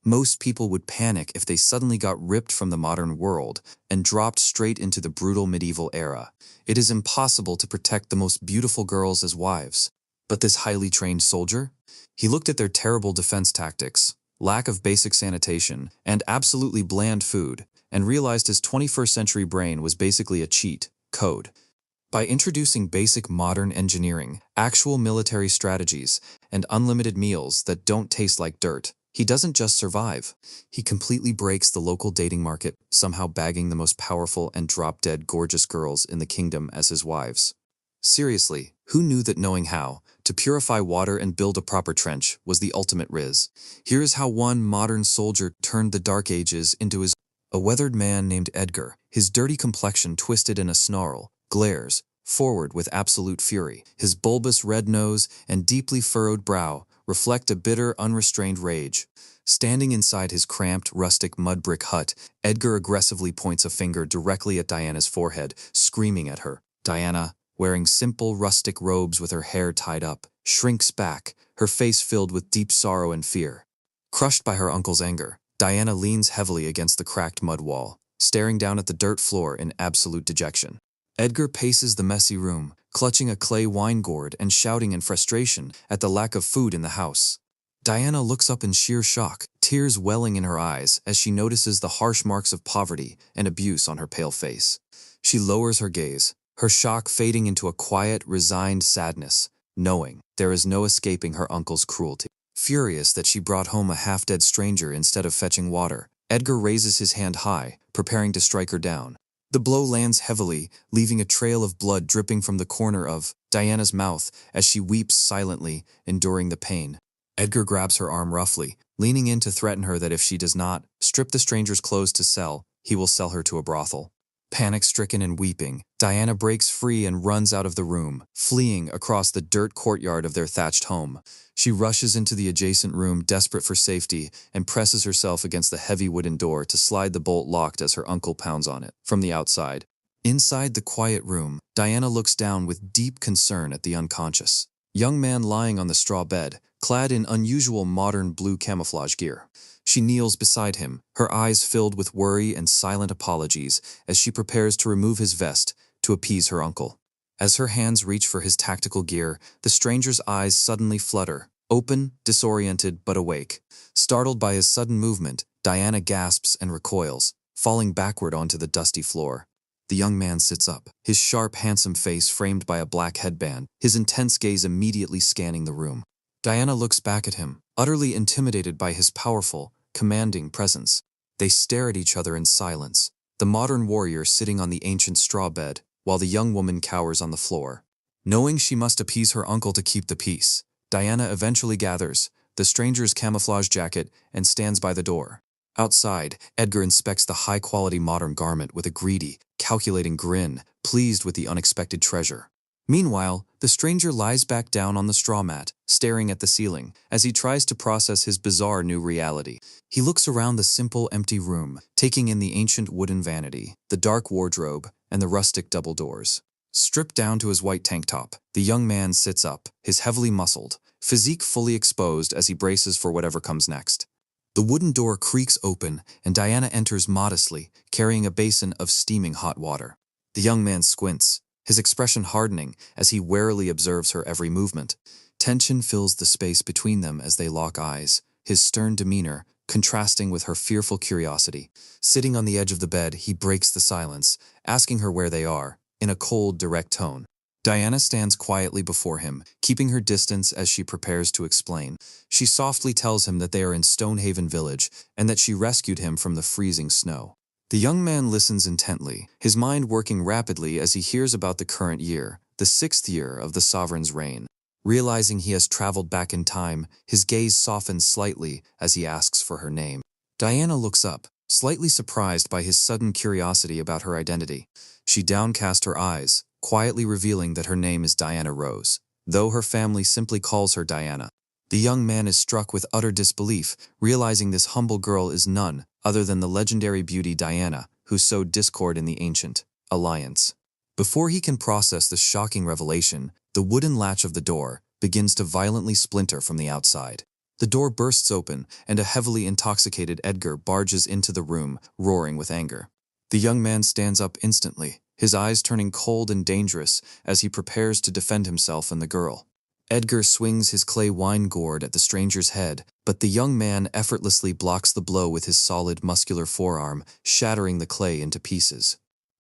Most people would panic if they suddenly got ripped from the modern world and dropped straight into the brutal medieval era. It is impossible to protect the most beautiful girls as wives. But this highly trained soldier? He looked at their terrible defense tactics, lack of basic sanitation, and absolutely bland food, and realized his 21st century brain was basically a cheat code. By introducing basic modern engineering, actual military strategies, and unlimited meals that don't taste like dirt, he doesn't just survive. He completely breaks the local dating market, somehow bagging the most powerful and drop-dead gorgeous girls in the kingdom as his wives. Seriously, who knew that knowing how to purify water and build a proper trench was the ultimate riz? Here is how one modern soldier turned the Dark Ages into his. A weathered man named Edgar, his dirty complexion twisted in a snarl, glares forward with absolute fury. His bulbous red nose and deeply furrowed brow reflect a bitter, unrestrained rage. Standing inside his cramped, rustic mud brick hut, Edgar aggressively points a finger directly at Diana's forehead, screaming at her. Diana, wearing simple, rustic robes with her hair tied up, shrinks back, her face filled with deep sorrow and fear. Crushed by her uncle's anger, Diana leans heavily against the cracked mud wall, staring down at the dirt floor in absolute dejection. Edgar paces the messy room, clutching a clay wine gourd and shouting in frustration at the lack of food in the house. Diana looks up in sheer shock, tears welling in her eyes as she notices the harsh marks of poverty and abuse on her pale face. She lowers her gaze, her shock fading into a quiet, resigned sadness, knowing there is no escaping her uncle's cruelty. Furious that she brought home a half-dead stranger instead of fetching water, Edgar raises his hand high, preparing to strike her down. The blow lands heavily, leaving a trail of blood dripping from the corner of Diana's mouth as she weeps silently, enduring the pain. Edgar grabs her arm roughly, leaning in to threaten her that if she does not strip the stranger's clothes to sell, he will sell her to a brothel. Panic-stricken and weeping, Diana breaks free and runs out of the room, fleeing across the dirt courtyard of their thatched home. She rushes into the adjacent room, desperate for safety, and presses herself against the heavy wooden door to slide the bolt locked as her uncle pounds on it from the outside. Inside the quiet room, Diana looks down with deep concern at the unconscious young man lying on the straw bed, clad in unusual modern blue camouflage gear. She kneels beside him, her eyes filled with worry and silent apologies as she prepares to remove his vest to appease her uncle. As her hands reach for his tactical gear, the stranger's eyes suddenly flutter, open, disoriented, but awake. Startled by his sudden movement, Diana gasps and recoils, falling backward onto the dusty floor. The young man sits up, his sharp, handsome face framed by a black headband, his intense gaze immediately scanning the room. Diana looks back at him, utterly intimidated by his powerful, commanding presence. They stare at each other in silence, the modern warrior sitting on the ancient straw bed, while the young woman cowers on the floor. Knowing she must appease her uncle to keep the peace, Diana eventually gathers the stranger's camouflage jacket and stands by the door. Outside, Edgar inspects the high-quality modern garment with a greedy, calculating grin, pleased with the unexpected treasure. Meanwhile, the stranger lies back down on the straw mat, staring at the ceiling, as he tries to process his bizarre new reality. He looks around the simple, empty room, taking in the ancient wooden vanity, the dark wardrobe, and the rustic double doors. Stripped down to his white tank top, the young man sits up, his heavily muscled physique fully exposed as he braces for whatever comes next. The wooden door creaks open, and Diana enters modestly, carrying a basin of steaming hot water. The young man squints, his expression hardening as he warily observes her every movement. Tension fills the space between them as they lock eyes, his stern demeanor contrasting with her fearful curiosity. Sitting on the edge of the bed, he breaks the silence, asking her where they are, in a cold, direct tone. Diana stands quietly before him, keeping her distance as she prepares to explain. She softly tells him that they are in Stonehaven Village and that she rescued him from the freezing snow. The young man listens intently, his mind working rapidly as he hears about the current year, the 6th year of the sovereign's reign. Realizing he has traveled back in time, his gaze softens slightly as he asks for her name. Diana looks up, slightly surprised by his sudden curiosity about her identity. She downcast her eyes, quietly revealing that her name is Diana Rose, though her family simply calls her Diana. The young man is struck with utter disbelief, realizing this humble girl is none other than the legendary beauty Diana, who sowed discord in the ancient alliance. Before he can process this shocking revelation, the wooden latch of the door begins to violently splinter from the outside. The door bursts open, and a heavily intoxicated Edgar barges into the room, roaring with anger. The young man stands up instantly, his eyes turning cold and dangerous as he prepares to defend himself and the girl. Edgar swings his clay wine gourd at the stranger's head, but the young man effortlessly blocks the blow with his solid muscular forearm, shattering the clay into pieces.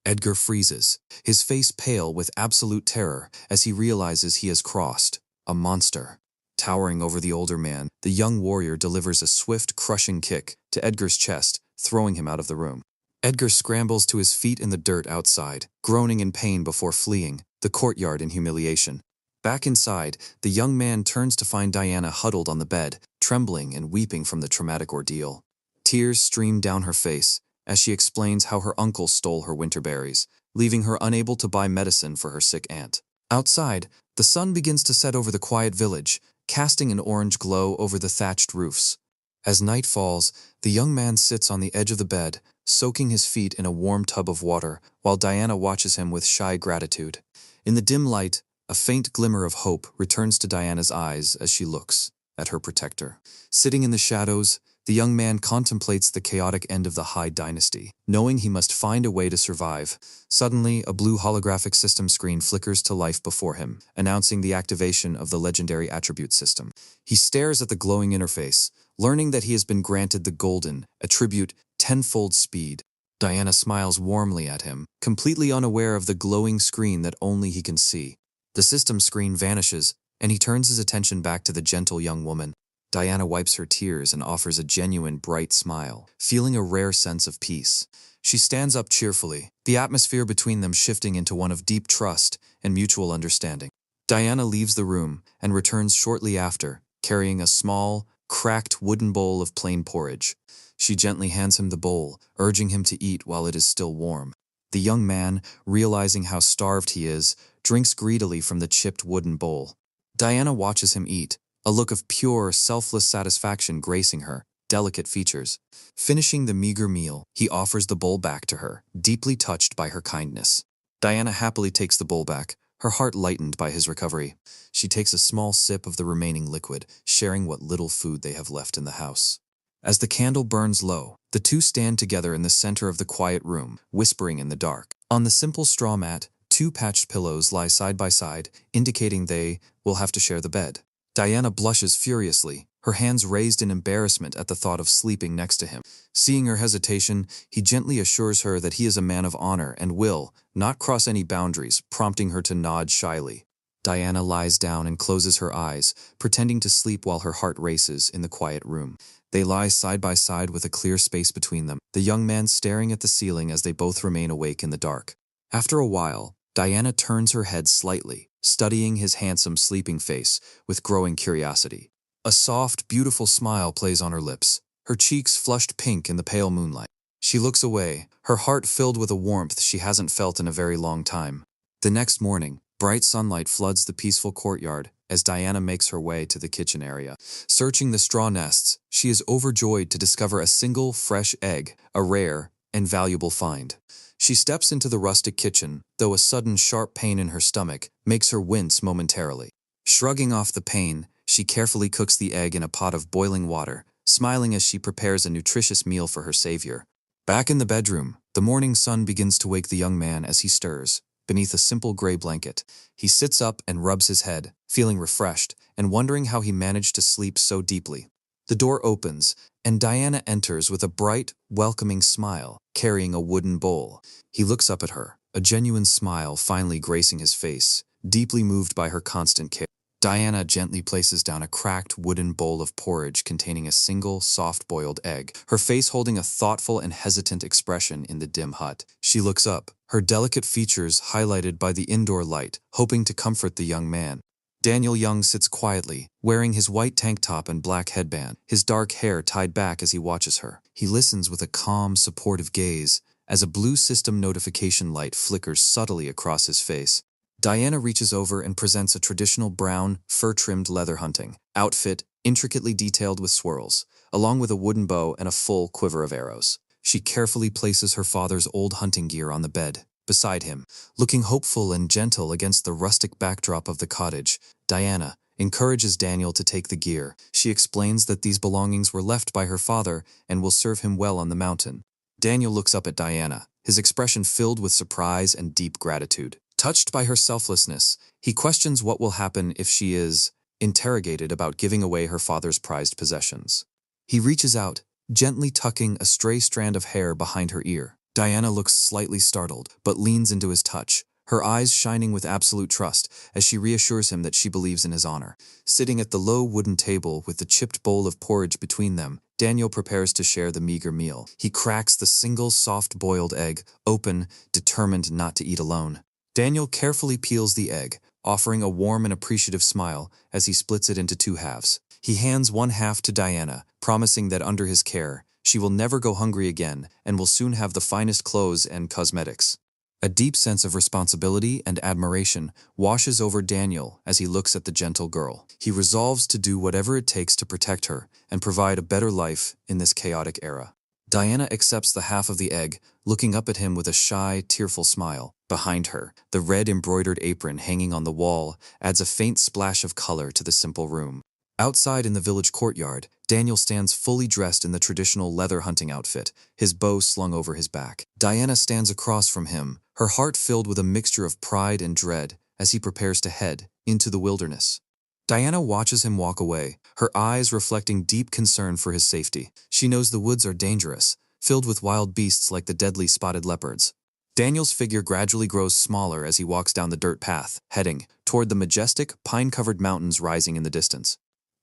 Edgar freezes, his face pale with absolute terror as he realizes he has crossed a monster. Towering over the older man, the young warrior delivers a swift, crushing kick to Edgar's chest, throwing him out of the room. Edgar scrambles to his feet in the dirt outside, groaning in pain before fleeing the courtyard in humiliation. Back inside, the young man turns to find Diana huddled on the bed, trembling and weeping from the traumatic ordeal. Tears stream down her face as she explains how her uncle stole her winter berries, leaving her unable to buy medicine for her sick aunt. Outside, the sun begins to set over the quiet village, casting an orange glow over the thatched roofs. As night falls, the young man sits on the edge of the bed, soaking his feet in a warm tub of water, while Diana watches him with shy gratitude. In the dim light, a faint glimmer of hope returns to Diana's eyes as she looks at her protector. Sitting in the shadows, the young man contemplates the chaotic end of the Hyde dynasty, knowing he must find a way to survive. Suddenly, a blue holographic system screen flickers to life before him, announcing the activation of the legendary attribute system. He stares at the glowing interface, learning that he has been granted the golden attribute tenfold speed. Diana smiles warmly at him, completely unaware of the glowing screen that only he can see. The system screen vanishes, and he turns his attention back to the gentle young woman. Diana wipes her tears and offers a genuine bright smile, feeling a rare sense of peace. She stands up cheerfully, the atmosphere between them shifting into one of deep trust and mutual understanding. Diana leaves the room and returns shortly after, carrying a small, cracked wooden bowl of plain porridge. She gently hands him the bowl, urging him to eat while it is still warm. The young man, realizing how starved he is, drinks greedily from the chipped wooden bowl. Diana watches him eat, a look of pure, selfless satisfaction gracing her delicate features. Finishing the meager meal, he offers the bowl back to her, deeply touched by her kindness. Diana happily takes the bowl back, her heart lightened by his recovery. She takes a small sip of the remaining liquid, sharing what little food they have left in the house. As the candle burns low, the two stand together in the center of the quiet room, whispering in the dark. On the simple straw mat, two patched pillows lie side by side, indicating they will have to share the bed. Diana blushes furiously, her hands raised in embarrassment at the thought of sleeping next to him. Seeing her hesitation, he gently assures her that he is a man of honor and will not cross any boundaries, prompting her to nod shyly. Diana lies down and closes her eyes, pretending to sleep while her heart races in the quiet room. They lie side by side with a clear space between them, the young man staring at the ceiling as they both remain awake in the dark. After a while, Diana turns her head slightly, studying his handsome sleeping face with growing curiosity. A soft, beautiful smile plays on her lips, her cheeks flushed pink in the pale moonlight. She looks away, her heart filled with a warmth she hasn't felt in a very long time. The next morning, bright sunlight floods the peaceful courtyard as Diana makes her way to the kitchen area. Searching the straw nests, she is overjoyed to discover a single fresh egg, a rare and valuable find. She steps into the rustic kitchen, though a sudden sharp pain in her stomach makes her wince momentarily. Shrugging off the pain, she carefully cooks the egg in a pot of boiling water, smiling as she prepares a nutritious meal for her savior. Back in the bedroom, the morning sun begins to wake the young man as he stirs. Beneath a simple gray blanket, he sits up and rubs his head, feeling refreshed and wondering how he managed to sleep so deeply. The door opens, and Diana enters with a bright, welcoming smile, carrying a wooden bowl. He looks up at her, a genuine smile finally gracing his face, deeply moved by her constant care. Diana gently places down a cracked wooden bowl of porridge containing a single soft-boiled egg, her face holding a thoughtful and hesitant expression in the dim hut. She looks up, her delicate features highlighted by the indoor light, hoping to comfort the young man. Daniel Young sits quietly, wearing his white tank top and black headband, his dark hair tied back as he watches her. He listens with a calm, supportive gaze as a blue system notification light flickers subtly across his face. Diana reaches over and presents a traditional brown, fur-trimmed leather hunting outfit, intricately detailed with swirls, along with a wooden bow and a full quiver of arrows. She carefully places her father's old hunting gear on the bed, beside him. Looking hopeful and gentle against the rustic backdrop of the cottage, Diana, encourages Daniel to take the gear. She explains that these belongings were left by her father and will serve him well on the mountain. Daniel looks up at Diana, his expression filled with surprise and deep gratitude. Touched by her selflessness, he questions what will happen if she is interrogated about giving away her father's prized possessions. He reaches out, gently tucking a stray strand of hair behind her ear. Diana looks slightly startled, but leans into his touch, her eyes shining with absolute trust as she reassures him that she believes in his honor. Sitting at the low wooden table with the chipped bowl of porridge between them, Daniel prepares to share the meager meal. He cracks the single soft-boiled egg, open, determined not to eat alone. Daniel carefully peels the egg, offering a warm and appreciative smile as he splits it into two halves. He hands one half to Diana, promising that under his care, she will never go hungry again and will soon have the finest clothes and cosmetics. A deep sense of responsibility and admiration washes over Daniel as he looks at the gentle girl. He resolves to do whatever it takes to protect her and provide a better life in this chaotic era. Diana accepts the half of the egg, looking up at him with a shy, tearful smile. Behind her, the red embroidered apron hanging on the wall adds a faint splash of color to the simple room. Outside in the village courtyard, Daniel stands fully dressed in the traditional leather hunting outfit, his bow slung over his back. Diana stands across from him, her heart filled with a mixture of pride and dread as he prepares to head into the wilderness. Diana watches him walk away, her eyes reflecting deep concern for his safety. She knows the woods are dangerous, filled with wild beasts like the deadly spotted leopards. Daniel's figure gradually grows smaller as he walks down the dirt path, heading toward the majestic, pine-covered mountains rising in the distance.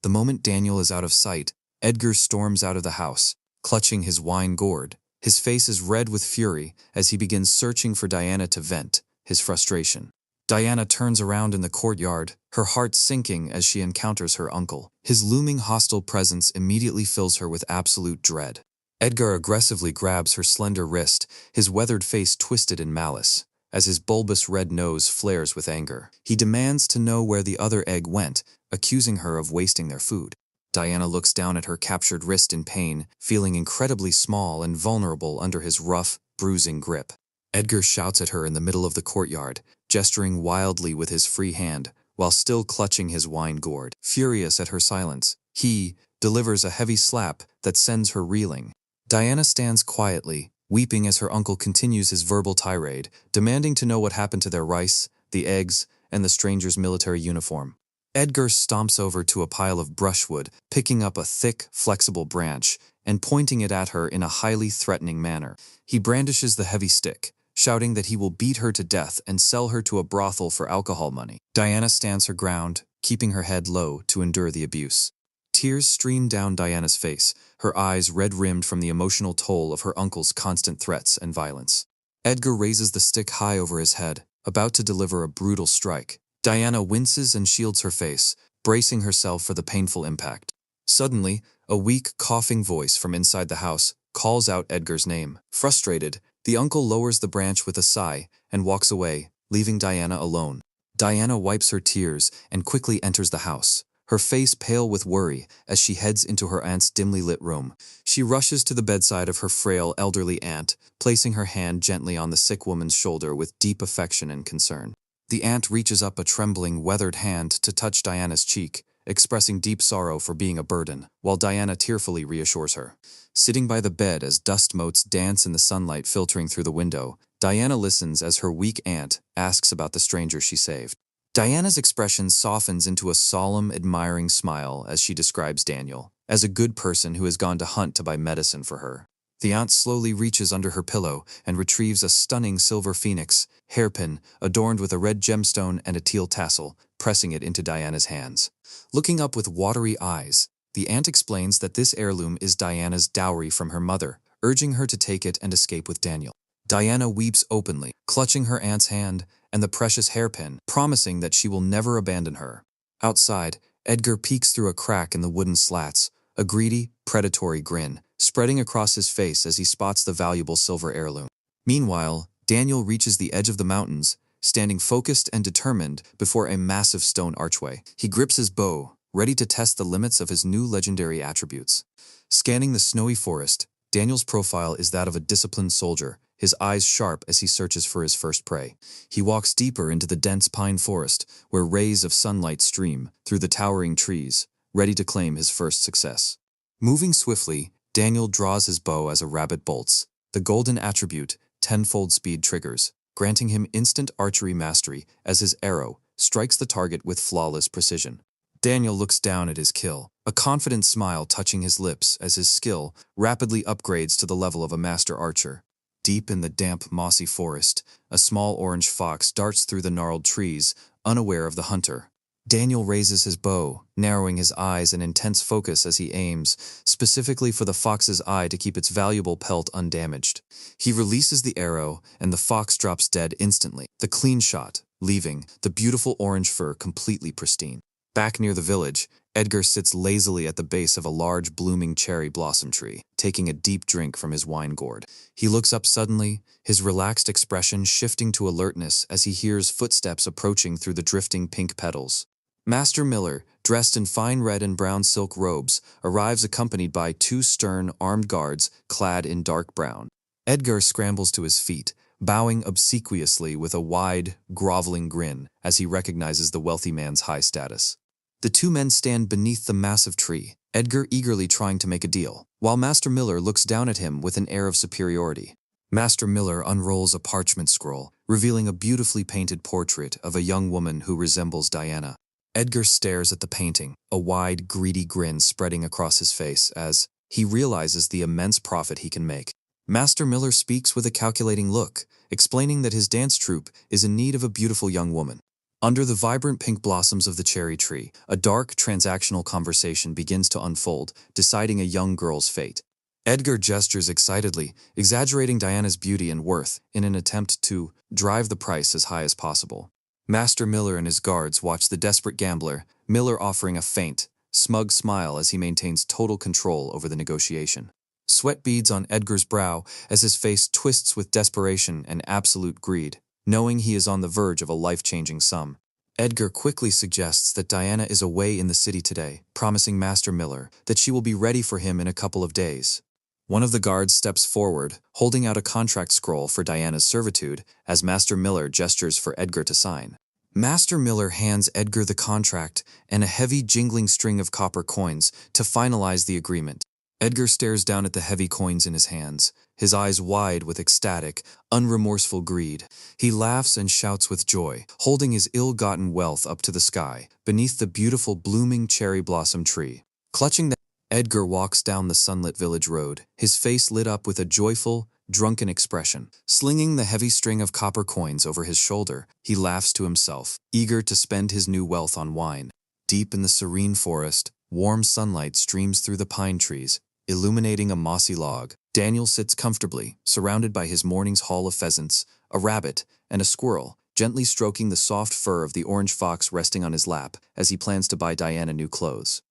The moment Daniel is out of sight, Edgar storms out of the house, clutching his wine gourd. His face is red with fury as he begins searching for Diana to vent his frustration. Diana turns around in the courtyard, her heart sinking as she encounters her uncle. His looming hostile presence immediately fills her with absolute dread. Edgar aggressively grabs her slender wrist, his weathered face twisted in malice, as his bulbous red nose flares with anger. He demands to know where the other egg went, accusing her of wasting their food. Diana looks down at her captured wrist in pain, feeling incredibly small and vulnerable under his rough, bruising grip. Edgar shouts at her in the middle of the courtyard, gesturing wildly with his free hand, while still clutching his wine gourd. Furious at her silence, he delivers a heavy slap that sends her reeling. Diana stands quietly, weeping as her uncle continues his verbal tirade, demanding to know what happened to their rice, the eggs, and the stranger's military uniform. Edgar stomps over to a pile of brushwood, picking up a thick, flexible branch and pointing it at her in a highly threatening manner. He brandishes the heavy stick, shouting that he will beat her to death and sell her to a brothel for alcohol money. Diana stands her ground, keeping her head low to endure the abuse. Tears stream down Diana's face, her eyes red-rimmed from the emotional toll of her uncle's constant threats and violence. Edgar raises the stick high over his head, about to deliver a brutal strike. Diana winces and shields her face, bracing herself for the painful impact. Suddenly, a weak, coughing voice from inside the house calls out Edgar's name. Frustrated, the uncle lowers the branch with a sigh and walks away, leaving Diana alone. Diana wipes her tears and quickly enters the house, her face pale with worry as she heads into her aunt's dimly lit room. She rushes to the bedside of her frail, elderly aunt, placing her hand gently on the sick woman's shoulder with deep affection and concern. The aunt reaches up a trembling, weathered hand to touch Diana's cheek, expressing deep sorrow for being a burden, while Diana tearfully reassures her. Sitting by the bed as dust motes dance in the sunlight filtering through the window, Diana listens as her weak aunt asks about the stranger she saved. Diana's expression softens into a solemn, admiring smile as she describes Daniel as a good person who has gone to hunt to buy medicine for her. The aunt slowly reaches under her pillow and retrieves a stunning silver phoenix, hairpin, adorned with a red gemstone and a teal tassel, pressing it into Diana's hands. Looking up with watery eyes, the aunt explains that this heirloom is Diana's dowry from her mother, urging her to take it and escape with Daniel. Diana weeps openly, clutching her aunt's hand and the precious hairpin, promising that she will never abandon her. Outside, Edgar peeks through a crack in the wooden slats, a greedy, predatory grin spreading across his face as he spots the valuable silver heirloom. Meanwhile, Daniel reaches the edge of the mountains, standing focused and determined before a massive stone archway. He grips his bow, ready to test the limits of his new legendary attributes. Scanning the snowy forest, Daniel's profile is that of a disciplined soldier, his eyes sharp as he searches for his first prey. He walks deeper into the dense pine forest, where rays of sunlight stream through the towering trees, ready to claim his first success. Moving swiftly, Daniel draws his bow as a rabbit bolts, the golden attribute, tenfold speed triggers, granting him instant archery mastery as his arrow strikes the target with flawless precision. Daniel looks down at his kill, a confident smile touching his lips as his skill rapidly upgrades to the level of a master archer. Deep in the damp, mossy forest, a small orange fox darts through the gnarled trees, unaware of the hunter. Daniel raises his bow, narrowing his eyes in intense focus as he aims, specifically for the fox's eye to keep its valuable pelt undamaged. He releases the arrow, and the fox drops dead instantly. The clean shot, leaving the beautiful orange fur completely pristine. Back near the village, Edgar sits lazily at the base of a large blooming cherry blossom tree, taking a deep drink from his wine gourd. He looks up suddenly, his relaxed expression shifting to alertness as he hears footsteps approaching through the drifting pink petals. Master Miller, dressed in fine red and brown silk robes, arrives accompanied by two stern, armed guards clad in dark brown. Edgar scrambles to his feet, bowing obsequiously with a wide, groveling grin as he recognizes the wealthy man's high status. The two men stand beneath the massive tree, Edgar eagerly trying to make a deal, while Master Miller looks down at him with an air of superiority. Master Miller unrolls a parchment scroll, revealing a beautifully painted portrait of a young woman who resembles Diana. Edgar stares at the painting, a wide, greedy grin spreading across his face as he realizes the immense profit he can make. Master Miller speaks with a calculating look, explaining that his dance troupe is in need of a beautiful young woman. Under the vibrant pink blossoms of the cherry tree, a dark, transactional conversation begins to unfold, deciding a young girl's fate. Edgar gestures excitedly, exaggerating Diana's beauty and worth in an attempt to drive the price as high as possible. Master Miller and his guards watch the desperate gambler, Miller offering a faint, smug smile as he maintains total control over the negotiation. Sweat beads on Edgar's brow as his face twists with desperation and absolute greed, knowing he is on the verge of a life-changing sum. Edgar quickly suggests that Diana is away in the city today, promising Master Miller that she will be ready for him in a couple of days. One of the guards steps forward, holding out a contract scroll for Diana's servitude as Master Miller gestures for Edgar to sign. Master Miller hands Edgar the contract and a heavy jingling string of copper coins to finalize the agreement. Edgar stares down at the heavy coins in his hands, his eyes wide with ecstatic, unremorseful greed. He laughs and shouts with joy, holding his ill-gotten wealth up to the sky, beneath the beautiful blooming cherry blossom tree. Clutching the Edgar walks down the sunlit village road, his face lit up with a joyful, drunken expression. Slinging the heavy string of copper coins over his shoulder, he laughs to himself, eager to spend his new wealth on wine. Deep in the serene forest, warm sunlight streams through the pine trees, illuminating a mossy log. Daniel sits comfortably, surrounded by his morning's haul of pheasants, a rabbit, and a squirrel, gently stroking the soft fur of the orange fox resting on his lap as he plans to buy Diana new clothes.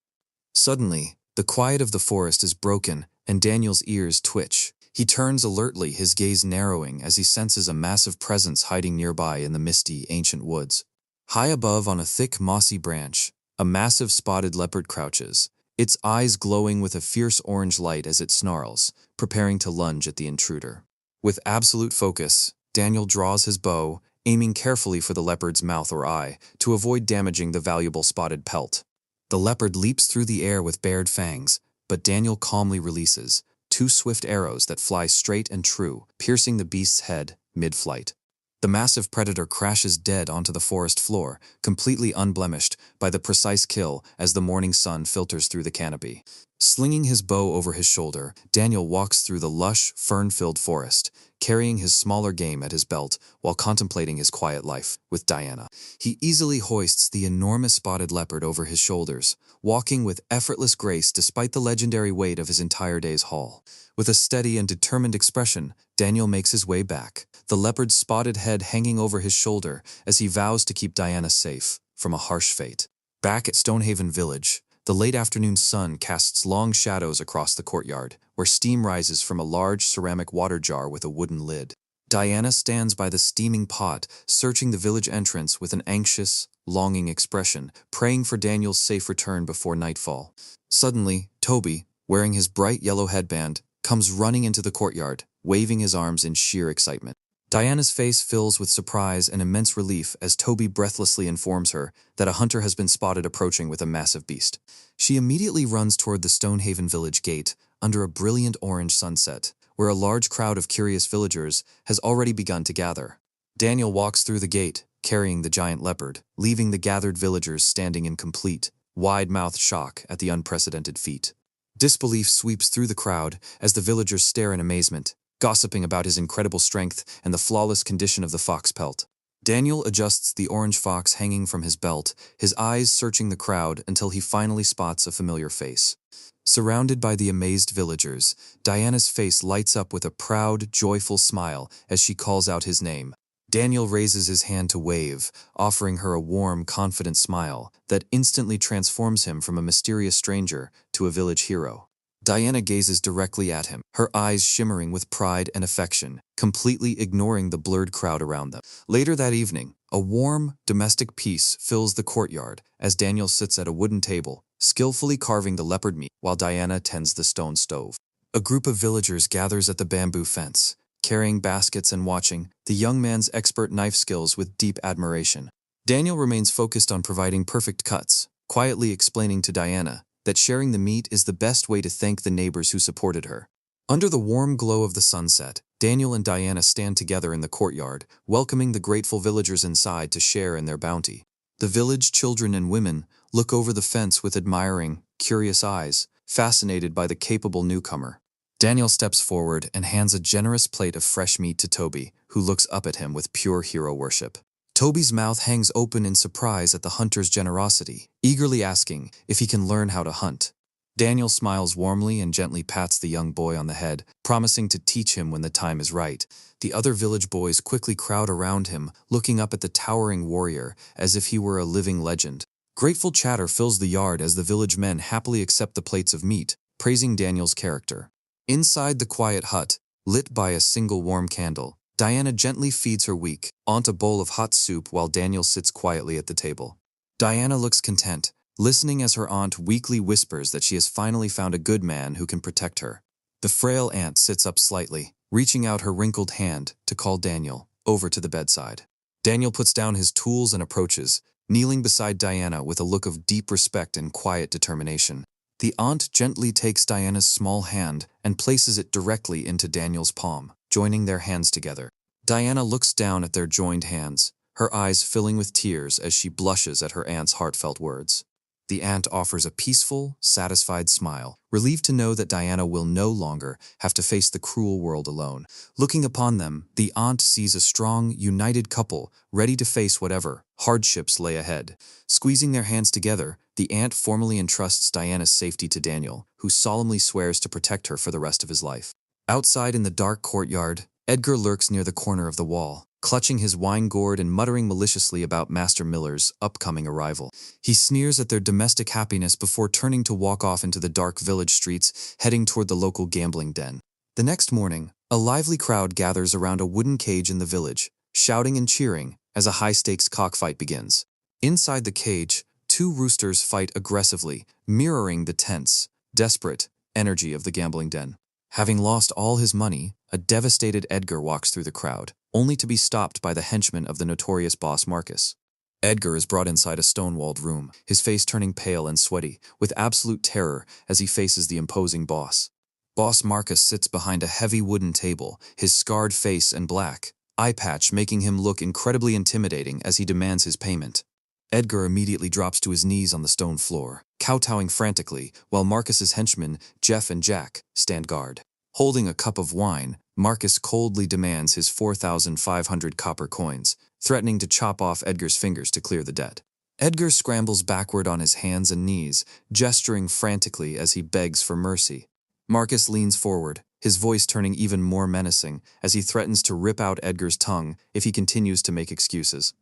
Suddenly, the quiet of the forest is broken, and Daniel's ears twitch. He turns alertly, his gaze narrowing as he senses a massive presence hiding nearby in the misty, ancient woods. High above on a thick, mossy branch, a massive spotted leopard crouches, its eyes glowing with a fierce orange light as it snarls, preparing to lunge at the intruder. With absolute focus, Daniel draws his bow, aiming carefully for the leopard's mouth or eye to avoid damaging the valuable spotted pelt. The leopard leaps through the air with bared fangs, but Daniel calmly releases two swift arrows that fly straight and true, piercing the beast's head mid-flight. The massive predator crashes dead onto the forest floor, completely unblemished by the precise kill as the morning sun filters through the canopy. Slinging his bow over his shoulder, Daniel walks through the lush, fern-filled forest, carrying his smaller game at his belt while contemplating his quiet life with Diana. He easily hoists the enormous spotted leopard over his shoulders, walking with effortless grace despite the legendary weight of his entire day's haul. With a steady and determined expression, Daniel makes his way back, the leopard's spotted head hanging over his shoulder as he vows to keep Diana safe from a harsh fate. Back at Stonehaven Village, the late afternoon sun casts long shadows across the courtyard, where steam rises from a large ceramic water jar with a wooden lid. Diana stands by the steaming pot, searching the village entrance with an anxious, longing expression, praying for Daniel's safe return before nightfall. Suddenly, Toby, wearing his bright yellow headband, comes running into the courtyard, waving his arms in sheer excitement. Diana's face fills with surprise and immense relief as Toby breathlessly informs her that a hunter has been spotted approaching with a massive beast. She immediately runs toward the Stonehaven village gate under a brilliant orange sunset, where a large crowd of curious villagers has already begun to gather. Daniel walks through the gate, carrying the giant leopard, leaving the gathered villagers standing in complete, wide-mouthed shock at the unprecedented feat. Disbelief sweeps through the crowd as the villagers stare in amazement, gossiping about his incredible strength and the flawless condition of the fox pelt. Daniel adjusts the orange fox hanging from his belt, his eyes searching the crowd until he finally spots a familiar face. Surrounded by the amazed villagers, Diana's face lights up with a proud, joyful smile as she calls out his name. Daniel raises his hand to wave, offering her a warm, confident smile that instantly transforms him from a mysterious stranger to a village hero. Diana gazes directly at him, her eyes shimmering with pride and affection, completely ignoring the blurred crowd around them. Later that evening, a warm, domestic peace fills the courtyard as Daniel sits at a wooden table, skillfully carving the leopard meat while Diana tends the stone stove. A group of villagers gathers at the bamboo fence, carrying baskets and watching the young man's expert knife skills with deep admiration. Daniel remains focused on providing perfect cuts, quietly explaining to Diana that sharing the meat is the best way to thank the neighbors who supported her. Under the warm glow of the sunset, Daniel and Diana stand together in the courtyard, welcoming the grateful villagers inside to share in their bounty. The village children and women look over the fence with admiring, curious eyes, fascinated by the capable newcomer. Daniel steps forward and hands a generous plate of fresh meat to Toby, who looks up at him with pure hero worship. Toby's mouth hangs open in surprise at the hunter's generosity, eagerly asking if he can learn how to hunt. Daniel smiles warmly and gently pats the young boy on the head, promising to teach him when the time is right. The other village boys quickly crowd around him, looking up at the towering warrior as if he were a living legend. Grateful chatter fills the yard as the village men happily accept the plates of meat, praising Daniel's character. Inside the quiet hut, lit by a single warm candle, Diana gently feeds her weak aunt a bowl of hot soup while Daniel sits quietly at the table. Diana looks content, listening as her aunt weakly whispers that she has finally found a good man who can protect her. The frail aunt sits up slightly, reaching out her wrinkled hand to call Daniel over to the bedside. Daniel puts down his tools and approaches, kneeling beside Diana with a look of deep respect and quiet determination. The aunt gently takes Diana's small hand and places it directly into Daniel's palm, joining their hands together. Diana looks down at their joined hands, her eyes filling with tears as she blushes at her aunt's heartfelt words. The aunt offers a peaceful, satisfied smile, relieved to know that Diana will no longer have to face the cruel world alone. Looking upon them, the aunt sees a strong, united couple ready to face whatever hardships lay ahead. Squeezing their hands together, the aunt formally entrusts Diana's safety to Daniel, who solemnly swears to protect her for the rest of his life. Outside in the dark courtyard, Edgar lurks near the corner of the wall, clutching his wine gourd and muttering maliciously about Master Miller's upcoming arrival. He sneers at their domestic happiness before turning to walk off into the dark village streets, heading toward the local gambling den. The next morning, a lively crowd gathers around a wooden cage in the village, shouting and cheering as a high-stakes cockfight begins. Inside the cage, two roosters fight aggressively, mirroring the tense, desperate energy of the gambling den. Having lost all his money, a devastated Edgar walks through the crowd, only to be stopped by the henchmen of the notorious boss Marcus. Edgar is brought inside a stone-walled room, his face turning pale and sweaty, with absolute terror as he faces the imposing boss. Boss Marcus sits behind a heavy wooden table, his scarred face and black eye patch making him look incredibly intimidating as he demands his payment. Edgar immediately drops to his knees on the stone floor, kowtowing frantically, while Marcus's henchmen, Jeff and Jack, stand guard. Holding a cup of wine, Marcus coldly demands his 4,500 copper coins, threatening to chop off Edgar's fingers to clear the debt. Edgar scrambles backward on his hands and knees, gesturing frantically as he begs for mercy. Marcus leans forward, his voice turning even more menacing as he threatens to rip out Edgar's tongue if he continues to make excuses.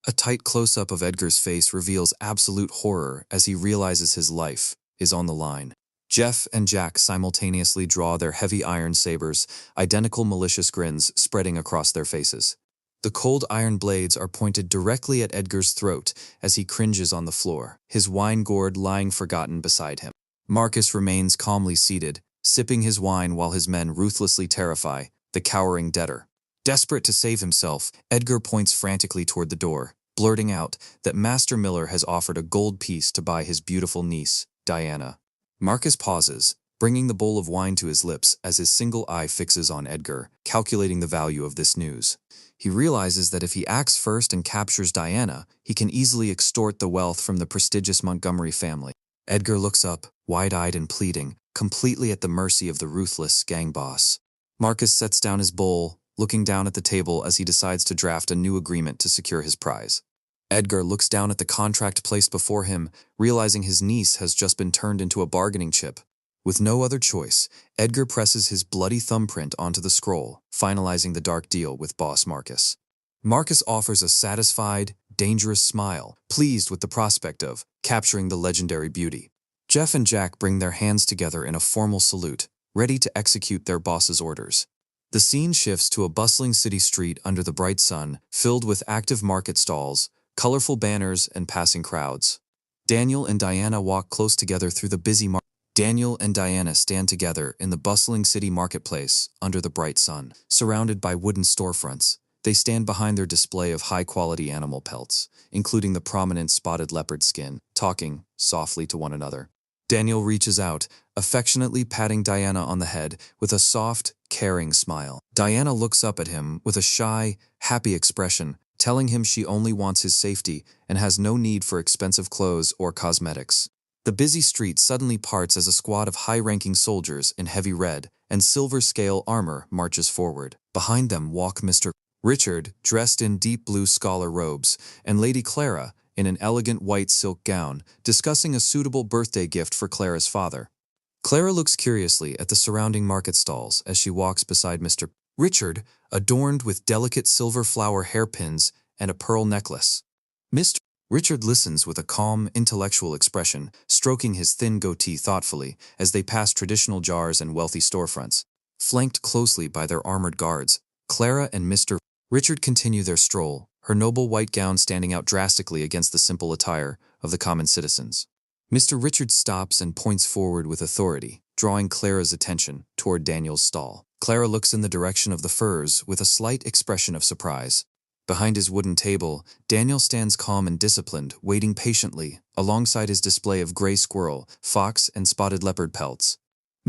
A tight close-up of Edgar's face reveals absolute horror as he realizes his life is on the line. Jeff and Jack simultaneously draw their heavy iron sabers, identical malicious grins spreading across their faces. The cold iron blades are pointed directly at Edgar's throat as he cringes on the floor, his wine gourd lying forgotten beside him. Marcus remains calmly seated, sipping his wine while his men ruthlessly terrify the cowering debtor. Desperate to save himself, Edgar points frantically toward the door, blurting out that Master Miller has offered a gold piece to buy his beautiful niece, Diana. Marcus pauses, bringing the bowl of wine to his lips as his single eye fixes on Edgar, calculating the value of this news. He realizes that if he acts first and captures Diana, he can easily extort the wealth from the prestigious Montgomery family. Edgar looks up, wide-eyed and pleading, completely at the mercy of the ruthless gang boss. Marcus sets down his bowl, looking down at the table as he decides to draft a new agreement to secure his prize. Edgar looks down at the contract placed before him, realizing his niece has just been turned into a bargaining chip. With no other choice, Edgar presses his bloody thumbprint onto the scroll, finalizing the dark deal with boss Marcus. Marcus offers a satisfied, dangerous smile, pleased with the prospect of capturing the legendary beauty. Jeff and Jack bring their hands together in a formal salute, ready to execute their boss's orders. The scene shifts to a bustling city street under the bright sun, filled with active market stalls, colorful banners, and passing crowds. Daniel and Diana walk close together through the busy market. Daniel and Diana stand together in the bustling city marketplace under the bright sun. Surrounded by wooden storefronts, they stand behind their display of high-quality animal pelts, including the prominent spotted leopard skin, talking softly to one another. Daniel reaches out, affectionately patting Diana on the head with a soft, caring smile. Diana looks up at him with a shy, happy expression, telling him she only wants his safety and has no need for expensive clothes or cosmetics. The busy street suddenly parts as a squad of high-ranking soldiers in heavy red and silver-scale armor marches forward. Behind them walk Mr. Richard, dressed in deep blue scholar robes, and Lady Clara, in an elegant white silk gown, discussing a suitable birthday gift for Clara's father. Clara looks curiously at the surrounding market stalls as she walks beside Mr. Richard, adorned with delicate silver flower hairpins and a pearl necklace. Mr. Richard listens with a calm, intellectual expression, stroking his thin goatee thoughtfully as they pass traditional jars and wealthy storefronts. Flanked closely by their armored guards, Clara and Mr. Richard continue their stroll, her noble white gown standing out drastically against the simple attire of the common citizens. Mr. Richard stops and points forward with authority, drawing Clara's attention toward Daniel's stall. Clara looks in the direction of the furs with a slight expression of surprise. Behind his wooden table, Daniel stands calm and disciplined, waiting patiently, alongside his display of gray squirrel, fox, and spotted leopard pelts.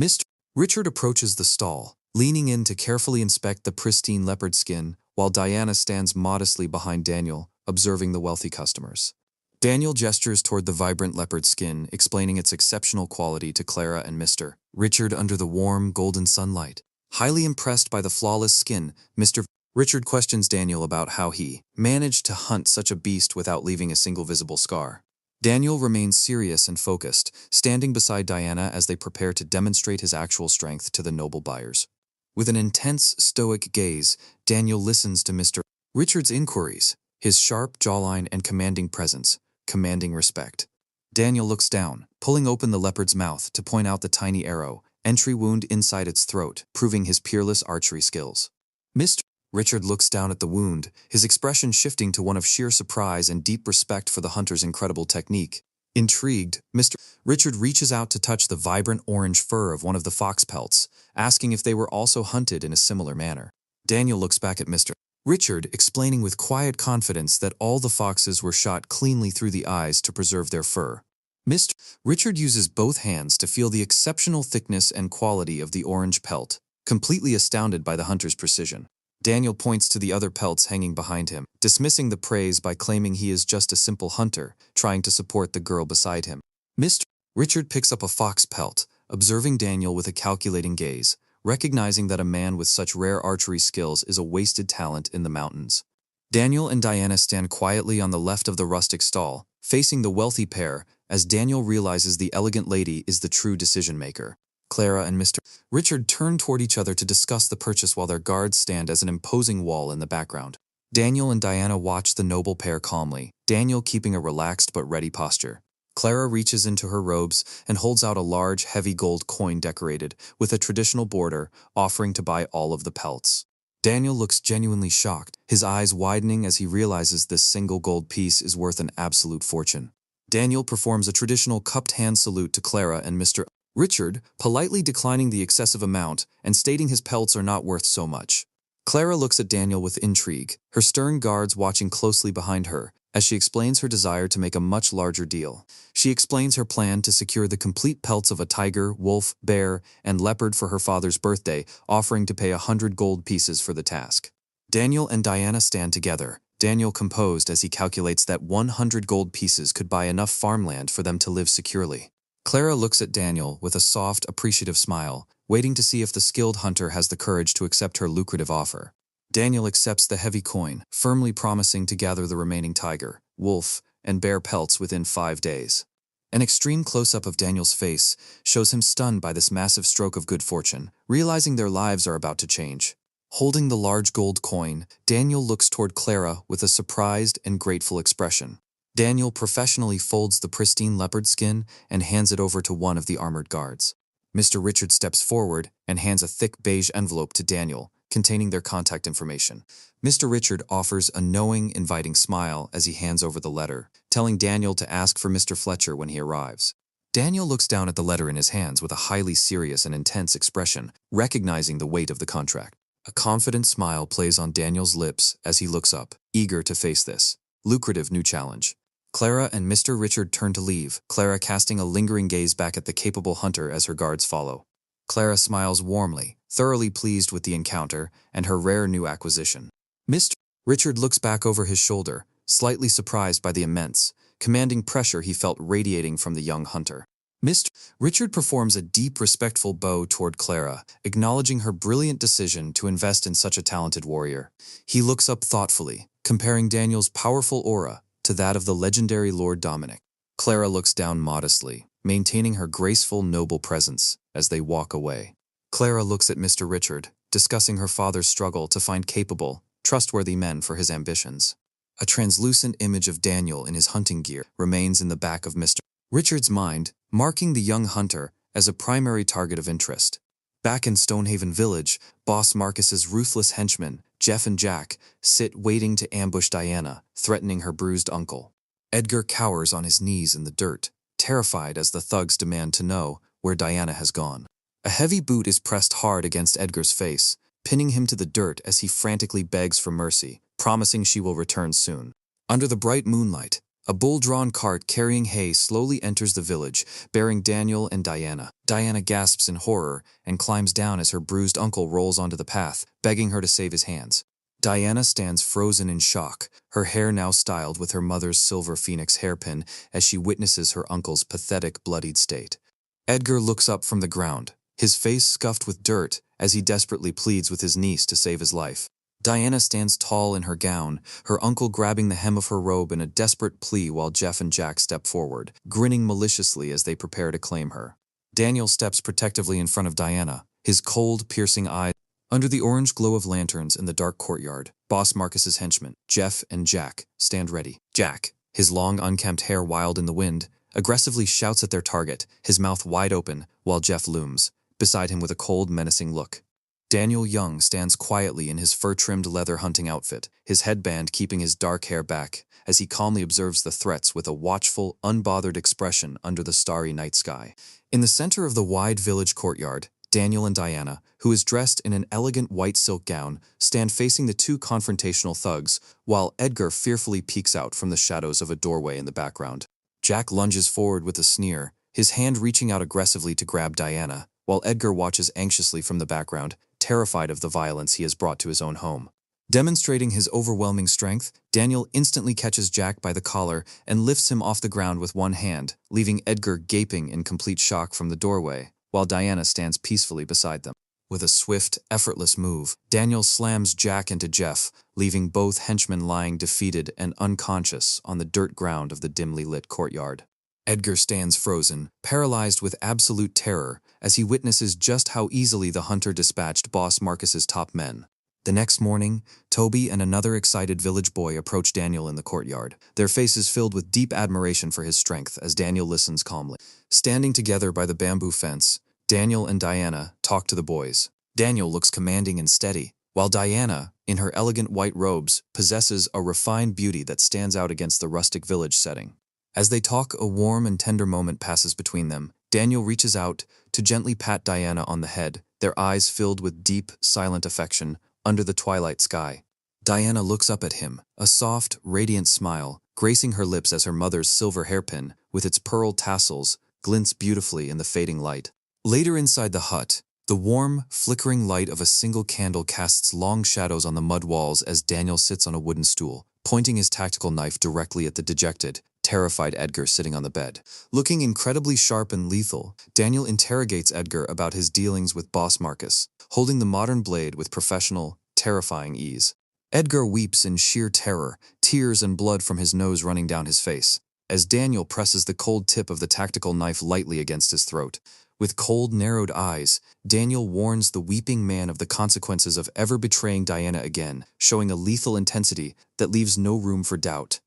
Mr. Richard approaches the stall, leaning in to carefully inspect the pristine leopard skin, while Diana stands modestly behind Daniel, observing the wealthy customers. Daniel gestures toward the vibrant leopard skin, explaining its exceptional quality to Clara and Mr. Richard under the warm, golden sunlight. Highly impressed by the flawless skin, Mr. Richard questions Daniel about how he managed to hunt such a beast without leaving a single visible scar. Daniel remains serious and focused, standing beside Diana as they prepare to demonstrate his actual strength to the noble buyers. With an intense, stoic gaze, Daniel listens to Mr. Richard's inquiries, his sharp jawline and commanding presence, commanding respect. Daniel looks down, pulling open the leopard's mouth to point out the tiny arrow, entry wound inside its throat, proving his peerless archery skills. Mr. Richard looks down at the wound, his expression shifting to one of sheer surprise and deep respect for the hunter's incredible technique. Intrigued, Mr. Richard reaches out to touch the vibrant orange fur of one of the fox pelts, asking if they were also hunted in a similar manner. Daniel looks back at Mr. Richard, explaining with quiet confidence that all the foxes were shot cleanly through the eyes to preserve their fur. Mr. Richard uses both hands to feel the exceptional thickness and quality of the orange pelt, completely astounded by the hunter's precision. Daniel points to the other pelts hanging behind him, dismissing the praise by claiming he is just a simple hunter, trying to support the girl beside him. Mr. Richard picks up a fox pelt, observing Daniel with a calculating gaze, recognizing that a man with such rare archery skills is a wasted talent in the mountains. Daniel and Diana stand quietly on the left of the rustic stall, facing the wealthy pair, as Daniel realizes the elegant lady is the true decision-maker. Clara and Mr. Richard turn toward each other to discuss the purchase while their guards stand as an imposing wall in the background. Daniel and Diana watch the noble pair calmly, Daniel keeping a relaxed but ready posture. Clara reaches into her robes and holds out a large, heavy gold coin decorated with a traditional border, offering to buy all of the pelts. Daniel looks genuinely shocked, his eyes widening as he realizes this single gold piece is worth an absolute fortune. Daniel performs a traditional cupped hand salute to Clara and Mr. Richard, politely declining the excessive amount and stating his pelts are not worth so much. Clara looks at Daniel with intrigue, her stern guards watching closely behind her, as she explains her desire to make a much larger deal. She explains her plan to secure the complete pelts of a tiger, wolf, bear, and leopard for her father's birthday, offering to pay 100 gold pieces for the task. Daniel and Diana stand together, Daniel composed as he calculates that 100 gold pieces could buy enough farmland for them to live securely. Clara looks at Daniel with a soft, appreciative smile, waiting to see if the skilled hunter has the courage to accept her lucrative offer. Daniel accepts the heavy coin, firmly promising to gather the remaining tiger, wolf, and bear pelts within 5 days. An extreme close-up of Daniel's face shows him stunned by this massive stroke of good fortune, realizing their lives are about to change. Holding the large gold coin, Daniel looks toward Clara with a surprised and grateful expression. Daniel professionally folds the pristine leopard skin and hands it over to one of the armored guards. Mr. Richard steps forward and hands a thick beige envelope to Daniel, containing their contact information. Mr. Richard offers a knowing, inviting smile as he hands over the letter, telling Daniel to ask for Mr. Fletcher when he arrives. Daniel looks down at the letter in his hands with a highly serious and intense expression, recognizing the weight of the contract. A confident smile plays on Daniel's lips as he looks up, eager to face this lucrative new challenge. Clara and Mr. Richard turn to leave, Clara casting a lingering gaze back at the capable hunter as her guards follow. Clara smiles warmly, thoroughly pleased with the encounter and her rare new acquisition. Mr. Richard looks back over his shoulder, slightly surprised by the immense, commanding pressure he felt radiating from the young hunter. Mr. Richard performs a deep, respectful bow toward Clara, acknowledging her brilliant decision to invest in such a talented warrior. He looks up thoughtfully, comparing Daniel's powerful aura to that of the legendary Lord Dominic. Clara looks down modestly, maintaining her graceful, noble presence as they walk away. Clara looks at Mr. Richard, discussing her father's struggle to find capable, trustworthy men for his ambitions. A translucent image of Daniel in his hunting gear remains in the back of Mr. Richard's mind, marking the young hunter as a primary target of interest. Back in Stonehaven Village, Boss Marcus's ruthless henchmen, Jeff and Jack, sit waiting to ambush Diana, threatening her bruised uncle. Edgar cowers on his knees in the dirt, terrified as the thugs demand to know where Diana has gone. A heavy boot is pressed hard against Edgar's face, pinning him to the dirt as he frantically begs for mercy, promising she will return soon. Under the bright moonlight, a bull-drawn cart carrying hay slowly enters the village, bearing Daniel and Diana. Diana gasps in horror and climbs down as her bruised uncle rolls onto the path, begging her to save his hands. Diana stands frozen in shock, her hair now styled with her mother's silver phoenix hairpin as she witnesses her uncle's pathetic, bloodied state. Edgar looks up from the ground, his face scuffed with dirt as he desperately pleads with his niece to save his life. Diana stands tall in her gown, her uncle grabbing the hem of her robe in a desperate plea while Jeff and Jack step forward, grinning maliciously as they prepare to claim her. Daniel steps protectively in front of Diana, his cold, piercing eyes. Under the orange glow of lanterns in the dark courtyard, Boss Marcus's henchmen, Jeff and Jack, stand ready. Jack, his long, unkempt hair wild in the wind, aggressively shouts at their target, his mouth wide open, while Jeff looms, beside him with a cold, menacing look. Daniel Young stands quietly in his fur-trimmed leather hunting outfit, his headband keeping his dark hair back, as he calmly observes the threats with a watchful, unbothered expression under the starry night sky. In the center of the wide village courtyard, Daniel and Diana, who is dressed in an elegant white silk gown, stand facing the two confrontational thugs, while Edgar fearfully peeks out from the shadows of a doorway in the background. Jack lunges forward with a sneer, his hand reaching out aggressively to grab Diana, while Edgar watches anxiously from the background, terrified of the violence he has brought to his own home. Demonstrating his overwhelming strength, Daniel instantly catches Jack by the collar and lifts him off the ground with one hand, leaving Edgar gaping in complete shock from the doorway, while Diana stands peacefully beside them. With a swift, effortless move, Daniel slams Jack into Jeff, leaving both henchmen lying defeated and unconscious on the dirt ground of the dimly lit courtyard. Edgar stands frozen, paralyzed with absolute terror, as he witnesses just how easily the hunter dispatched Boss Marcus's top men. The next morning, Toby and another excited village boy approach Daniel in the courtyard, their faces filled with deep admiration for his strength as Daniel listens calmly. Standing together by the bamboo fence, Daniel and Diana talk to the boys. Daniel looks commanding and steady, while Diana, in her elegant white robes, possesses a refined beauty that stands out against the rustic village setting. As they talk, a warm and tender moment passes between them. Daniel reaches out to gently pat Diana on the head, their eyes filled with deep, silent affection under the twilight sky. Diana looks up at him, a soft, radiant smile, gracing her lips as her mother's silver hairpin, with its pearl tassels, glints beautifully in the fading light. Later inside the hut, the warm, flickering light of a single candle casts long shadows on the mud walls as Daniel sits on a wooden stool, pointing his tactical knife directly at the dejected, terrified Edgar sitting on the bed. Looking incredibly sharp and lethal, Daniel interrogates Edgar about his dealings with Boss Marcus, holding the modern blade with professional, terrifying ease. Edgar weeps in sheer terror, tears and blood from his nose running down his face, as Daniel presses the cold tip of the tactical knife lightly against his throat. With cold, narrowed eyes, Daniel warns the weeping man of the consequences of ever betraying Diana again, showing a lethal intensity that leaves no room for doubt.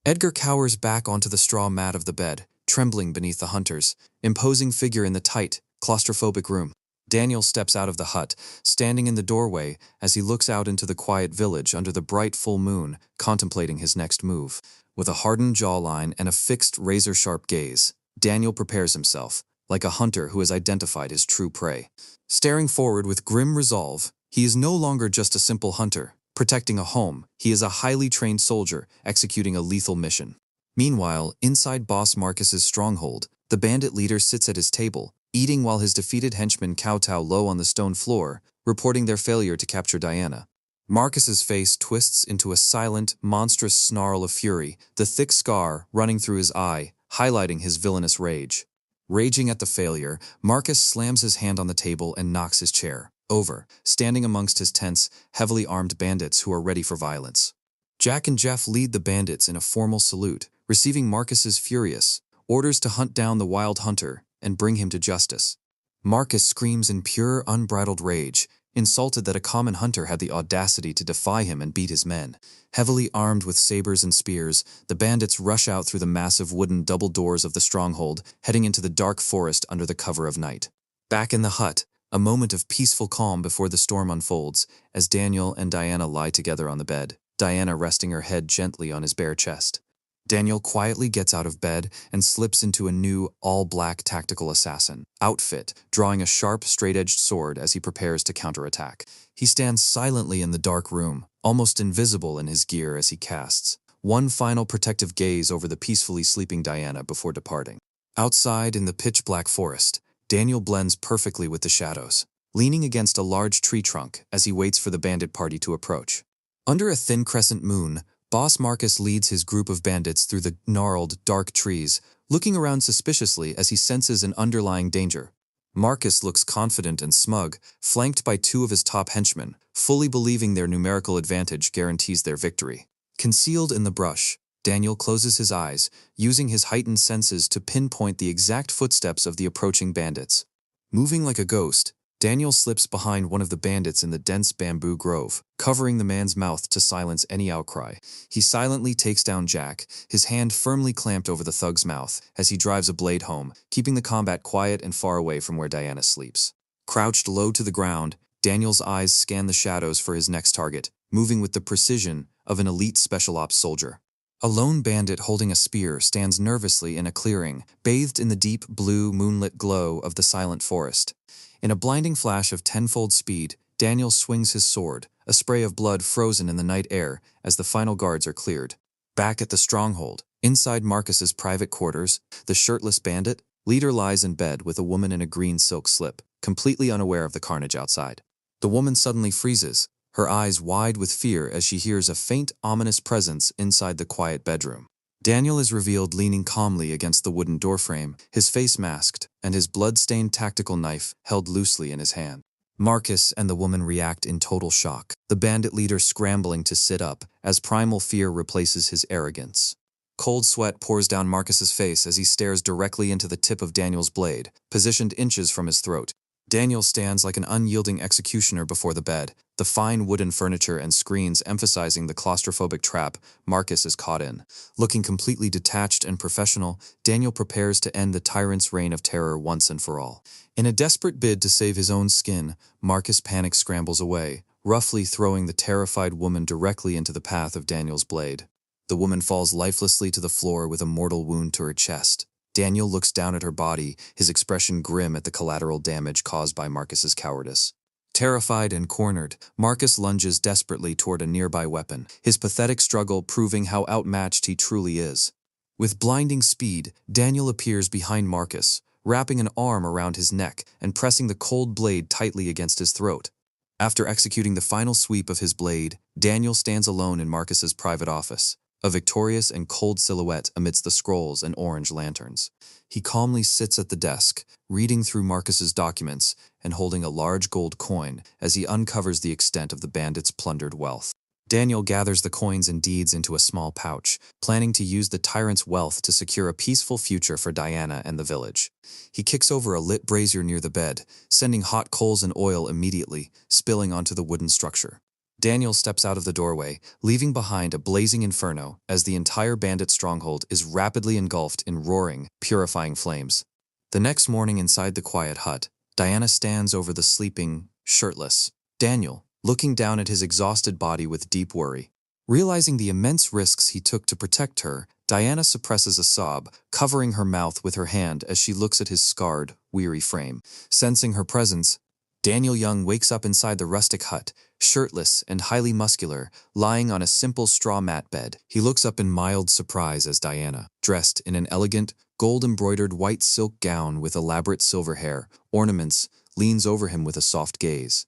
Edgar cowers back onto the straw mat of the bed, trembling beneath the hunter's imposing figure in the tight, claustrophobic room. Daniel steps out of the hut, standing in the doorway as he looks out into the quiet village under the bright full moon, contemplating his next move. With a hardened jawline and a fixed, razor-sharp gaze, Daniel prepares himself, like a hunter who has identified his true prey. Staring forward with grim resolve, he is no longer just a simple hunter, protecting a home. He is a highly trained soldier, executing a lethal mission. Meanwhile, inside Boss Marcus's stronghold, the bandit leader sits at his table, eating while his defeated henchmen kowtow low on the stone floor, reporting their failure to capture Diana. Marcus's face twists into a silent, monstrous snarl of fury, the thick scar running through his eye, highlighting his villainous rage. Raging at the failure, Marcus slams his hand on the table and knocks his chair over, standing amongst his tense, heavily armed bandits who are ready for violence. Jack and Jeff lead the bandits in a formal salute, receiving Marcus's furious orders to hunt down the wild hunter and bring him to justice. Marcus screams in pure, unbridled rage, insulted that a common hunter had the audacity to defy him and beat his men. Heavily armed with sabers and spears, the bandits rush out through the massive wooden double doors of the stronghold, heading into the dark forest under the cover of night. Back in the hut, a moment of peaceful calm before the storm unfolds, as Daniel and Diana lie together on the bed, Diana resting her head gently on his bare chest. Daniel quietly gets out of bed and slips into a new, all-black tactical assassin outfit, drawing a sharp, straight-edged sword as he prepares to counterattack. He stands silently in the dark room, almost invisible in his gear as he casts one final protective gaze over the peacefully sleeping Diana before departing. Outside in the pitch-black forest, Daniel blends perfectly with the shadows, leaning against a large tree trunk as he waits for the bandit party to approach. Under a thin crescent moon, Boss Marcus leads his group of bandits through the gnarled, dark trees, looking around suspiciously as he senses an underlying danger. Marcus looks confident and smug, flanked by two of his top henchmen, fully believing their numerical advantage guarantees their victory. Concealed in the brush, Daniel closes his eyes, using his heightened senses to pinpoint the exact footsteps of the approaching bandits. Moving like a ghost, Daniel slips behind one of the bandits in the dense bamboo grove, covering the man's mouth to silence any outcry. He silently takes down Jack, his hand firmly clamped over the thug's mouth as he drives a blade home, keeping the combat quiet and far away from where Diana sleeps. Crouched low to the ground, Daniel's eyes scan the shadows for his next target, moving with the precision of an elite special ops soldier. A lone bandit holding a spear stands nervously in a clearing, bathed in the deep blue moonlit glow of the silent forest. In a blinding flash of tenfold speed, Daniel swings his sword, a spray of blood frozen in the night air as the final guards are cleared. Back at the stronghold, inside Marcus's private quarters, the shirtless bandit leader lies in bed with a woman in a green silk slip, completely unaware of the carnage outside. The woman suddenly freezes, her eyes wide with fear as she hears a faint, ominous presence inside the quiet bedroom. Daniel is revealed leaning calmly against the wooden doorframe, his face masked, and his blood-stained tactical knife held loosely in his hand. Marcus and the woman react in total shock, the bandit leader scrambling to sit up as primal fear replaces his arrogance. Cold sweat pours down Marcus's face as he stares directly into the tip of Daniel's blade, positioned inches from his throat. Daniel stands like an unyielding executioner before the bed, the fine wooden furniture and screens emphasizing the claustrophobic trap Marcus is caught in. Looking completely detached and professional, Daniel prepares to end the tyrant's reign of terror once and for all. In a desperate bid to save his own skin, Marcus panic scrambles away, roughly throwing the terrified woman directly into the path of Daniel's blade. The woman falls lifelessly to the floor with a mortal wound to her chest, Daniel looks down at her body, his expression grim at the collateral damage caused by Marcus's cowardice. Terrified and cornered, Marcus lunges desperately toward a nearby weapon, his pathetic struggle proving how outmatched he truly is. With blinding speed, Daniel appears behind Marcus, wrapping an arm around his neck and pressing the cold blade tightly against his throat. After executing the final sweep of his blade, Daniel stands alone in Marcus's private office, a victorious and cold silhouette amidst the scrolls and orange lanterns. He calmly sits at the desk, reading through Marcus's documents and holding a large gold coin as he uncovers the extent of the bandits' plundered wealth. Daniel gathers the coins and deeds into a small pouch, planning to use the tyrant's wealth to secure a peaceful future for Diana and the village. He kicks over a lit brazier near the bed, sending hot coals and oil immediately, spilling onto the wooden structure. Daniel steps out of the doorway, leaving behind a blazing inferno as the entire bandit stronghold is rapidly engulfed in roaring, purifying flames. The next morning inside the quiet hut, Diana stands over the sleeping, shirtless Daniel, looking down at his exhausted body with deep worry. Realizing the immense risks he took to protect her, Diana suppresses a sob, covering her mouth with her hand as she looks at his scarred, weary frame. Sensing her presence, Daniel Young wakes up inside the rustic hut, shirtless and highly muscular, lying on a simple straw mat bed. He looks up in mild surprise as Diana, dressed in an elegant, gold-embroidered white silk gown with elaborate silver hair, ornaments, leans over him with a soft gaze.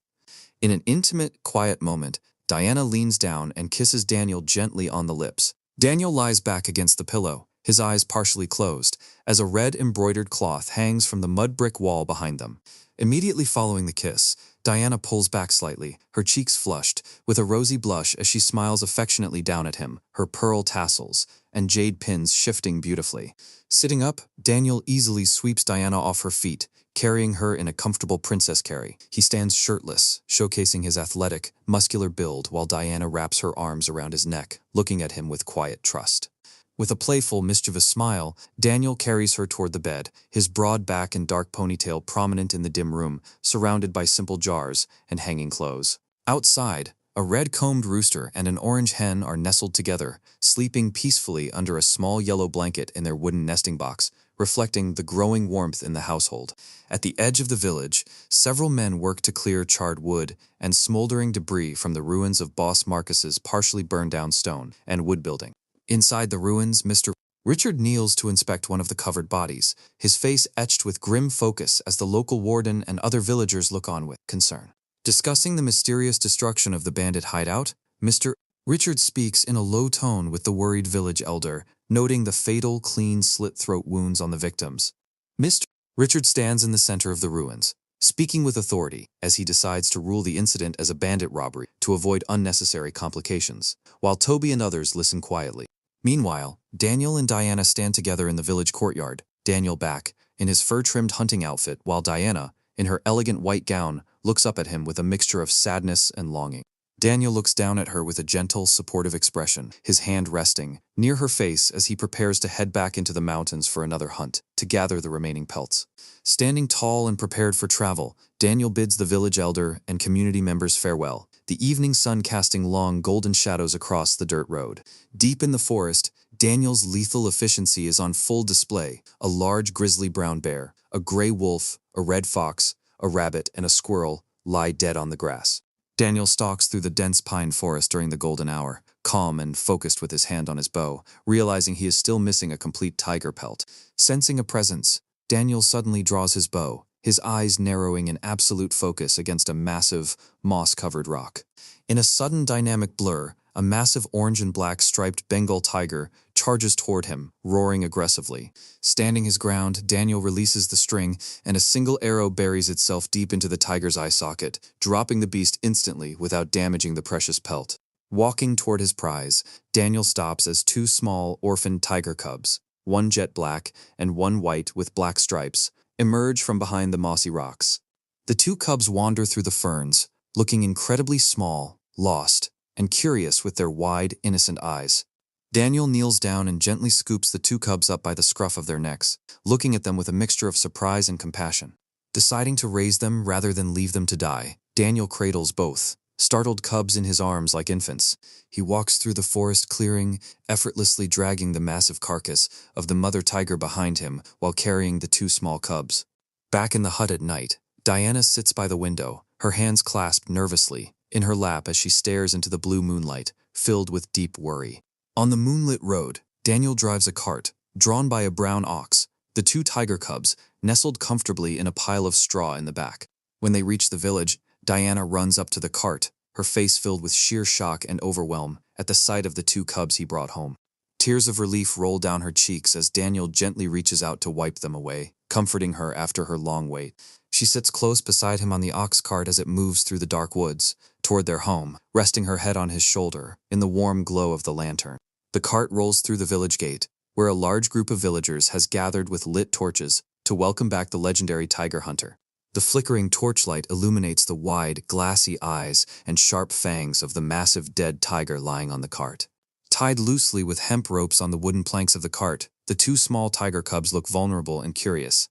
In an intimate, quiet moment, Diana leans down and kisses Daniel gently on the lips. Daniel lies back against the pillow, his eyes partially closed, as a red embroidered cloth hangs from the mud brick wall behind them. Immediately following the kiss, Diana pulls back slightly, her cheeks flushed, with a rosy blush as she smiles affectionately down at him, her pearl tassels and jade pins shifting beautifully. Sitting up, Daniel easily sweeps Diana off her feet, carrying her in a comfortable princess carry. He stands shirtless, showcasing his athletic, muscular build while Diana wraps her arms around his neck, looking at him with quiet trust. With a playful, mischievous smile, Daniel carries her toward the bed, his broad back and dark ponytail prominent in the dim room, surrounded by simple jars and hanging clothes. Outside, a red-combed rooster and an orange hen are nestled together, sleeping peacefully under a small yellow blanket in their wooden nesting box, reflecting the growing warmth in the household. At the edge of the village, several men work to clear charred wood and smoldering debris from the ruins of Boss Marcus's partially burned down stone and wood building. Inside the ruins, Mr. Richard kneels to inspect one of the covered bodies, his face etched with grim focus as the local warden and other villagers look on with concern. Discussing the mysterious destruction of the bandit hideout, Mr. Richard speaks in a low tone with the worried village elder, noting the fatal, clean slit-throat wounds on the victims. Mr. Richard stands in the center of the ruins, speaking with authority as he decides to rule the incident as a bandit robbery to avoid unnecessary complications, while Toby and others listen quietly. Meanwhile, Daniel and Diana stand together in the village courtyard, Daniel back, in his fur-trimmed hunting outfit, while Diana, in her elegant white gown, looks up at him with a mixture of sadness and longing. Daniel looks down at her with a gentle, supportive expression, his hand resting near her face as he prepares to head back into the mountains for another hunt, to gather the remaining pelts. Standing tall and prepared for travel, Daniel bids the village elder and community members farewell, the evening sun casting long golden shadows across the dirt road. Deep in the forest, Daniel's lethal efficiency is on full display. A large grizzly brown bear, a gray wolf, a red fox, a rabbit, and a squirrel lie dead on the grass. Daniel stalks through the dense pine forest during the golden hour, calm and focused with his hand on his bow, realizing he is still missing a complete tiger pelt. Sensing a presence, Daniel suddenly draws his bow, his eyes narrowing in absolute focus against a massive, moss-covered rock. In a sudden dynamic blur, a massive orange and black striped Bengal tiger charges toward him, roaring aggressively. Standing his ground, Daniel releases the string, and a single arrow buries itself deep into the tiger's eye socket, dropping the beast instantly without damaging the precious pelt. Walking toward his prize, Daniel stops as two small, orphaned tiger cubs, one jet black and one white with black stripes, emerge from behind the mossy rocks. The two cubs wander through the ferns, looking incredibly small, lost, and curious with their wide, innocent eyes. Daniel kneels down and gently scoops the two cubs up by the scruff of their necks, looking at them with a mixture of surprise and compassion. Deciding to raise them rather than leave them to die, Daniel cradles both, startled cubs in his arms like infants. He walks through the forest clearing, effortlessly dragging the massive carcass of the mother tiger behind him while carrying the two small cubs. Back in the hut at night, Diana sits by the window, her hands clasped nervously in her lap as she stares into the blue moonlight, filled with deep worry. On the moonlit road, Daniel drives a cart, drawn by a brown ox, the two tiger cubs nestled comfortably in a pile of straw in the back. When they reach the village, Diana runs up to the cart, her face filled with sheer shock and overwhelm at the sight of the two cubs he brought home. Tears of relief roll down her cheeks as Daniel gently reaches out to wipe them away, comforting her after her long wait. She sits close beside him on the ox cart as it moves through the dark woods, toward their home, resting her head on his shoulder in the warm glow of the lantern. The cart rolls through the village gate, where a large group of villagers has gathered with lit torches to welcome back the legendary tiger hunter. The flickering torchlight illuminates the wide, glassy eyes and sharp fangs of the massive dead tiger lying on the cart. Tied loosely with hemp ropes on the wooden planks of the cart, the two small tiger cubs look vulnerable and curious.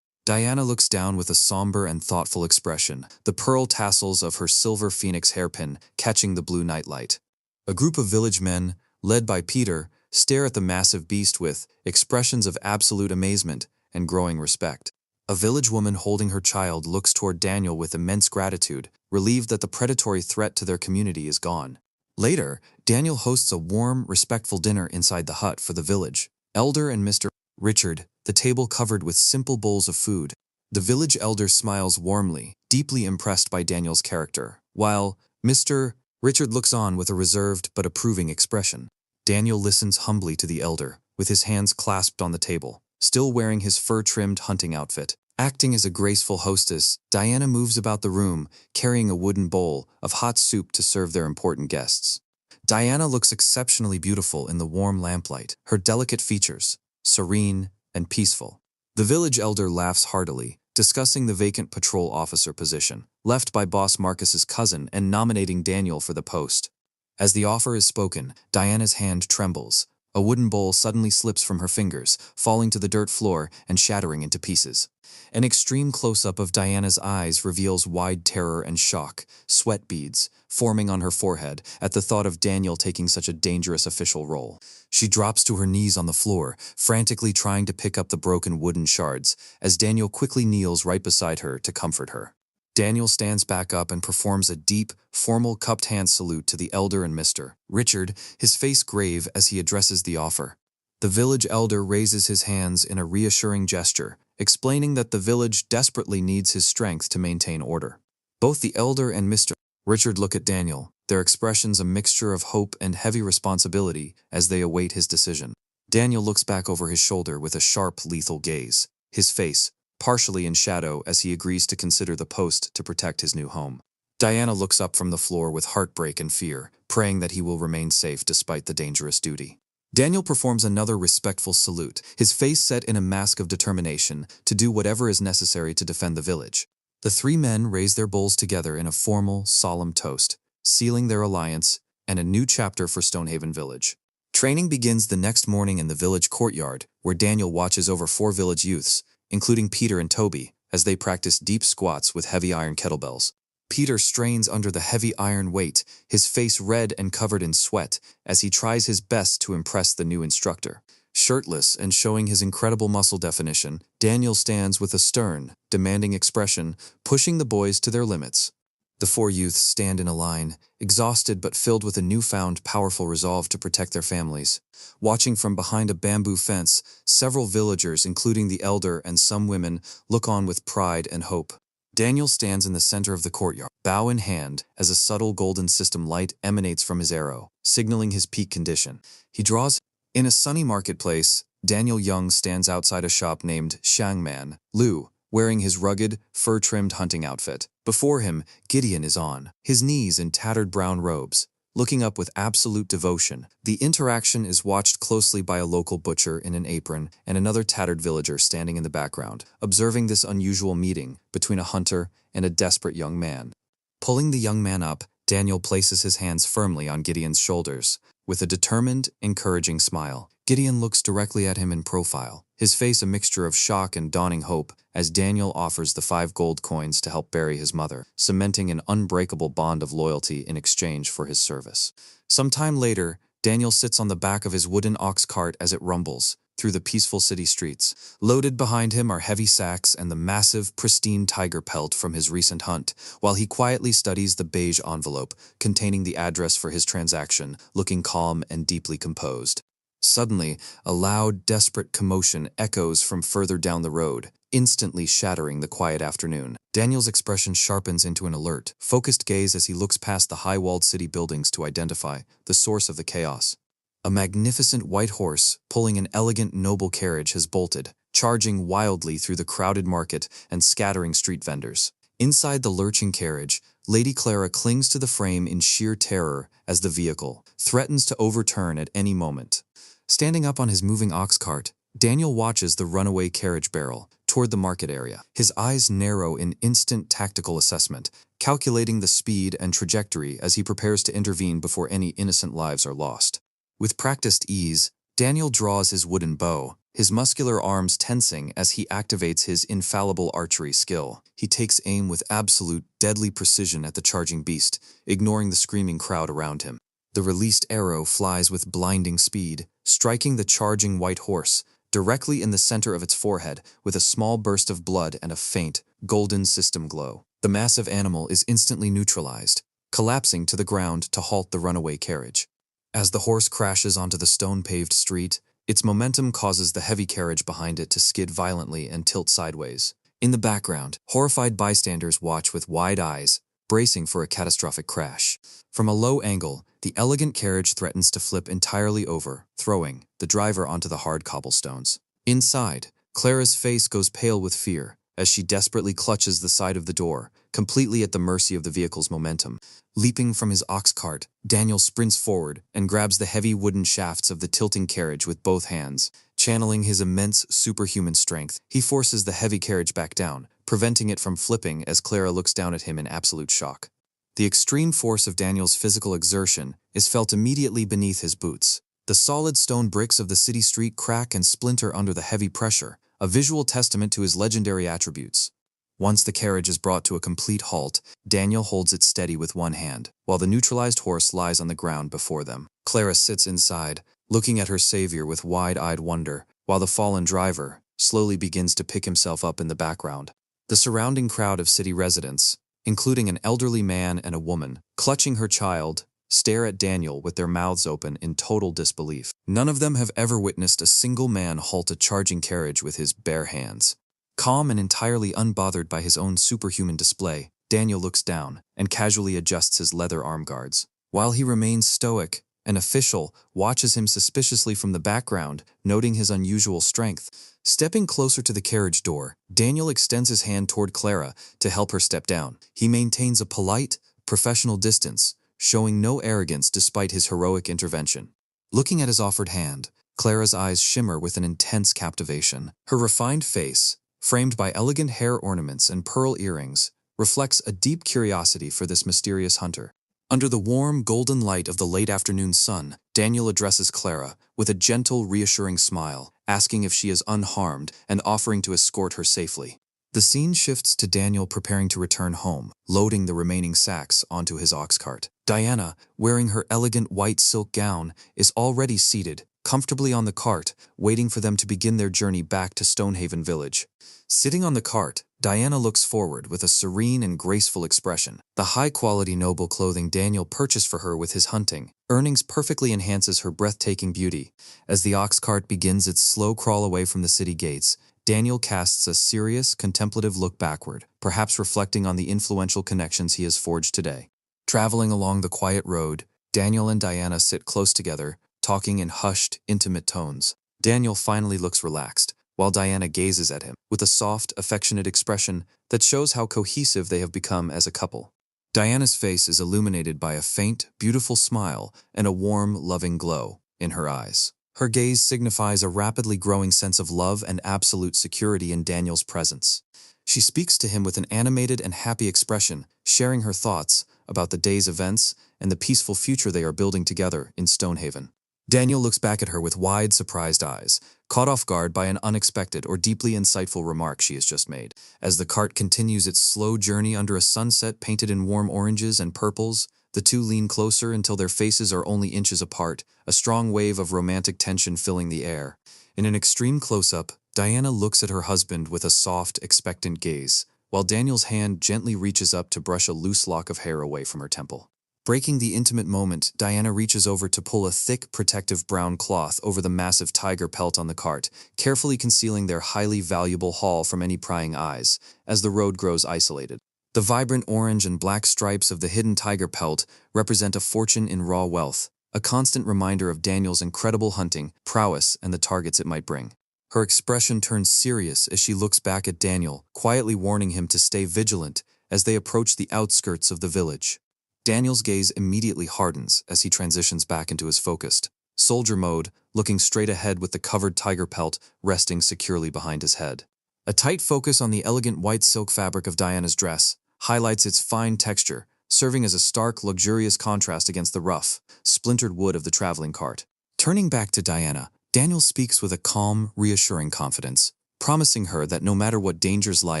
Diana looks down with a somber and thoughtful expression, the pearl tassels of her silver phoenix hairpin catching the blue nightlight. A group of village men, led by Peter, stare at the massive beast with expressions of absolute amazement and growing respect. A village woman holding her child looks toward Daniel with immense gratitude, relieved that the predatory threat to their community is gone. Later, Daniel hosts a warm, respectful dinner inside the hut for the village. Elder and Mr. Richard, the table covered with simple bowls of food. The village elder smiles warmly, deeply impressed by Daniel's character, while Mr. Richard looks on with a reserved but approving expression. Daniel listens humbly to the elder, with his hands clasped on the table, still wearing his fur-trimmed hunting outfit. Acting as a graceful hostess, Diana moves about the room, carrying a wooden bowl of hot soup to serve their important guests. Diana looks exceptionally beautiful in the warm lamplight, her delicate features serene and peaceful. The village elder laughs heartily, discussing the vacant patrol officer position, left by Boss Marcus's cousin and nominating Daniel for the post. As the offer is spoken, Diana's hand trembles. A wooden bowl suddenly slips from her fingers, falling to the dirt floor and shattering into pieces. An extreme close-up of Diana's eyes reveals wide terror and shock, sweat beads forming on her forehead at the thought of Daniel taking such a dangerous official role. She drops to her knees on the floor, frantically trying to pick up the broken wooden shards, as Daniel quickly kneels right beside her to comfort her. Daniel stands back up and performs a deep, formal cupped hand salute to the elder and Mr. Richard, his face grave as he addresses the offer. The village elder raises his hands in a reassuring gesture, explaining that the village desperately needs his strength to maintain order. Both the elder and Mr. Richard look at Daniel, their expressions a mixture of hope and heavy responsibility as they await his decision. Daniel looks back over his shoulder with a sharp, lethal gaze, his face partially in shadow as he agrees to consider the post to protect his new home. Diana looks up from the floor with heartbreak and fear, praying that he will remain safe despite the dangerous duty. Daniel performs another respectful salute, his face set in a mask of determination to do whatever is necessary to defend the village. The three men raise their bowls together in a formal, solemn toast, sealing their alliance and a new chapter for Stonehaven Village. Training begins the next morning in the village courtyard, where Daniel watches over 4 village youths, including Peter and Toby, as they practice deep squats with heavy iron kettlebells. Peter strains under the heavy iron weight, his face red and covered in sweat, as he tries his best to impress the new instructor. Shirtless and showing his incredible muscle definition, Daniel stands with a stern, demanding expression, pushing the boys to their limits. The 4 youths stand in a line, exhausted but filled with a newfound powerful resolve to protect their families. Watching from behind a bamboo fence, several villagers, including the elder and some women, look on with pride and hope. Daniel stands in the center of the courtyard, bow in hand, as a subtle golden system light emanates from his arrow, signaling his peak condition. He draws. In a sunny marketplace, Daniel Young stands outside a shop named Shangman Lu, wearing his rugged, fur-trimmed hunting outfit. Before him, Gideon is on, his knees in tattered brown robes, looking up with absolute devotion. The interaction is watched closely by a local butcher in an apron and another tattered villager standing in the background, observing this unusual meeting between a hunter and a desperate young man. Pulling the young man up, Daniel places his hands firmly on Gideon's shoulders. With a determined, encouraging smile, Gideon looks directly at him in profile, his face a mixture of shock and dawning hope as Daniel offers the 5 gold coins to help bury his mother, cementing an unbreakable bond of loyalty in exchange for his service. Some time later, Daniel sits on the back of his wooden ox cart as it rumbles through the peaceful city streets. Loaded behind him are heavy sacks and the massive, pristine tiger pelt from his recent hunt, while he quietly studies the beige envelope containing the address for his transaction, looking calm and deeply composed. Suddenly, a loud, desperate commotion echoes from further down the road, instantly shattering the quiet afternoon. Daniel's expression sharpens into an alert, focused gaze as he looks past the high-walled city buildings to identify the source of the chaos. A magnificent white horse, pulling an elegant, noble carriage, has bolted, charging wildly through the crowded market and scattering street vendors. Inside the lurching carriage, Lady Clara clings to the frame in sheer terror as the vehicle threatens to overturn at any moment. Standing up on his moving ox cart, Daniel watches the runaway carriage barrel toward the market area. His eyes narrow in instant tactical assessment, calculating the speed and trajectory as he prepares to intervene before any innocent lives are lost. With practiced ease, Daniel draws his wooden bow, his muscular arms tensing as he activates his infallible archery skill. He takes aim with absolute, deadly precision at the charging beast, ignoring the screaming crowd around him. The released arrow flies with blinding speed, striking the charging white horse directly in the center of its forehead with a small burst of blood and a faint, golden system glow. The massive animal is instantly neutralized, collapsing to the ground to halt the runaway carriage. As the horse crashes onto the stone-paved street, its momentum causes the heavy carriage behind it to skid violently and tilt sideways. In the background, horrified bystanders watch with wide eyes, bracing for a catastrophic crash. From a low angle, the elegant carriage threatens to flip entirely over, throwing the driver onto the hard cobblestones. Inside, Clara's face goes pale with fear as she desperately clutches the side of the door, completely at the mercy of the vehicle's momentum. Leaping from his ox cart, Daniel sprints forward and grabs the heavy wooden shafts of the tilting carriage with both hands. Channeling his immense superhuman strength, he forces the heavy carriage back down, preventing it from flipping as Clara looks down at him in absolute shock. The extreme force of Daniel's physical exertion is felt immediately beneath his boots. The solid stone bricks of the city street crack and splinter under the heavy pressure, a visual testament to his legendary attributes. Once the carriage is brought to a complete halt, Daniel holds it steady with one hand, while the neutralized horse lies on the ground before them. Clara sits inside, looking at her savior with wide-eyed wonder, while the fallen driver slowly begins to pick himself up in the background. The surrounding crowd of city residents, including an elderly man and a woman, clutching her child, stare at Daniel with their mouths open in total disbelief. None of them have ever witnessed a single man halt a charging carriage with his bare hands. Calm and entirely unbothered by his own superhuman display, Daniel looks down and casually adjusts his leather arm guards. While he remains stoic, an official watches him suspiciously from the background, noting his unusual strength. Stepping closer to the carriage door, Daniel extends his hand toward Clara to help her step down. He maintains a polite, professional distance, showing no arrogance despite his heroic intervention. Looking at his offered hand, Clara's eyes shimmer with an intense captivation. Her refined face, framed by elegant hair ornaments and pearl earrings, reflects a deep curiosity for this mysterious hunter. Under the warm, golden light of the late afternoon sun, Daniel addresses Clara with a gentle, reassuring smile, asking if she is unharmed and offering to escort her safely. The scene shifts to Daniel preparing to return home, loading the remaining sacks onto his ox cart. Diana, wearing her elegant white silk gown, is already seated, comfortably on the cart, waiting for them to begin their journey back to Stonehaven Village. Sitting on the cart, Diana looks forward with a serene and graceful expression. The high-quality noble clothing Daniel purchased for her with his hunting earnings perfectly enhances her breathtaking beauty. As the ox cart begins its slow crawl away from the city gates, Daniel casts a serious, contemplative look backward, perhaps reflecting on the influential connections he has forged today. Traveling along the quiet road, Daniel and Diana sit close together, talking in hushed, intimate tones. Daniel finally looks relaxed, while Diana gazes at him with a soft, affectionate expression that shows how cohesive they have become as a couple. Diana's face is illuminated by a faint, beautiful smile and a warm, loving glow in her eyes. Her gaze signifies a rapidly growing sense of love and absolute security in Daniel's presence. She speaks to him with an animated and happy expression, sharing her thoughts about the day's events and the peaceful future they are building together in Stonehaven. Daniel looks back at her with wide, surprised eyes, caught off guard by an unexpected or deeply insightful remark she has just made. As the cart continues its slow journey under a sunset painted in warm oranges and purples, the two lean closer until their faces are only inches apart, a strong wave of romantic tension filling the air. In an extreme close-up, Diana looks at her husband with a soft, expectant gaze, while Daniel's hand gently reaches up to brush a loose lock of hair away from her temple. Breaking the intimate moment, Diana reaches over to pull a thick, protective brown cloth over the massive tiger pelt on the cart, carefully concealing their highly valuable haul from any prying eyes, as the road grows isolated. The vibrant orange and black stripes of the hidden tiger pelt represent a fortune in raw wealth, a constant reminder of Daniel's incredible hunting, prowess, and the targets it might bring. Her expression turns serious as she looks back at Daniel, quietly warning him to stay vigilant as they approach the outskirts of the village. Daniel's gaze immediately hardens as he transitions back into his focused soldier mode, looking straight ahead with the covered tiger pelt resting securely behind his head. A tight focus on the elegant white silk fabric of Diana's dress highlights its fine texture, serving as a stark, luxurious contrast against the rough, splintered wood of the traveling cart. Turning back to Diana, Daniel speaks with a calm, reassuring confidence, promising her that no matter what dangers lie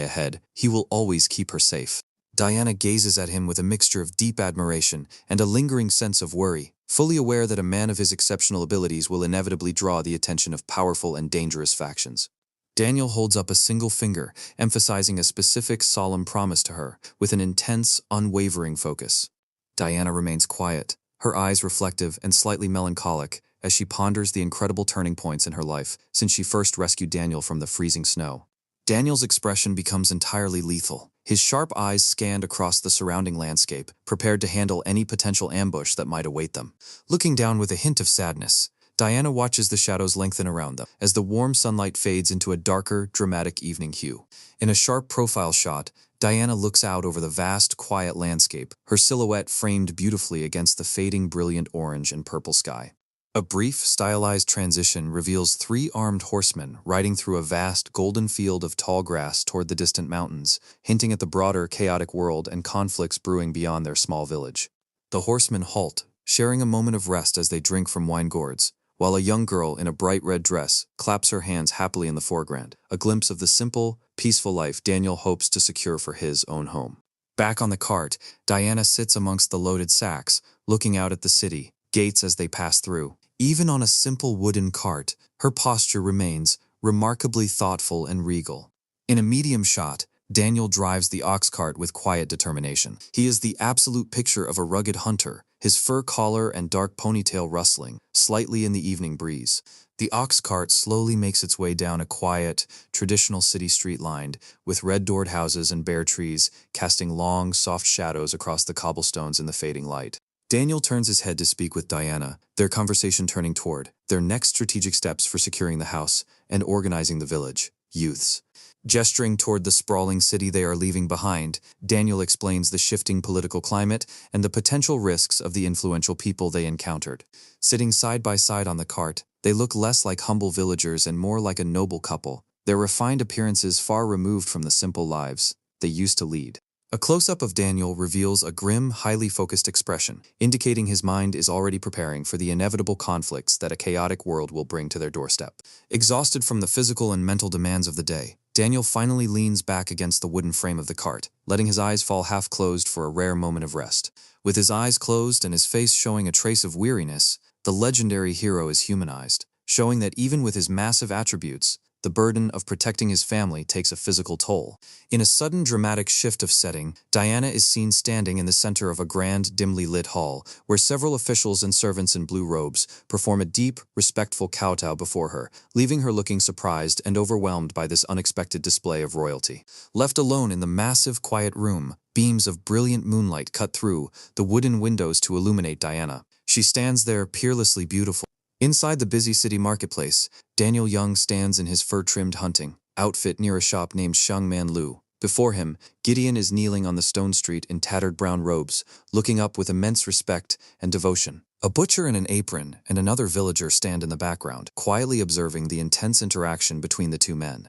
ahead, he will always keep her safe. Diana gazes at him with a mixture of deep admiration and a lingering sense of worry, fully aware that a man of his exceptional abilities will inevitably draw the attention of powerful and dangerous factions. Daniel holds up a single finger, emphasizing a specific, solemn promise to her, with an intense, unwavering focus. Diana remains quiet, her eyes reflective and slightly melancholic, as she ponders the incredible turning points in her life since she first rescued Daniel from the freezing snow. Daniel's expression becomes entirely lethal. His sharp eyes scanned across the surrounding landscape, prepared to handle any potential ambush that might await them. Looking down with a hint of sadness, Diana watches the shadows lengthen around them as the warm sunlight fades into a darker, dramatic evening hue. In a sharp profile shot, Diana looks out over the vast, quiet landscape, her silhouette framed beautifully against the fading brilliant orange and purple sky. A brief, stylized transition reveals three armed horsemen riding through a vast, golden field of tall grass toward the distant mountains, hinting at the broader, chaotic world and conflicts brewing beyond their small village. The horsemen halt, sharing a moment of rest as they drink from wine gourds, while a young girl in a bright red dress claps her hands happily in the foreground, a glimpse of the simple, peaceful life Daniel hopes to secure for his own home. Back on the cart, Diana sits amongst the loaded sacks, looking out at the city, gates as they pass through. Even on a simple wooden cart, her posture remains remarkably thoughtful and regal. In a medium shot, Daniel drives the ox cart with quiet determination. He is the absolute picture of a rugged hunter, his fur collar and dark ponytail rustling slightly in the evening breeze. The ox cart slowly makes its way down a quiet, traditional city street lined with red-doored houses and bare trees casting long, soft shadows across the cobblestones in the fading light. Daniel turns his head to speak with Diana, their conversation turning toward their next strategic steps for securing the house and organizing the village, youths. Gesturing toward the sprawling city they are leaving behind, Daniel explains the shifting political climate and the potential risks of the influential people they encountered. Sitting side by side on the cart, they look less like humble villagers and more like a noble couple, their refined appearances far removed from the simple lives they used to lead. A close-up of Daniel reveals a grim, highly focused expression, indicating his mind is already preparing for the inevitable conflicts that a chaotic world will bring to their doorstep. Exhausted from the physical and mental demands of the day, Daniel finally leans back against the wooden frame of the cart, letting his eyes fall half-closed for a rare moment of rest. With his eyes closed and his face showing a trace of weariness, the legendary hero is humanized, showing that even with his massive attributes, the burden of protecting his family takes a physical toll. In a sudden dramatic shift of setting, Diana is seen standing in the center of a grand, dimly lit hall, where several officials and servants in blue robes perform a deep, respectful kowtow before her, leaving her looking surprised and overwhelmed by this unexpected display of royalty. Left alone in the massive, quiet room, beams of brilliant moonlight cut through the wooden windows to illuminate Diana. She stands there peerlessly beautiful. Inside the busy city marketplace, Daniel Young stands in his fur-trimmed hunting outfit near a shop named Shangman Lu. Before him, Gideon is kneeling on the stone street in tattered brown robes, looking up with immense respect and devotion. A butcher in an apron and another villager stand in the background, quietly observing the intense interaction between the two men.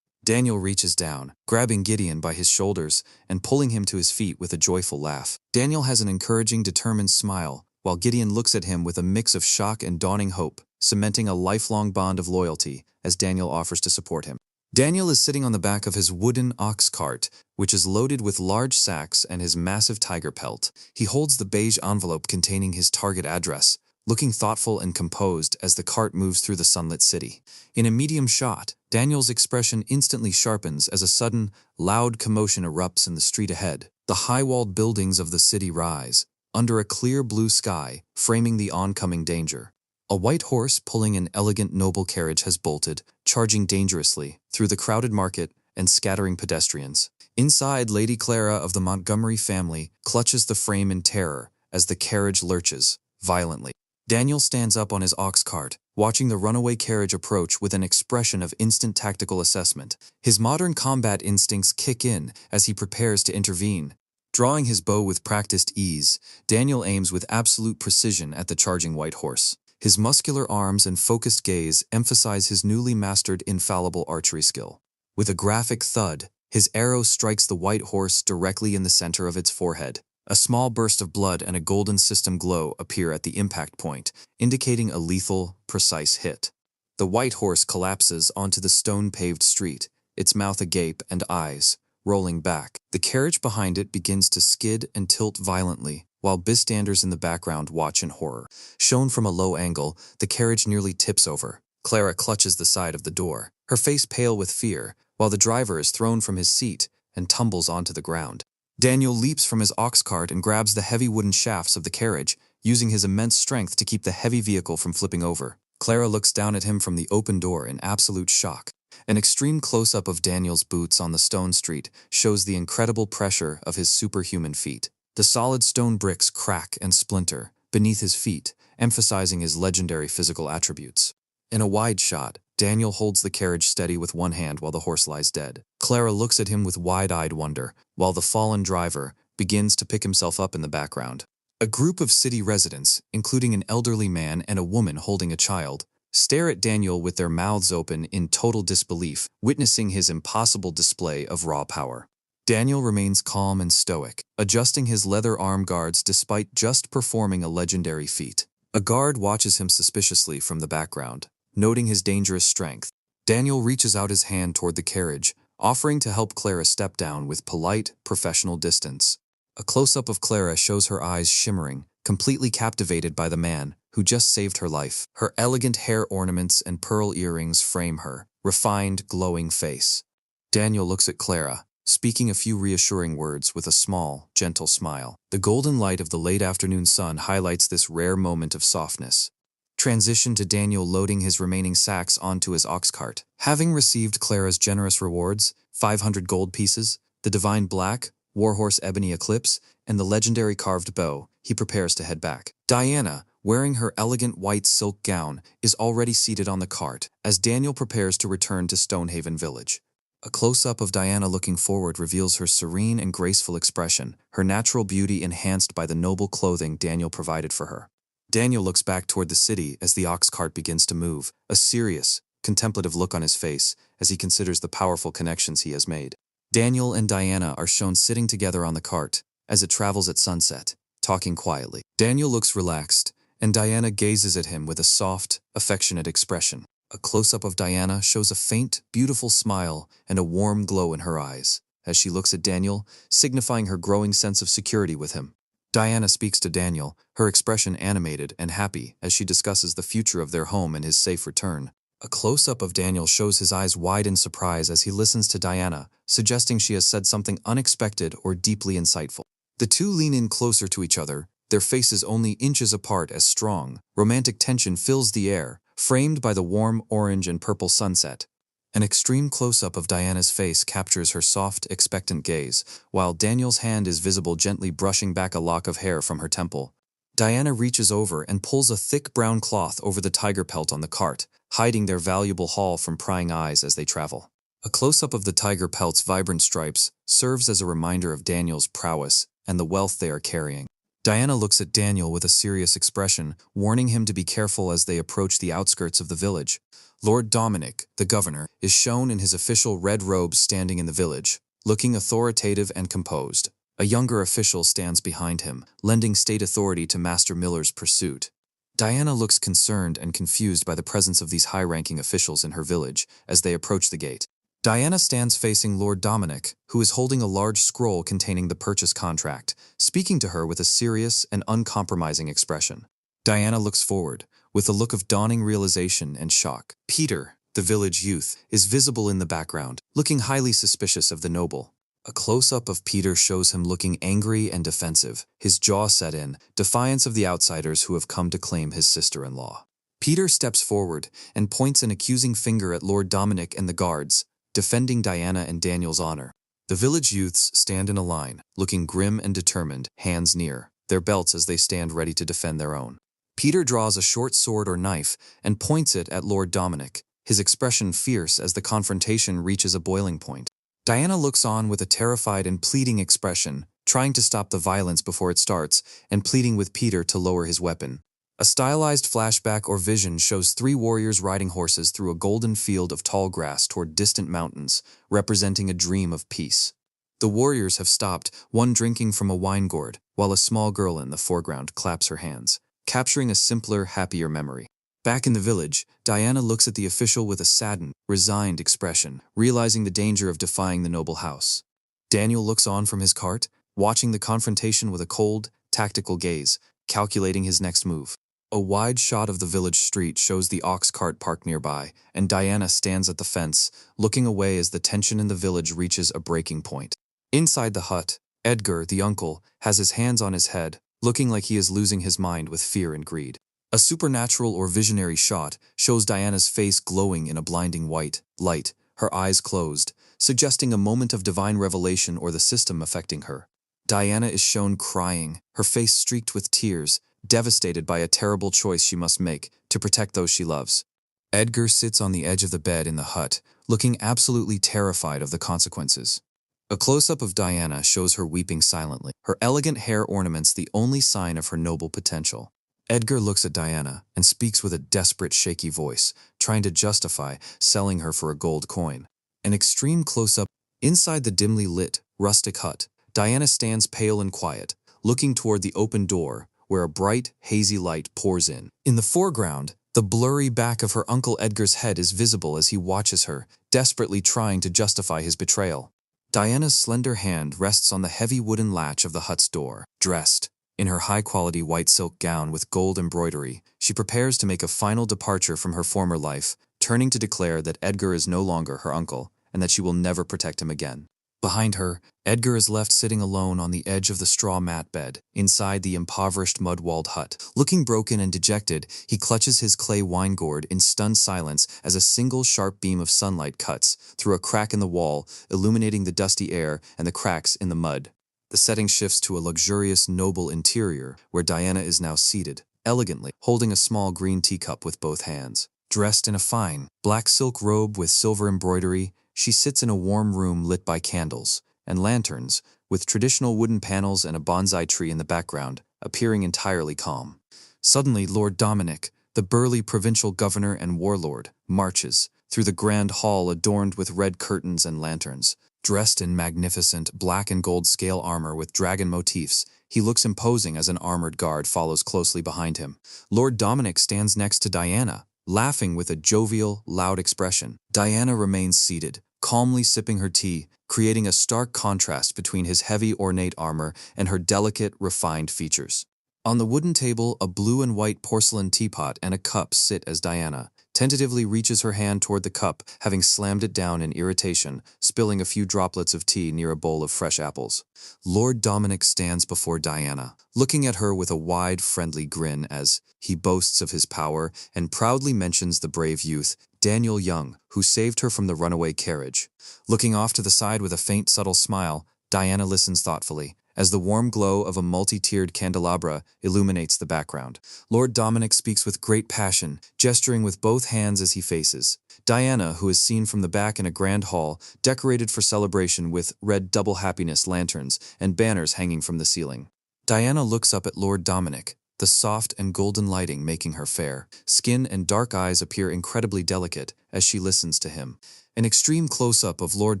Daniel reaches down, grabbing Gideon by his shoulders and pulling him to his feet with a joyful laugh. Daniel has an encouraging, determined smile, while Gideon looks at him with a mix of shock and dawning hope, cementing a lifelong bond of loyalty as Daniel offers to support him. Daniel is sitting on the back of his wooden ox cart, which is loaded with large sacks and his massive tiger pelt. He holds the beige envelope containing his target address, looking thoughtful and composed as the cart moves through the sunlit city. In a medium shot, Daniel's expression instantly sharpens as a sudden, loud commotion erupts in the street ahead. The high-walled buildings of the city rise, under a clear blue sky, framing the oncoming danger. A white horse pulling an elegant noble carriage has bolted, charging dangerously through the crowded market and scattering pedestrians. Inside, Lady Clara of the Montgomery family clutches the frame in terror as the carriage lurches violently. Daniel stands up on his ox cart, watching the runaway carriage approach with an expression of instant tactical assessment. His modern combat instincts kick in as he prepares to intervene. Drawing his bow with practiced ease, Daniel aims with absolute precision at the charging white horse. His muscular arms and focused gaze emphasize his newly mastered infallible archery skill. With a graphic thud, his arrow strikes the white horse directly in the center of its forehead. A small burst of blood and a golden system glow appear at the impact point, indicating a lethal, precise hit. The white horse collapses onto the stone-paved street, its mouth agape and eyes rolling back. The carriage behind it begins to skid and tilt violently, while bystanders in the background watch in horror. Shown from a low angle, the carriage nearly tips over. Clara clutches the side of the door, her face pale with fear, while the driver is thrown from his seat and tumbles onto the ground. Daniel leaps from his ox cart and grabs the heavy wooden shafts of the carriage, using his immense strength to keep the heavy vehicle from flipping over. Clara looks down at him from the open door in absolute shock. An extreme close-up of Daniel's boots on the stone street shows the incredible pressure of his superhuman feet. The solid stone bricks crack and splinter beneath his feet, emphasizing his legendary physical attributes. In a wide shot, Daniel holds the carriage steady with one hand while the horse lies dead. Clara looks at him with wide-eyed wonder, while the fallen driver begins to pick himself up in the background. A group of city residents, including an elderly man and a woman holding a child, stare at Daniel with their mouths open in total disbelief, witnessing his impossible display of raw power. Daniel remains calm and stoic, adjusting his leather arm guards despite just performing a legendary feat. A guard watches him suspiciously from the background, noting his dangerous strength. Daniel reaches out his hand toward the carriage, offering to help Clara step down with polite, professional distance. A close-up of Clara shows her eyes shimmering, completely captivated by the man who just saved her life. Her elegant hair ornaments and pearl earrings frame her refined, glowing face. Daniel looks at Clara, speaking a few reassuring words with a small, gentle smile. The golden light of the late afternoon sun highlights this rare moment of softness. Transition to Daniel loading his remaining sacks onto his ox cart. Having received Clara's generous rewards, 500 gold pieces, the divine black, warhorse ebony eclipse, and the legendary carved bow, he prepares to head back. Diana, wearing her elegant white silk gown, is already seated on the cart as Daniel prepares to return to Stonehaven Village. A close-up of Diana looking forward reveals her serene and graceful expression, her natural beauty enhanced by the noble clothing Daniel provided for her. Daniel looks back toward the city as the ox cart begins to move, a serious, contemplative look on his face as he considers the powerful connections he has made. Daniel and Diana are shown sitting together on the cart as it travels at sunset, talking quietly. Daniel looks relaxed, and Diana gazes at him with a soft, affectionate expression. A close-up of Diana shows a faint, beautiful smile and a warm glow in her eyes as she looks at Daniel, signifying her growing sense of security with him. Diana speaks to Daniel, her expression animated and happy as she discusses the future of their home and his safe return. A close-up of Daniel shows his eyes wide in surprise as he listens to Diana, suggesting she has said something unexpected or deeply insightful. The two lean in closer to each other, their faces only inches apart as strong, romantic tension fills the air, framed by the warm orange and purple sunset. An extreme close-up of Diana's face captures her soft, expectant gaze, while Daniel's hand is visible gently brushing back a lock of hair from her temple. Diana reaches over and pulls a thick brown cloth over the tiger pelt on the cart, hiding their valuable haul from prying eyes as they travel. A close-up of the tiger pelt's vibrant stripes serves as a reminder of Daniel's prowess and the wealth they are carrying. Diana looks at Daniel with a serious expression, warning him to be careful as they approach the outskirts of the village. Lord Dominic, the governor, is shown in his official red robes standing in the village, looking authoritative and composed. A younger official stands behind him, lending state authority to Master Miller's pursuit. Diana looks concerned and confused by the presence of these high-ranking officials in her village as they approach the gate. Diana stands facing Lord Dominic, who is holding a large scroll containing the purchase contract, speaking to her with a serious and uncompromising expression. Diana looks forward, with a look of dawning realization and shock. Peter, the village youth, is visible in the background, looking highly suspicious of the noble. A close-up of Peter shows him looking angry and defensive, his jaw set in, defiance of the outsiders who have come to claim his sister-in-law. Peter steps forward and points an accusing finger at Lord Dominic and the guards, defending Diana and Daniel's honor. The village youths stand in a line, looking grim and determined, hands near, their belts as they stand ready to defend their own. Peter draws a short sword or knife and points it at Lord Dominic, his expression fierce as the confrontation reaches a boiling point. Diana looks on with a terrified and pleading expression, trying to stop the violence before it starts and pleading with Peter to lower his weapon. A stylized flashback or vision shows three warriors riding horses through a golden field of tall grass toward distant mountains, representing a dream of peace. The warriors have stopped, one drinking from a wine gourd, while a small girl in the foreground claps her hands, capturing a simpler, happier memory. Back in the village, Diana looks at the official with a saddened, resigned expression, realizing the danger of defying the noble house. Daniel looks on from his cart, watching the confrontation with a cold, tactical gaze, calculating his next move. A wide shot of the village street shows the ox cart parked nearby, and Diana stands at the fence, looking away as the tension in the village reaches a breaking point. Inside the hut, Edgar, the uncle, has his hands on his head, looking like he is losing his mind with fear and greed. A supernatural or visionary shot shows Diana's face glowing in a blinding white light, her eyes closed, suggesting a moment of divine revelation or the system affecting her. Diana is shown crying, her face streaked with tears, devastated by a terrible choice she must make to protect those she loves. Edgar sits on the edge of the bed in the hut, looking absolutely terrified of the consequences. A close-up of Diana shows her weeping silently, her elegant hair ornaments the only sign of her noble potential. Edgar looks at Diana and speaks with a desperate, shaky voice, trying to justify selling her for a gold coin. An extreme close-up inside the dimly lit, rustic hut. Diana stands pale and quiet, looking toward the open door, where a bright, hazy light pours in. In the foreground, the blurry back of her Uncle Edgar's head is visible as he watches her, desperately trying to justify his betrayal. Diana's slender hand rests on the heavy wooden latch of the hut's door. Dressed in her high-quality white silk gown with gold embroidery, she prepares to make a final departure from her former life, turning to declare that Edgar is no longer her uncle and that she will never protect him again. Behind her, Edgar is left sitting alone on the edge of the straw mat bed, inside the impoverished mud-walled hut. Looking broken and dejected, he clutches his clay wine gourd in stunned silence as a single sharp beam of sunlight cuts through a crack in the wall, illuminating the dusty air and the cracks in the mud. The setting shifts to a luxurious, noble interior, where Diana is now seated, elegantly, holding a small green teacup with both hands. Dressed in a fine, black silk robe with silver embroidery, she sits in a warm room lit by candles and lanterns, with traditional wooden panels and a bonsai tree in the background, appearing entirely calm. Suddenly, Lord Dominic, the burly provincial governor and warlord, marches through the grand hall adorned with red curtains and lanterns. Dressed in magnificent black and gold scale armor with dragon motifs, he looks imposing as an armored guard follows closely behind him. Lord Dominic stands next to Diana, laughing with a jovial, loud expression. Diana remains seated, calmly sipping her tea, creating a stark contrast between his heavy, ornate armor and her delicate, refined features. On the wooden table, a blue and white porcelain teapot and a cup sit as Diana tentatively reaches her hand toward the cup, having slammed it down in irritation, spilling a few droplets of tea near a bowl of fresh apples. Lord Dominic stands before Diana, looking at her with a wide, friendly grin as he boasts of his power and proudly mentions the brave youth, Daniel Young, who saved her from the runaway carriage. Looking off to the side with a faint, subtle smile, Diana listens thoughtfully, as the warm glow of a multi-tiered candelabra illuminates the background. Lord Dominic speaks with great passion, gesturing with both hands as he faces Diana, who is seen from the back in a grand hall, decorated for celebration with red double happiness lanterns and banners hanging from the ceiling. Diana looks up at Lord Dominic, the soft and golden lighting making her fair. Skin and dark eyes appear incredibly delicate as she listens to him. An extreme close-up of Lord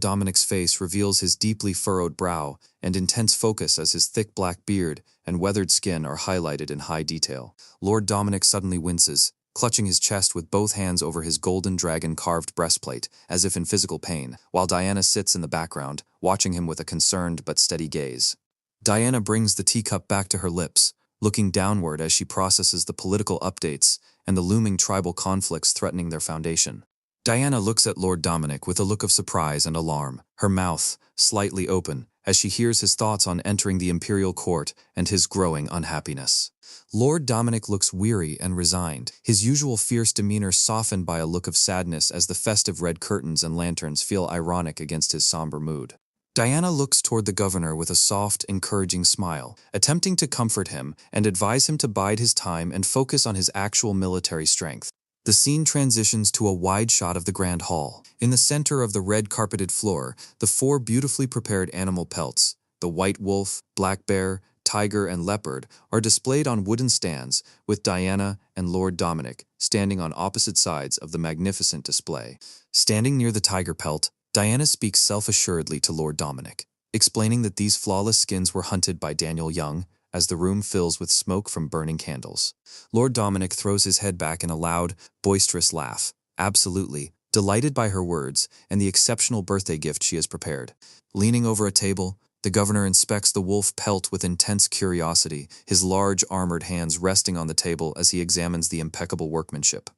Dominic's face reveals his deeply furrowed brow and intense focus as his thick black beard and weathered skin are highlighted in high detail. Lord Dominic suddenly winces, clutching his chest with both hands over his golden dragon-carved breastplate, as if in physical pain, while Diana sits in the background, watching him with a concerned but steady gaze. Diana brings the teacup back to her lips, looking downward as she processes the political updates and the looming tribal conflicts threatening their foundation. Diana looks at Lord Dominic with a look of surprise and alarm, her mouth slightly open, as she hears his thoughts on entering the imperial court and his growing unhappiness. Lord Dominic looks weary and resigned, his usual fierce demeanor softened by a look of sadness as the festive red curtains and lanterns feel ironic against his somber mood. Diana looks toward the governor with a soft, encouraging smile, attempting to comfort him and advise him to bide his time and focus on his actual military strength. The scene transitions to a wide shot of the grand hall. In the center of the red-carpeted floor, the 4 beautifully prepared animal pelts, the white wolf, black bear, tiger, and leopard, are displayed on wooden stands, with Diana and Lord Dominic standing on opposite sides of the magnificent display. Standing near the tiger pelt, Diana speaks self-assuredly to Lord Dominic, explaining that these flawless skins were hunted by Daniel Young, as the room fills with smoke from burning candles. Lord Dominic throws his head back in a loud, boisterous laugh, absolutely, delighted by her words and the exceptional birthday gift she has prepared. Leaning over a table, the governor inspects the wolf pelt with intense curiosity, his large armored hands resting on the table as he examines the impeccable workmanship.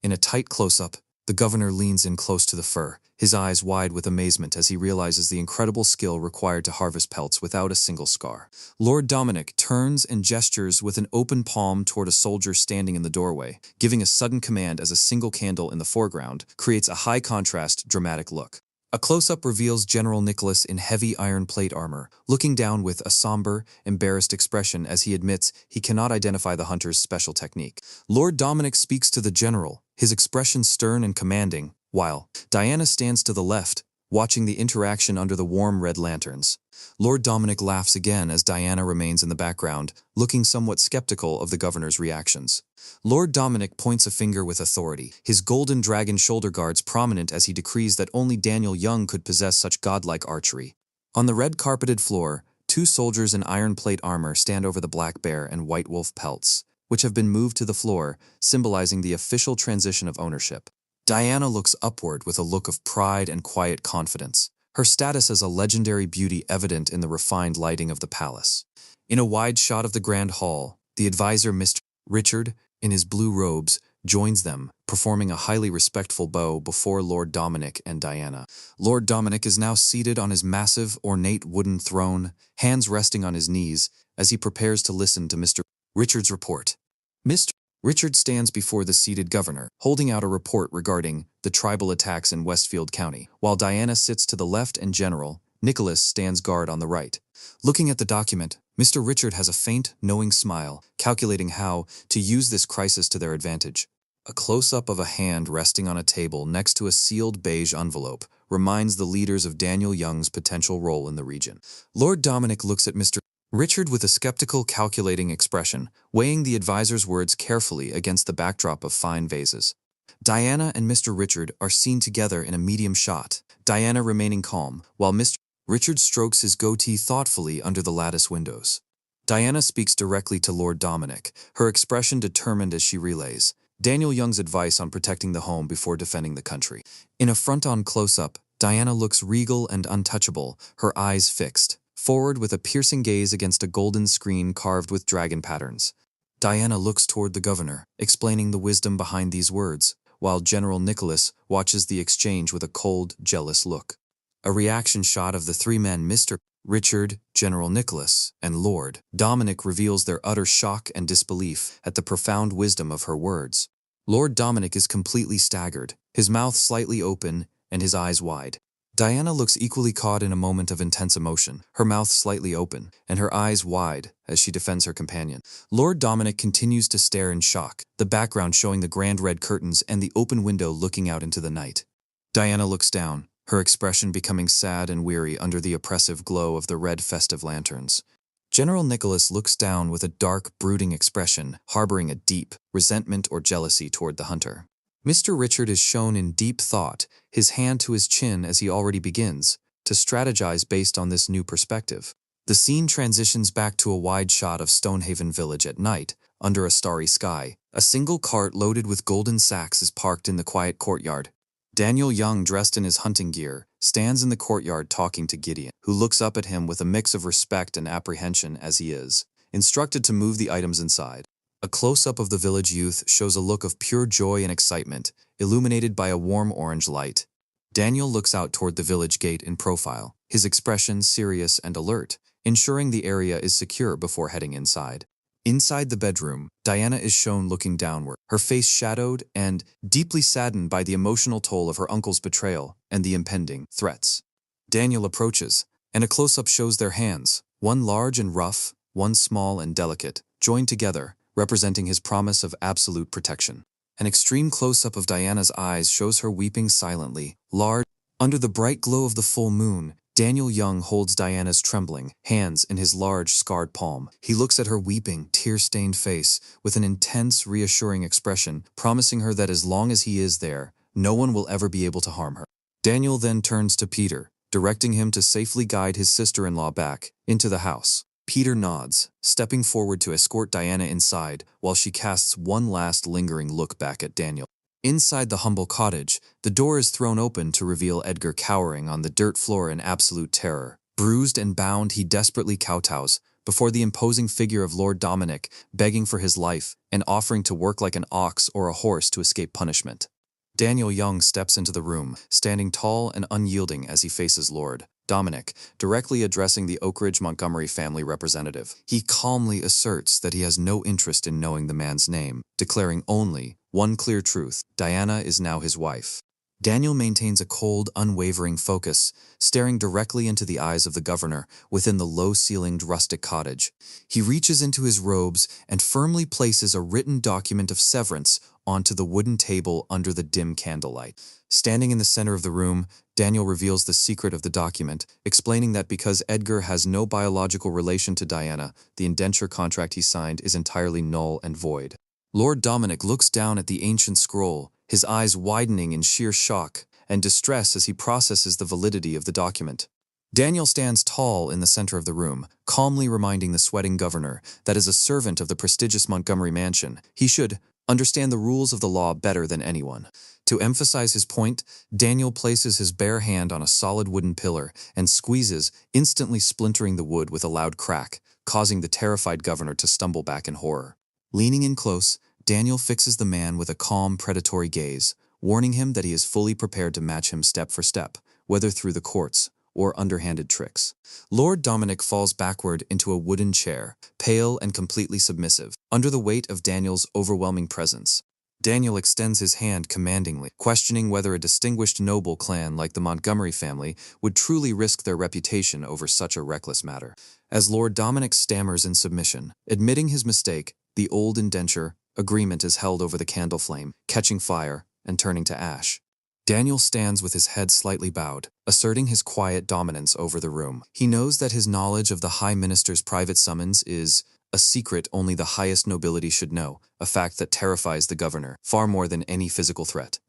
In a tight close-up, the governor leans in close to the fur, his eyes wide with amazement as he realizes the incredible skill required to harvest pelts without a single scar. Lord Dominic turns and gestures with an open palm toward a soldier standing in the doorway, giving a sudden command as a single candle in the foreground creates a high-contrast, dramatic look. A close-up reveals General Nicholas in heavy iron plate armor, looking down with a somber, embarrassed expression as he admits he cannot identify the hunter's special technique. Lord Dominic speaks to the general, his expression stern and commanding, while Diana stands to the left, watching the interaction under the warm red lanterns. Lord Dominic laughs again as Diana remains in the background, looking somewhat skeptical of the governor's reactions. Lord Dominic points a finger with authority, his golden dragon shoulder guards prominent as he decrees that only Daniel Young could possess such godlike archery. On the red-carpeted floor, 2 soldiers in iron plate armor stand over the black bear and white wolf pelts, which have been moved to the floor, symbolizing the official transition of ownership. Diana looks upward with a look of pride and quiet confidence, her status as a legendary beauty evident in the refined lighting of the palace. In a wide shot of the grand hall, the advisor Mr. Richard, in his blue robes, joins them, performing a highly respectful bow before Lord Dominic and Diana. Lord Dominic is now seated on his massive, ornate wooden throne, hands resting on his knees, as he prepares to listen to Mr. Richard's report. Mr. Richard stands before the seated governor, holding out a report regarding the tribal attacks in Westfield County, while Diana sits to the left and General Nicholas stands guard on the right. Looking at the document, Mr. Richard has a faint, knowing smile, calculating how to use this crisis to their advantage. A close-up of a hand resting on a table next to a sealed beige envelope reminds the leaders of Daniel Young's potential role in the region. Lord Dominic looks at Mr. Richard with a skeptical, calculating expression, weighing the advisor's words carefully against the backdrop of fine vases. Diana and Mr. Richard are seen together in a medium shot, Diana remaining calm, while Mr. Richard strokes his goatee thoughtfully under the lattice windows. Diana speaks directly to Lord Dominic, her expression determined as she relays Daniel Young's advice on protecting the home before defending the country. In a front-on close-up, Diana looks regal and untouchable, her eyes fixed, forward with a piercing gaze against a golden screen carved with dragon patterns. Diana looks toward the governor, explaining the wisdom behind these words, while General Nicholas watches the exchange with a cold, jealous look. A reaction shot of the 3 men, Mr. Richard, General Nicholas, and Lord Dominic, reveals their utter shock and disbelief at the profound wisdom of her words. Lord Dominic is completely staggered, his mouth slightly open and his eyes wide. Diana looks equally caught in a moment of intense emotion, her mouth slightly open and her eyes wide as she defends her companion. Lord Dominic continues to stare in shock, the background showing the grand red curtains and the open window looking out into the night. Diana looks down, her expression becoming sad and weary under the oppressive glow of the red festive lanterns. General Nicholas looks down with a dark, brooding expression, harboring a deep resentment or jealousy toward the hunter. Mr. Richard is shown in deep thought, his hand to his chin as he already begins to strategize based on this new perspective. The scene transitions back to a wide shot of Stonehaven Village at night, under a starry sky. A single cart loaded with golden sacks is parked in the quiet courtyard. Daniel Young, dressed in his hunting gear, stands in the courtyard talking to Gideon, who looks up at him with a mix of respect and apprehension as he is instructed to move the items inside. A close-up of the village youth shows a look of pure joy and excitement, illuminated by a warm orange light. Daniel looks out toward the village gate in profile, his expression serious and alert, ensuring the area is secure before heading inside. Inside the bedroom, Diana is shown looking downward, her face shadowed and deeply saddened by the emotional toll of her uncle's betrayal and the impending threats. Daniel approaches, and a close-up shows their hands, one large and rough, one small and delicate, joined together, representing his promise of absolute protection. An extreme close-up of Diana's eyes shows her weeping silently, large. Under the bright glow of the full moon, Daniel Young holds Diana's trembling hands in his large, scarred palm. He looks at her weeping, tear-stained face with an intense, reassuring expression, promising her that as long as he is there, no one will ever be able to harm her. Daniel then turns to Peter, directing him to safely guide his sister-in-law back into the house. Peter nods, stepping forward to escort Diana inside while she casts one last lingering look back at Daniel. Inside the humble cottage, the door is thrown open to reveal Edgar cowering on the dirt floor in absolute terror. Bruised and bound, he desperately kowtows before the imposing figure of Lord Dominic, begging for his life and offering to work like an ox or a horse to escape punishment. Daniel Young steps into the room, standing tall and unyielding as he faces Lord Dominic, directly addressing the Oak Ridge Montgomery family representative. He calmly asserts that he has no interest in knowing the man's name, declaring only one clear truth: Diana is now his wife. Daniel maintains a cold, unwavering focus, staring directly into the eyes of the governor within the low-ceilinged rustic cottage. He reaches into his robes and firmly places a written document of severance onto the wooden table under the dim candlelight. Standing in the center of the room, Daniel reveals the secret of the document, explaining that because Edgar has no biological relation to Diana, the indenture contract he signed is entirely null and void. Lord Dominic looks down at the ancient scroll, his eyes widening in sheer shock and distress as he processes the validity of the document. Daniel stands tall in the center of the room, calmly reminding the sweating governor that as a servant of the prestigious Montgomery mansion, he should understand the rules of the law better than anyone. To emphasize his point, Daniel places his bare hand on a solid wooden pillar and squeezes, instantly splintering the wood with a loud crack, causing the terrified governor to stumble back in horror. Leaning in close, Daniel fixes the man with a calm, predatory gaze, warning him that he is fully prepared to match him step for step, whether through the courts or underhanded tricks. Lord Dominic falls backward into a wooden chair, pale and completely submissive, under the weight of Daniel's overwhelming presence. Daniel extends his hand commandingly, questioning whether a distinguished noble clan like the Montgomery family would truly risk their reputation over such a reckless matter. As Lord Dominic stammers in submission, admitting his mistake, the old indenture agreement is held over the candle flame, catching fire and turning to ash. Daniel stands with his head slightly bowed, asserting his quiet dominance over the room. He knows that his knowledge of the High Minister's private summons is a secret only the highest nobility should know, a fact that terrifies the governor far more than any physical threat.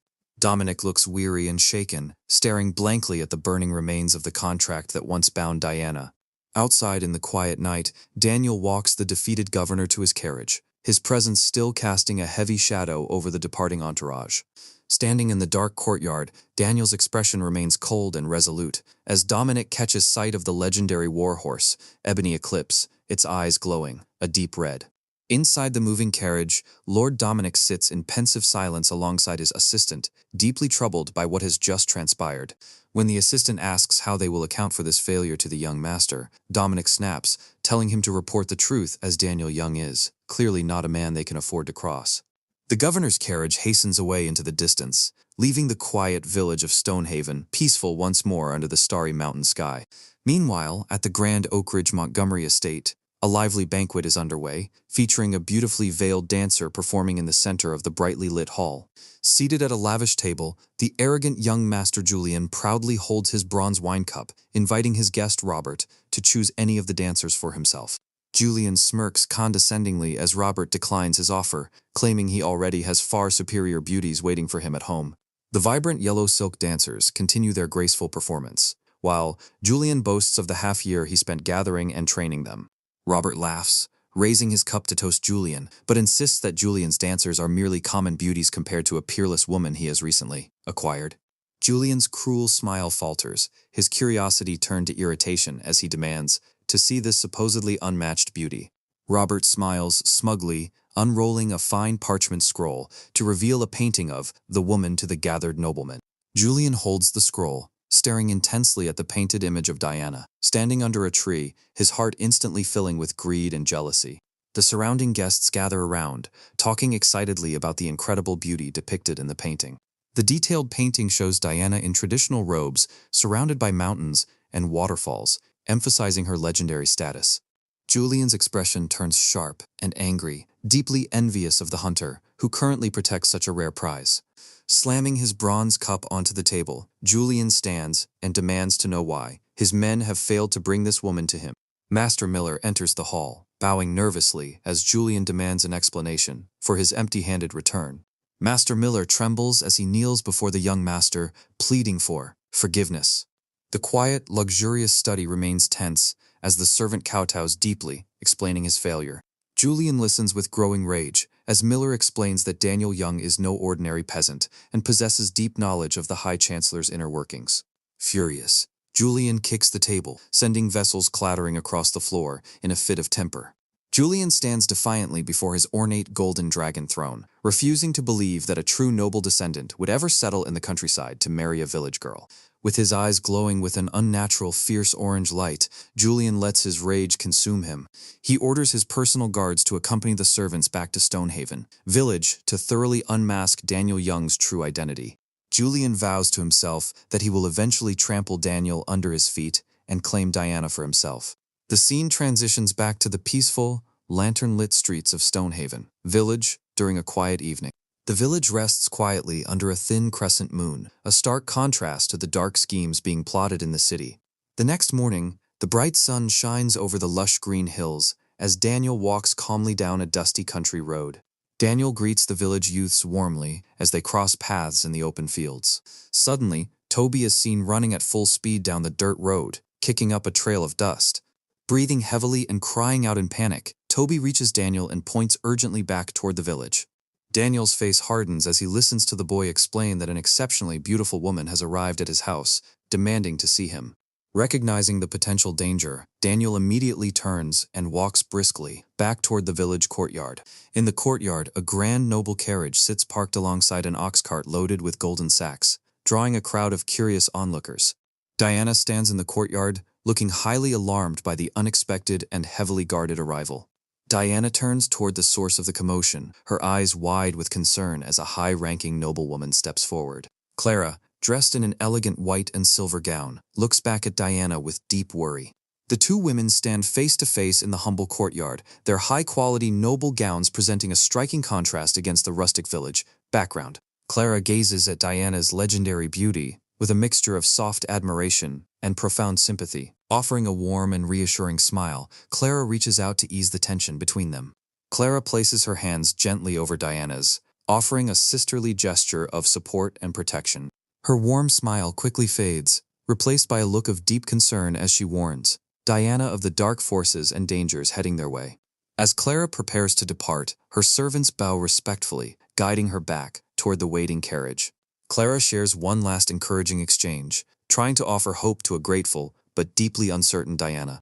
Dominic looks weary and shaken, staring blankly at the burning remains of the contract that once bound Diana. Outside in the quiet night, Daniel walks the defeated governor to his carriage, his presence still casting a heavy shadow over the departing entourage. Standing in the dark courtyard, Daniel's expression remains cold and resolute, as Dominic catches sight of the legendary warhorse, Ebony Eclipse, its eyes glowing, a deep red. Inside the moving carriage, Lord Dominic sits in pensive silence alongside his assistant, deeply troubled by what has just transpired. When the assistant asks how they will account for this failure to the young master, Dominic snaps, telling him to report the truth as Daniel Young is, clearly not a man they can afford to cross. The governor's carriage hastens away into the distance, leaving the quiet village of Stonehaven peaceful once more under the starry mountain sky. Meanwhile, at the grand Oak Ridge Montgomery estate, a lively banquet is underway, featuring a beautifully veiled dancer performing in the center of the brightly lit hall. Seated at a lavish table, the arrogant young Master Julian proudly holds his bronze wine cup, inviting his guest Robert to choose any of the dancers for himself. Julian smirks condescendingly as Robert declines his offer, claiming he already has far superior beauties waiting for him at home. The vibrant yellow silk dancers continue their graceful performance, while Julian boasts of the half year he spent gathering and training them. Robert laughs, raising his cup to toast Julian, but insists that Julian's dancers are merely common beauties compared to a peerless woman he has recently acquired. Julian's cruel smile falters, his curiosity turned to irritation as he demands to see this supposedly unmatched beauty. Robert smiles smugly, unrolling a fine parchment scroll to reveal a painting of the woman to the gathered noblemen. Julian holds the scroll, staring intensely at the painted image of Diana, standing under a tree, his heart instantly filling with greed and jealousy. The surrounding guests gather around, talking excitedly about the incredible beauty depicted in the painting. The detailed painting shows Diana in traditional robes, surrounded by mountains and waterfalls, emphasizing her legendary status. Julian's expression turns sharp and angry, deeply envious of the hunter, who currently protects such a rare prize. Slamming his bronze cup onto the table, Julian stands and demands to know why his men have failed to bring this woman to him. Master Miller enters the hall, bowing nervously as Julian demands an explanation for his empty-handed return. Master Miller trembles as he kneels before the young master, pleading for forgiveness. The quiet, luxurious study remains tense as the servant kowtows deeply, explaining his failure. Julian listens with growing rage as Miller explains that Daniel Young is no ordinary peasant and possesses deep knowledge of the High Chancellor's inner workings. Furious, Julian kicks the table, sending vessels clattering across the floor in a fit of temper. Julian stands defiantly before his ornate golden dragon throne, refusing to believe that a true noble descendant would ever settle in the countryside to marry a village girl. With his eyes glowing with an unnatural, fierce orange light, Julian lets his rage consume him. He orders his personal guards to accompany the servants back to Stonehaven Village to thoroughly unmask Daniel Young's true identity. Julian vows to himself that he will eventually trample Daniel under his feet and claim Diana for himself. The scene transitions back to the peaceful, lantern-lit streets of Stonehaven Village during a quiet evening. The village rests quietly under a thin crescent moon, a stark contrast to the dark schemes being plotted in the city. The next morning, the bright sun shines over the lush green hills as Daniel walks calmly down a dusty country road. Daniel greets the village youths warmly as they cross paths in the open fields. Suddenly, Toby is seen running at full speed down the dirt road, kicking up a trail of dust. Breathing heavily and crying out in panic, Toby reaches Daniel and points urgently back toward the village. Daniel's face hardens as he listens to the boy explain that an exceptionally beautiful woman has arrived at his house, demanding to see him. Recognizing the potential danger, Daniel immediately turns and walks briskly back toward the village courtyard. In the courtyard, a grand noble carriage sits parked alongside an ox cart loaded with golden sacks, drawing a crowd of curious onlookers. Diana stands in the courtyard, looking highly alarmed by the unexpected and heavily guarded arrival. Diana turns toward the source of the commotion, her eyes wide with concern as a high-ranking noblewoman steps forward. Clara, dressed in an elegant white and silver gown, looks back at Diana with deep worry. The two women stand face to face in the humble courtyard, their high-quality noble gowns presenting a striking contrast against the rustic village background. Clara gazes at Diana's legendary beauty with a mixture of soft admiration and profound sympathy. Offering a warm and reassuring smile, Clara reaches out to ease the tension between them. Clara places her hands gently over Diana's, offering a sisterly gesture of support and protection. Her warm smile quickly fades, replaced by a look of deep concern as she warns Diana of the dark forces and dangers heading their way. As Clara prepares to depart, her servants bow respectfully, guiding her back toward the waiting carriage. Clara shares one last encouraging exchange, trying to offer hope to a grateful but deeply uncertain Diana.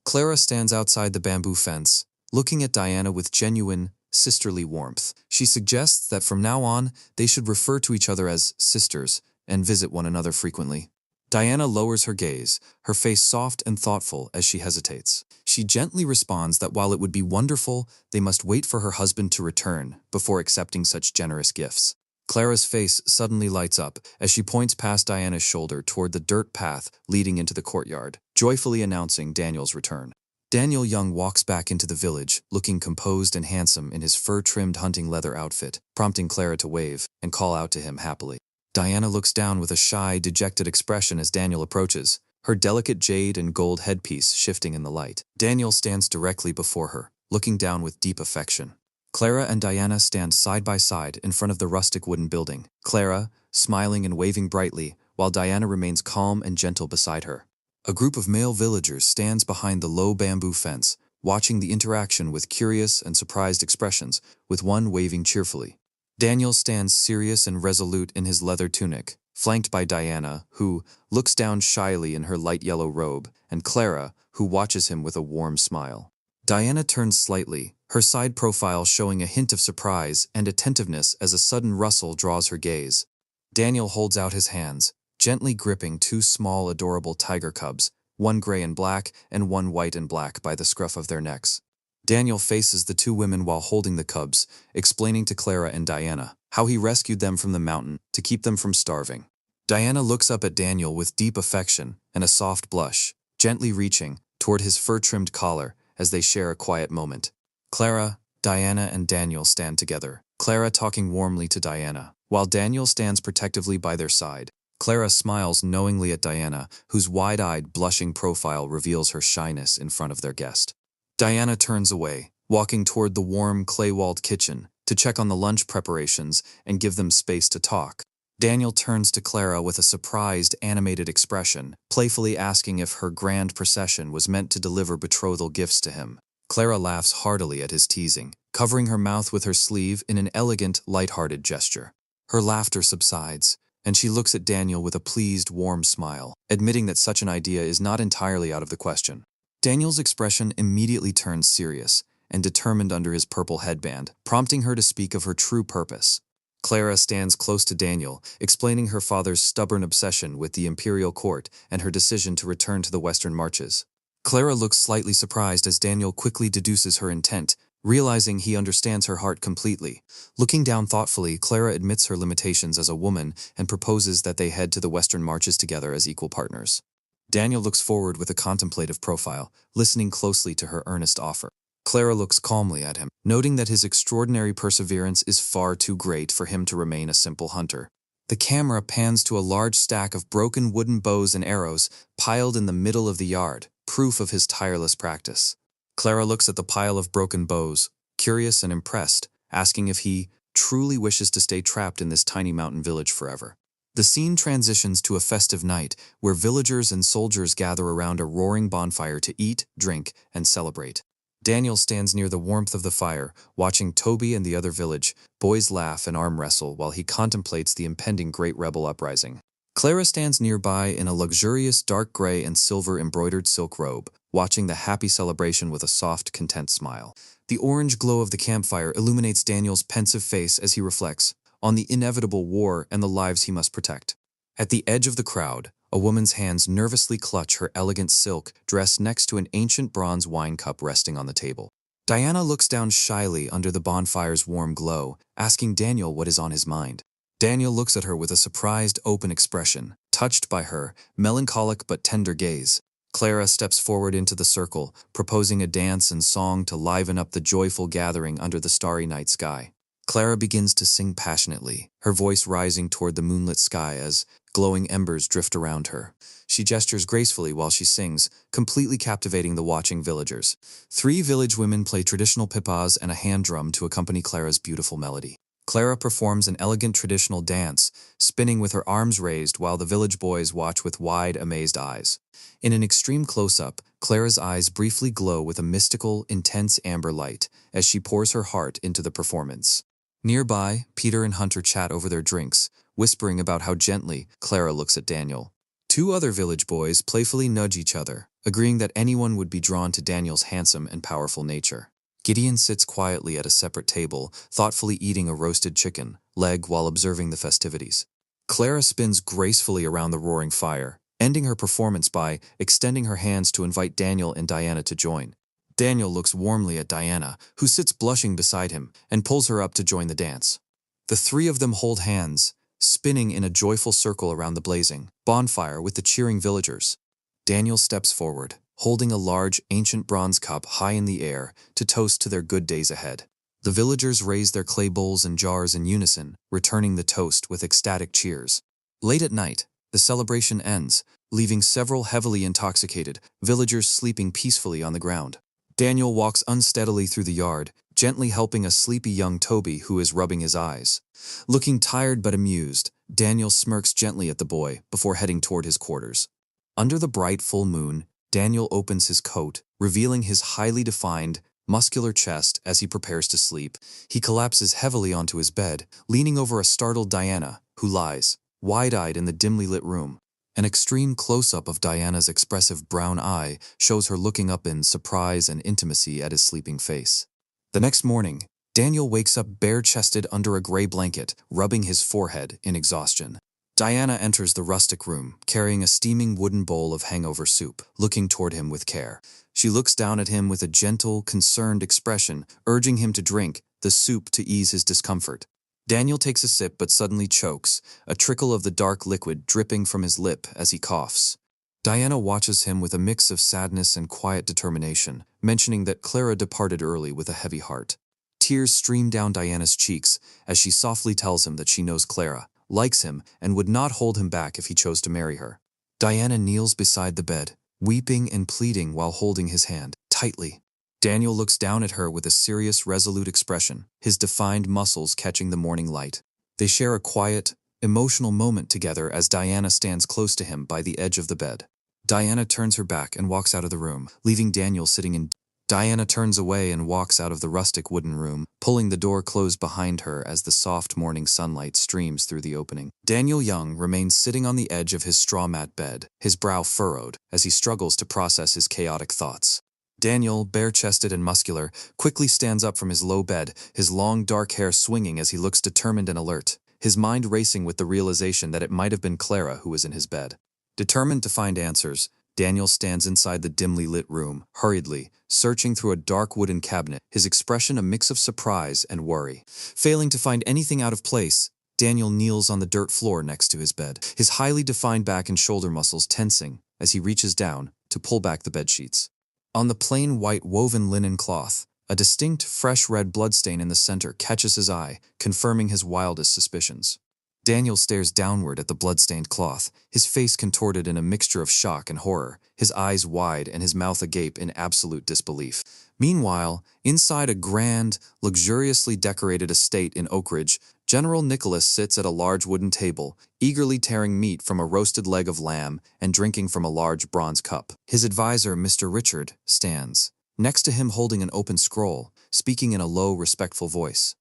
Clara stands outside the bamboo fence, looking at Diana with genuine, sisterly warmth. She suggests that from now on, they should refer to each other as sisters and visit one another frequently. Diana lowers her gaze, her face soft and thoughtful as she hesitates. She gently responds that while it would be wonderful, they must wait for her husband to return before accepting such generous gifts. Clara's face suddenly lights up as she points past Diana's shoulder toward the dirt path leading into the courtyard, joyfully announcing Daniel's return. Daniel Young walks back into the village, looking composed and handsome in his fur-trimmed hunting leather outfit, prompting Clara to wave and call out to him happily. Diana looks down with a shy, dejected expression as Daniel approaches, her delicate jade and gold headpiece shifting in the light. Daniel stands directly before her, looking down with deep affection. Clara and Diana stand side by side in front of the rustic wooden building, Clara smiling and waving brightly, while Diana remains calm and gentle beside her. A group of male villagers stands behind the low bamboo fence, watching the interaction with curious and surprised expressions, with one waving cheerfully. Daniel stands serious and resolute in his leather tunic, flanked by Diana, who looks down shyly in her light yellow robe, and Clara, who watches him with a warm smile. Diana turns slightly, her side profile showing a hint of surprise and attentiveness as a sudden rustle draws her gaze. Daniel holds out his hands, gently gripping two small adorable tiger cubs, one gray and black and one white and black by the scruff of their necks. Daniel faces the two women while holding the cubs, explaining to Clara and Diana how he rescued them from the mountain to keep them from starving. Diana looks up at Daniel with deep affection and a soft blush, gently reaching toward his fur-trimmed collar as they share a quiet moment. Clara, Diana, and Daniel stand together, Clara talking warmly to Diana, while Daniel stands protectively by their side. Clara smiles knowingly at Diana, whose wide-eyed, blushing profile reveals her shyness in front of their guest. Diana turns away, walking toward the warm, clay-walled kitchen to check on the lunch preparations and give them space to talk. Daniel turns to Clara with a surprised, animated expression, playfully asking if her grand procession was meant to deliver betrothal gifts to him. Clara laughs heartily at his teasing, covering her mouth with her sleeve in an elegant, light-hearted gesture. Her laughter subsides, and she looks at Daniel with a pleased, warm smile, admitting that such an idea is not entirely out of the question. Daniel's expression immediately turns serious and determined under his purple headband, prompting her to speak of her true purpose. Clara stands close to Daniel, explaining her father's stubborn obsession with the imperial court and her decision to return to the Western Marches. Clara looks slightly surprised as Daniel quickly deduces her intent, realizing he understands her heart completely. Looking down thoughtfully, Clara admits her limitations as a woman and proposes that they head to the Western Marches together as equal partners. Daniel looks forward with a contemplative profile, listening closely to her earnest offer. Clara looks calmly at him, noting that his extraordinary perseverance is far too great for him to remain a simple hunter. The camera pans to a large stack of broken wooden bows and arrows piled in the middle of the yard, proof of his tireless practice. Clara looks at the pile of broken bows, curious and impressed, asking if he truly wishes to stay trapped in this tiny mountain village forever. The scene transitions to a festive night where villagers and soldiers gather around a roaring bonfire to eat, drink, and celebrate. Daniel stands near the warmth of the fire, watching Toby and the other village boys laugh and arm wrestle while he contemplates the impending great rebel uprising. Clara stands nearby in a luxurious dark gray and silver embroidered silk robe, watching the happy celebration with a soft, content smile. The orange glow of the campfire illuminates Daniel's pensive face as he reflects on the inevitable war and the lives he must protect. At the edge of the crowd, a woman's hands nervously clutch her elegant silk dress next to an ancient bronze wine cup resting on the table. Diana looks down shyly under the bonfire's warm glow, asking Daniel what is on his mind. Daniel looks at her with a surprised, open expression, touched by her melancholic but tender gaze. Clara steps forward into the circle, proposing a dance and song to liven up the joyful gathering under the starry night sky. Clara begins to sing passionately, her voice rising toward the moonlit sky as glowing embers drift around her. She gestures gracefully while she sings, completely captivating the watching villagers. 3 village women play traditional pipas and a hand drum to accompany Clara's beautiful melody. Clara performs an elegant traditional dance, spinning with her arms raised while the village boys watch with wide, amazed eyes. In an extreme close-up, Clara's eyes briefly glow with a mystical, intense amber light as she pours her heart into the performance. Nearby, Peter and Hunter chat over their drinks, whispering about how gently Clara looks at Daniel. 2 other village boys playfully nudge each other, agreeing that anyone would be drawn to Daniel's handsome and powerful nature. Gideon sits quietly at a separate table, thoughtfully eating a roasted chicken leg while observing the festivities. Clara spins gracefully around the roaring fire, ending her performance by extending her hands to invite Daniel and Diana to join. Daniel looks warmly at Diana, who sits blushing beside him, and pulls her up to join the dance. The 3 of them hold hands, spinning in a joyful circle around the blazing bonfire with the cheering villagers. Daniel steps forward, holding a large, ancient bronze cup high in the air to toast to their good days ahead. The villagers raise their clay bowls and jars in unison, returning the toast with ecstatic cheers. Late at night, the celebration ends, leaving several heavily intoxicated villagers sleeping peacefully on the ground. Daniel walks unsteadily through the yard, gently helping a sleepy young Toby who is rubbing his eyes. Looking tired but amused, Daniel smirks gently at the boy before heading toward his quarters. Under the bright full moon, Daniel opens his coat, revealing his highly defined, muscular chest as he prepares to sleep. He collapses heavily onto his bed, leaning over a startled Diana, who lies, wide-eyed in the dimly lit room. An extreme close-up of Diana's expressive brown eye shows her looking up in surprise and intimacy at his sleeping face. The next morning, Daniel wakes up bare-chested under a gray blanket, rubbing his forehead in exhaustion. Diana enters the rustic room, carrying a steaming wooden bowl of hangover soup, looking toward him with care. She looks down at him with a gentle, concerned expression, urging him to drink the soup to ease his discomfort. Daniel takes a sip but suddenly chokes, a trickle of the dark liquid dripping from his lip as he coughs. Diana watches him with a mix of sadness and quiet determination, mentioning that Clara departed early with a heavy heart. Tears stream down Diana's cheeks as she softly tells him that she knows Clara, likes him, and would not hold him back if he chose to marry her. Diana kneels beside the bed, weeping and pleading while holding his hand tightly. Daniel looks down at her with a serious, resolute expression, his defined muscles catching the morning light. They share a quiet, emotional moment together as Diana stands close to him by the edge of the bed. Diana turns her back and walks out of the room, leaving Daniel sitting in. Diana turns away and walks out of the rustic wooden room, pulling the door closed behind her as the soft morning sunlight streams through the opening. Daniel Young remains sitting on the edge of his straw mat bed, his brow furrowed, as he struggles to process his chaotic thoughts. Daniel, bare-chested and muscular, quickly stands up from his low bed, his long dark hair swinging as he looks determined and alert, his mind racing with the realization that it might have been Clara who was in his bed. Determined to find answers, Daniel stands inside the dimly lit room, hurriedly, searching through a dark wooden cabinet, his expression a mix of surprise and worry. Failing to find anything out of place, Daniel kneels on the dirt floor next to his bed, his highly defined back and shoulder muscles tensing as he reaches down to pull back the bedsheets. On the plain white woven linen cloth, a distinct fresh red bloodstain in the center catches his eye, confirming his wildest suspicions. Daniel stares downward at the blood-stained cloth, his face contorted in a mixture of shock and horror, his eyes wide and his mouth agape in absolute disbelief. Meanwhile, inside a grand, luxuriously decorated estate in Oak Ridge, General Nicholas sits at a large wooden table, eagerly tearing meat from a roasted leg of lamb and drinking from a large bronze cup. His advisor, Mr. Richard, stands, next to him holding an open scroll, speaking in a low, respectful voice.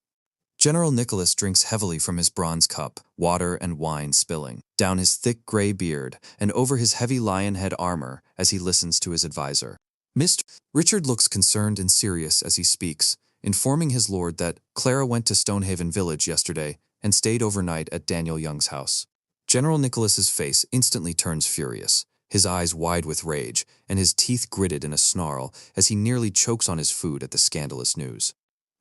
General Nicholas drinks heavily from his bronze cup, water and wine spilling down his thick gray beard and over his heavy lion head armor as he listens to his advisor. Mr. Richard looks concerned and serious as he speaks, informing his lord that Clara went to Stonehaven Village yesterday and stayed overnight at Daniel Young's house. General Nicholas's face instantly turns furious, his eyes wide with rage and his teeth gritted in a snarl as he nearly chokes on his food at the scandalous news.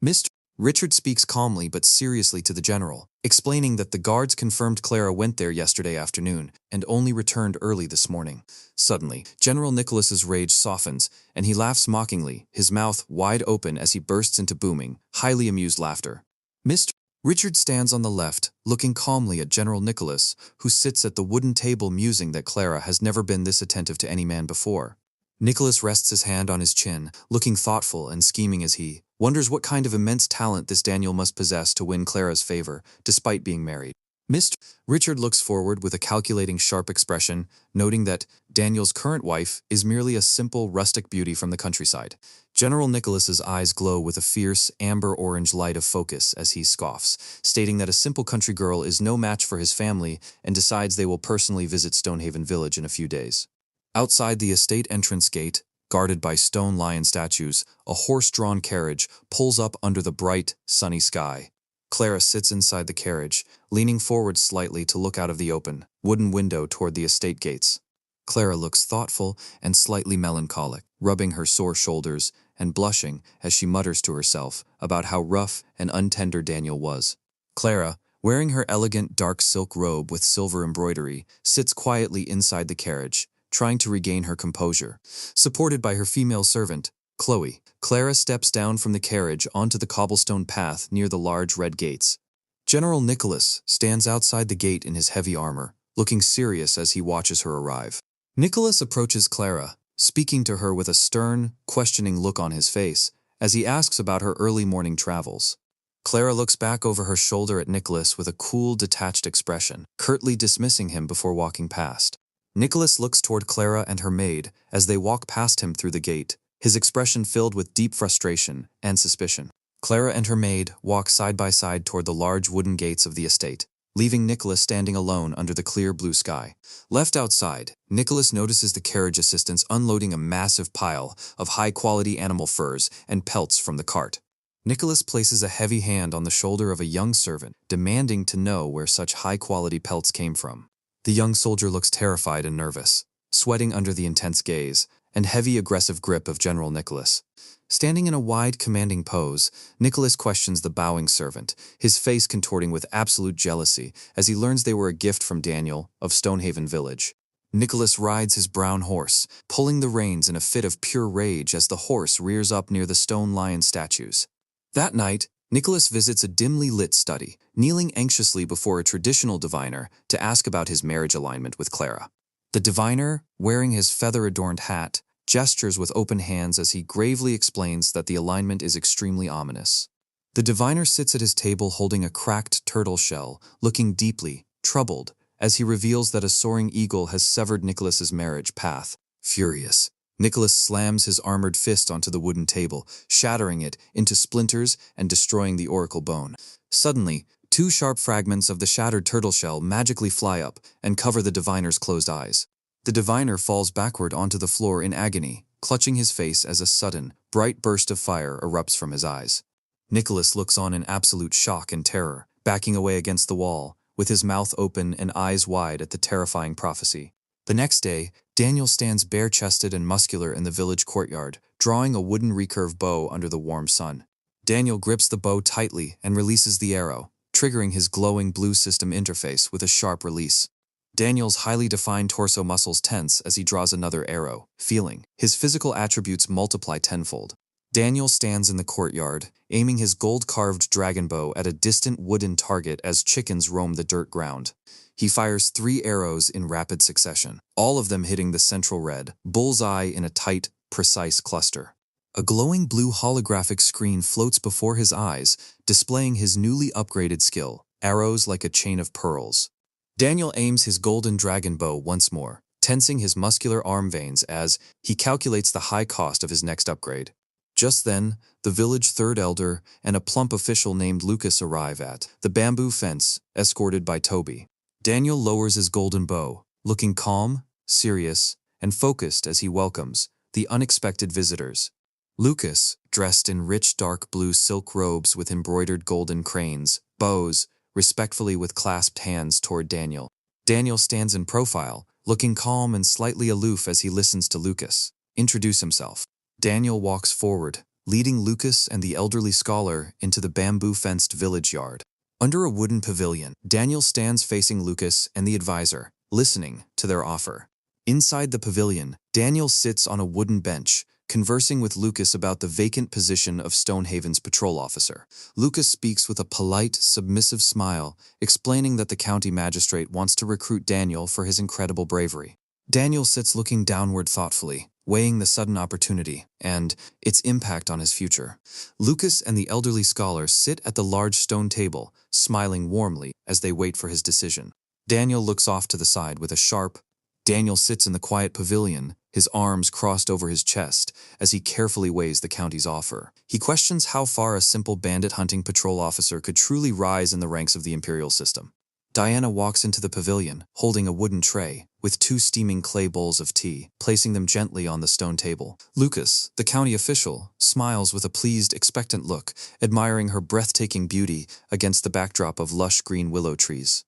Mr. Richard speaks calmly but seriously to the general, explaining that the guards confirmed Clara went there yesterday afternoon and only returned early this morning. Suddenly, General Nicholas's rage softens, and he laughs mockingly, his mouth wide open as he bursts into booming, highly amused laughter. Mr. Richard stands on the left, looking calmly at General Nicholas, who sits at the wooden table musing that Clara has never been this attentive to any man before. Nicholas rests his hand on his chin, looking thoughtful and scheming as he wonders what kind of immense talent this Daniel must possess to win Clara's favor, despite being married. Mr. Richard looks forward with a calculating, sharp expression, noting that Daniel's current wife is merely a simple, rustic beauty from the countryside. General Nicholas's eyes glow with a fierce, amber-orange light of focus as he scoffs, stating that a simple country girl is no match for his family and decides they will personally visit Stonehaven Village in a few days. Outside the estate entrance gate, guarded by stone lion statues, a horse-drawn carriage pulls up under the bright, sunny sky. Clara sits inside the carriage, leaning forward slightly to look out of the open, wooden window toward the estate gates. Clara looks thoughtful and slightly melancholic, rubbing her sore shoulders and blushing as she mutters to herself about how rough and untender Daniel was. Clara, wearing her elegant dark silk robe with silver embroidery, sits quietly inside the carriage, trying to regain her composure. Supported by her female servant, Chloe, Clara steps down from the carriage onto the cobblestone path near the large red gates. General Nicholas stands outside the gate in his heavy armor, looking serious as he watches her arrive. Nicholas approaches Clara, speaking to her with a stern, questioning look on his face as he asks about her early morning travels. Clara looks back over her shoulder at Nicholas with a cool, detached expression, curtly dismissing him before walking past. Nicholas looks toward Clara and her maid as they walk past him through the gate, his expression filled with deep frustration and suspicion. Clara and her maid walk side by side toward the large wooden gates of the estate, leaving Nicholas standing alone under the clear blue sky. Left outside, Nicholas notices the carriage assistants unloading a massive pile of high-quality animal furs and pelts from the cart. Nicholas places a heavy hand on the shoulder of a young servant, demanding to know where such high-quality pelts came from. The young soldier looks terrified and nervous, sweating under the intense gaze and heavy aggressive grip of General Nicholas. Standing in a wide, commanding pose, Nicholas questions the bowing servant, his face contorting with absolute jealousy as he learns they were a gift from Daniel of Stonehaven Village. Nicholas rides his brown horse, pulling the reins in a fit of pure rage as the horse rears up near the stone lion statues. That night, Nicholas visits a dimly lit study, kneeling anxiously before a traditional diviner to ask about his marriage alignment with Clara. The diviner, wearing his feather-adorned hat, gestures with open hands as he gravely explains that the alignment is extremely ominous. The diviner sits at his table holding a cracked turtle shell, looking deeply, troubled, as he reveals that a soaring eagle has severed Nicholas's marriage path. Furious, Nicholas slams his armored fist onto the wooden table, shattering it into splinters and destroying the oracle bone. Suddenly, two sharp fragments of the shattered turtle shell magically fly up and cover the diviner's closed eyes. The diviner falls backward onto the floor in agony, clutching his face as a sudden, bright burst of fire erupts from his eyes. Nicholas looks on in absolute shock and terror, backing away against the wall, with his mouth open and eyes wide at the terrifying prophecy. The next day, Daniel stands bare-chested and muscular in the village courtyard, drawing a wooden recurve bow under the warm sun. Daniel grips the bow tightly and releases the arrow, triggering his glowing blue system interface with a sharp release. Daniel's highly defined torso muscles tense as he draws another arrow, feeling his physical attributes multiply tenfold. Daniel stands in the courtyard, aiming his gold-carved dragon bow at a distant wooden target as chickens roam the dirt ground. He fires 3 arrows in rapid succession, all of them hitting the central red, bullseye in a tight, precise cluster. A glowing blue holographic screen floats before his eyes, displaying his newly upgraded skill, arrows like a chain of pearls. Daniel aims his golden dragon bow once more, tensing his muscular arm veins as he calculates the high cost of his next upgrade. Just then, the village third elder and a plump official named Lucas arrive at the bamboo fence, escorted by Toby. Daniel lowers his golden bow, looking calm, serious, and focused as he welcomes the unexpected visitors. Lucas, dressed in rich dark blue silk robes with embroidered golden cranes, bows respectfully with clasped hands toward Daniel. Daniel stands in profile, looking calm and slightly aloof as he listens to Lucas introduce himself. Daniel walks forward, leading Lucas and the elderly scholar into the bamboo-fenced village yard. Under a wooden pavilion, Daniel stands facing Lucas and the advisor, listening to their offer. Inside the pavilion, Daniel sits on a wooden bench, conversing with Lucas about the vacant position of Stonehaven's patrol officer. Lucas speaks with a polite, submissive smile, explaining that the county magistrate wants to recruit Daniel for his incredible bravery. Daniel sits looking downward thoughtfully, weighing the sudden opportunity and its impact on his future. Lucas and the elderly scholar sit at the large stone table, smiling warmly as they wait for his decision. Daniel looks off to the side with a sharp. Daniel sits in the quiet pavilion, his arms crossed over his chest, as he carefully weighs the county's offer. He questions how far a simple bandit hunting patrol officer could truly rise in the ranks of the imperial system. Diana walks into the pavilion, holding a wooden tray, with 2 steaming clay bowls of tea, placing them gently on the stone table. Lucas, the county official, smiles with a pleased, expectant look, admiring her breathtaking beauty against the backdrop of lush green willow trees.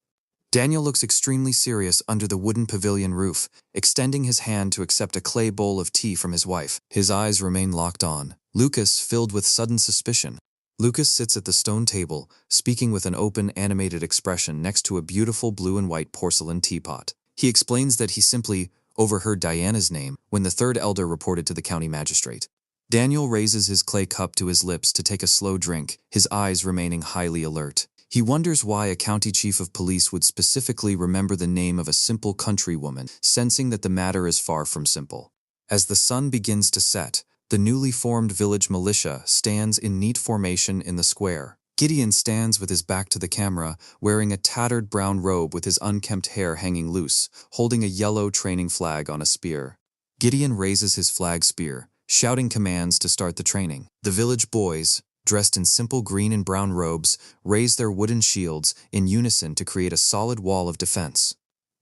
Daniel looks extremely serious under the wooden pavilion roof, extending his hand to accept a clay bowl of tea from his wife. His eyes remain locked on. Lucas, filled with sudden suspicion. Lucas sits at the stone table, speaking with an open, animated expression next to a beautiful blue and white porcelain teapot. He explains that he simply overheard Diana's name when the third elder reported to the county magistrate. Daniel raises his clay cup to his lips to take a slow drink, his eyes remaining highly alert. He wonders why a county chief of police would specifically remember the name of a simple countrywoman, sensing that the matter is far from simple. As the sun begins to set, the newly formed village militia stands in neat formation in the square. Gideon stands with his back to the camera, wearing a tattered brown robe with his unkempt hair hanging loose, holding a yellow training flag on a spear. Gideon raises his flag spear, shouting commands to start the training. The village boys, dressed in simple green and brown robes, raise their wooden shields in unison to create a solid wall of defense.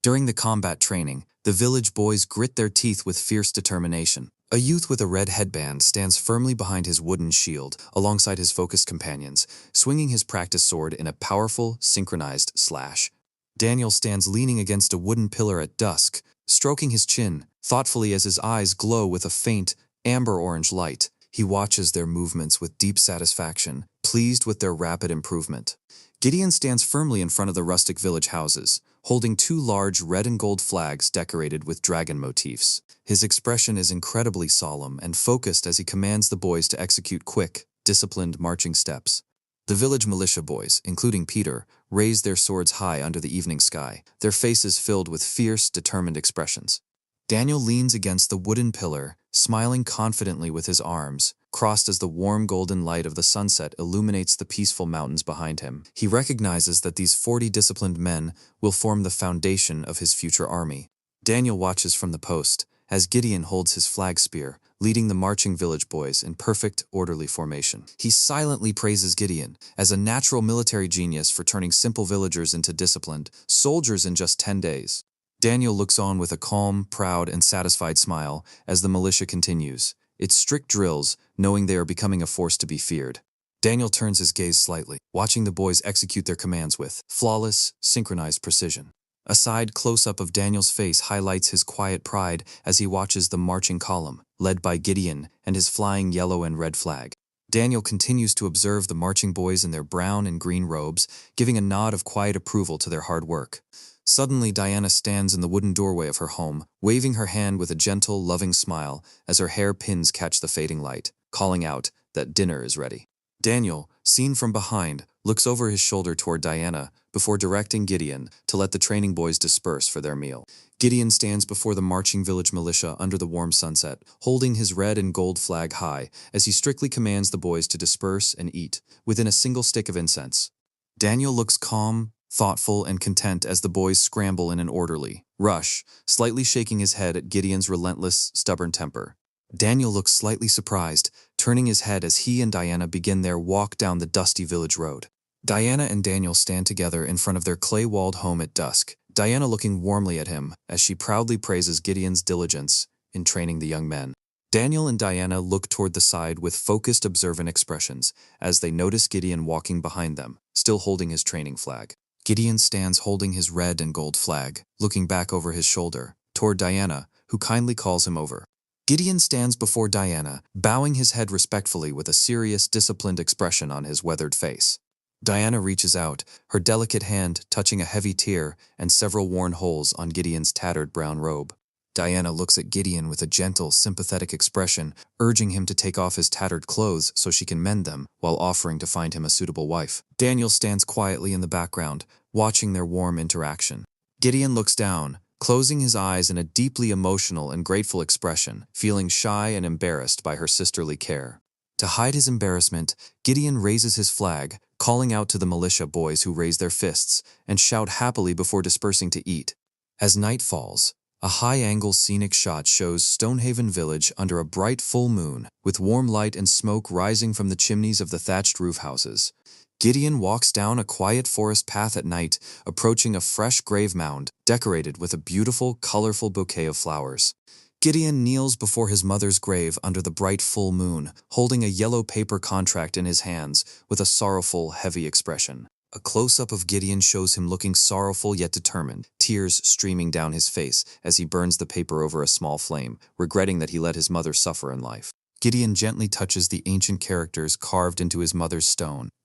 During the combat training, the village boys grit their teeth with fierce determination. A youth with a red headband stands firmly behind his wooden shield, alongside his focused companions, swinging his practice sword in a powerful, synchronized slash. Daniel stands leaning against a wooden pillar at dusk, stroking his chin, thoughtfully as his eyes glow with a faint, amber-orange light. He watches their movements with deep satisfaction, pleased with their rapid improvement. Gideon stands firmly in front of the rustic village houses, holding two large red and gold flags decorated with dragon motifs. His expression is incredibly solemn and focused as he commands the boys to execute quick, disciplined marching steps. The village militia boys, including Peter, raise their swords high under the evening sky, their faces filled with fierce, determined expressions. Daniel leans against the wooden pillar, smiling confidently with his arms crossed as the warm golden light of the sunset illuminates the peaceful mountains behind him. He recognizes that these 40 disciplined men will form the foundation of his future army. Daniel watches from the post as Gideon holds his flag spear, leading the marching village boys in perfect, orderly formation. He silently praises Gideon as a natural military genius for turning simple villagers into disciplined soldiers in just 10 days. Daniel looks on with a calm, proud, and satisfied smile as the militia continues its strict drills, knowing they are becoming a force to be feared. Daniel turns his gaze slightly, watching the boys execute their commands with flawless, synchronized precision. A side close-up of Daniel's face highlights his quiet pride as he watches the marching column, led by Gideon and his flying yellow and red flag. Daniel continues to observe the marching boys in their brown and green robes, giving a nod of quiet approval to their hard work. Suddenly, Diana stands in the wooden doorway of her home, waving her hand with a gentle, loving smile as her hair pins catch the fading light, calling out that dinner is ready. Daniel, seen from behind, looks over his shoulder toward Diana before directing Gideon to let the training boys disperse for their meal. Gideon stands before the marching village militia under the warm sunset, holding his red and gold flag high as he strictly commands the boys to disperse and eat within a single stick of incense. Daniel looks calm, thoughtful, and content as the boys scramble in an orderly rush, slightly shaking his head at Gideon's relentless, stubborn temper. Daniel looks slightly surprised, turning his head as he and Diana begin their walk down the dusty village road. Diana and Daniel stand together in front of their clay-walled home at dusk, Diana looking warmly at him as she proudly praises Gideon's diligence in training the young men. Daniel and Diana look toward the side with focused, observant expressions as they notice Gideon walking behind them, still holding his training flag. Gideon stands holding his red and gold flag, looking back over his shoulder, toward Diana, who kindly calls him over. Gideon stands before Diana, bowing his head respectfully with a serious, disciplined expression on his weathered face. Diana reaches out, her delicate hand touching a heavy tear and several worn holes on Gideon's tattered brown robe. Diana looks at Gideon with a gentle, sympathetic expression, urging him to take off his tattered clothes so she can mend them, while offering to find him a suitable wife. Daniel stands quietly in the background, watching their warm interaction. Gideon looks down, closing his eyes in a deeply emotional and grateful expression, feeling shy and embarrassed by her sisterly care. To hide his embarrassment, Gideon raises his flag, calling out to the militia boys who raise their fists and shout happily before dispersing to eat. As night falls, a high-angle scenic shot shows Stonehaven Village under a bright full moon, with warm light and smoke rising from the chimneys of the thatched roof houses. Gideon walks down a quiet forest path at night, approaching a fresh grave mound decorated with a beautiful, colorful bouquet of flowers. Gideon kneels before his mother's grave under the bright full moon, holding a yellow paper contract in his hands with a sorrowful, heavy expression. A close-up of Gideon shows him looking sorrowful yet determined, tears streaming down his face as he burns the paper over a small flame, regretting that he let his mother suffer in life. Gideon gently touches the ancient characters carved into his mother's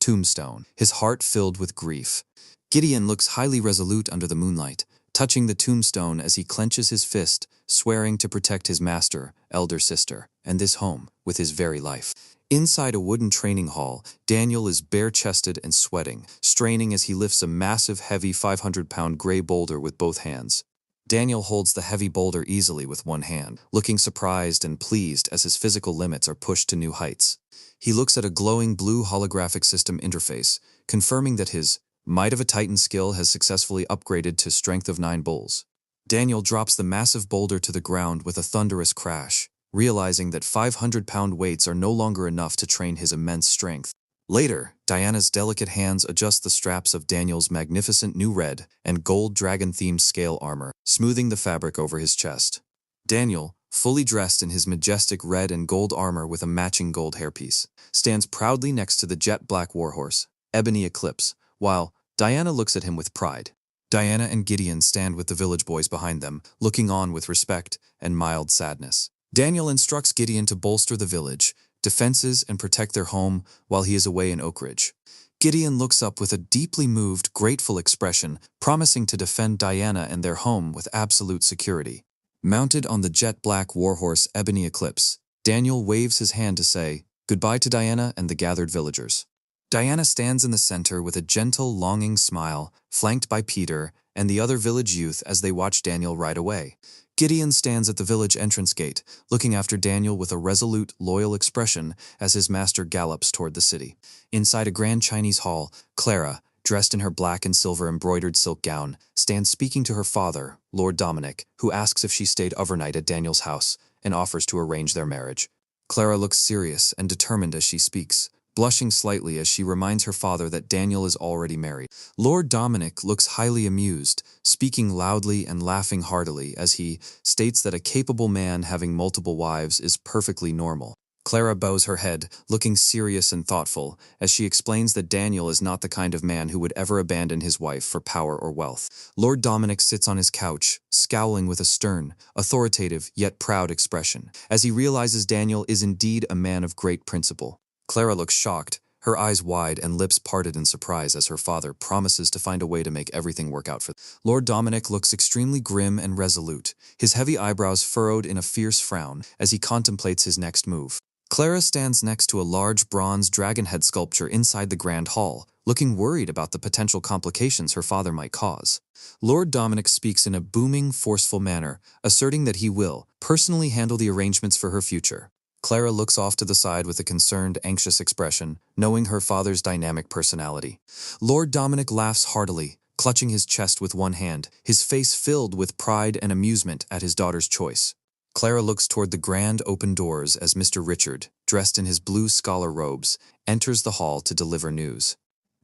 tombstone, his heart filled with grief. Gideon looks highly resolute under the moonlight, touching the tombstone as he clenches his fist, swearing to protect his master, elder sister, and this home with his very life. Inside a wooden training hall, Daniel is bare-chested and sweating, straining as he lifts a massive, heavy 500-pound gray boulder with both hands. Daniel holds the heavy boulder easily with one hand, looking surprised and pleased as his physical limits are pushed to new heights. He looks at a glowing blue holographic system interface, confirming that his Might of a Titan skill has successfully upgraded to Strength of 9 bulls. Daniel drops the massive boulder to the ground with a thunderous crash, realizing that 500-pound weights are no longer enough to train his immense strength. Later, Diana's delicate hands adjust the straps of Daniel's magnificent new red and gold dragon-themed scale armor, smoothing the fabric over his chest. Daniel, fully dressed in his majestic red and gold armor with a matching gold hairpiece, stands proudly next to the jet-black warhorse, Ebony Eclipse, while Diana looks at him with pride. Diana and Gideon stand with the village boys behind them, looking on with respect and mild sadness. Daniel instructs Gideon to bolster the village, defenses and protect their home while he is away in Oak Ridge. Gideon looks up with a deeply moved, grateful expression, promising to defend Diana and their home with absolute security. Mounted on the jet-black warhorse Ebony Eclipse, Daniel waves his hand to say goodbye to Diana and the gathered villagers. Diana stands in the center with a gentle, longing smile, flanked by Peter and the other village youth as they watch Daniel ride away. Gideon stands at the village entrance gate, looking after Daniel with a resolute, loyal expression as his master gallops toward the city. Inside a grand Chinese hall, Clara, dressed in her black and silver embroidered silk gown, stands speaking to her father, Lord Dominic, who asks if she stayed overnight at Daniel's house and offers to arrange their marriage. Clara looks serious and determined as she speaks, blushing slightly as she reminds her father that Daniel is already married. Lord Dominic looks highly amused, speaking loudly and laughing heartily as he states that a capable man having multiple wives is perfectly normal. Clara bows her head, looking serious and thoughtful, as she explains that Daniel is not the kind of man who would ever abandon his wife for power or wealth. Lord Dominic sits on his couch, scowling with a stern, authoritative yet proud expression, as he realizes Daniel is indeed a man of great principle. Clara looks shocked, her eyes wide and lips parted in surprise as her father promises to find a way to make everything work out for them. Lord Dominic looks extremely grim and resolute, his heavy eyebrows furrowed in a fierce frown as he contemplates his next move. Clara stands next to a large bronze dragon head sculpture inside the grand hall, looking worried about the potential complications her father might cause. Lord Dominic speaks in a booming, forceful manner, asserting that he will personally handle the arrangements for her future. Clara looks off to the side with a concerned, anxious expression, knowing her father's dynamic personality. Lord Dominic laughs heartily, clutching his chest with one hand, his face filled with pride and amusement at his daughter's choice. Clara looks toward the grand open doors as Mr. Richard, dressed in his blue scholar robes, enters the hall to deliver news.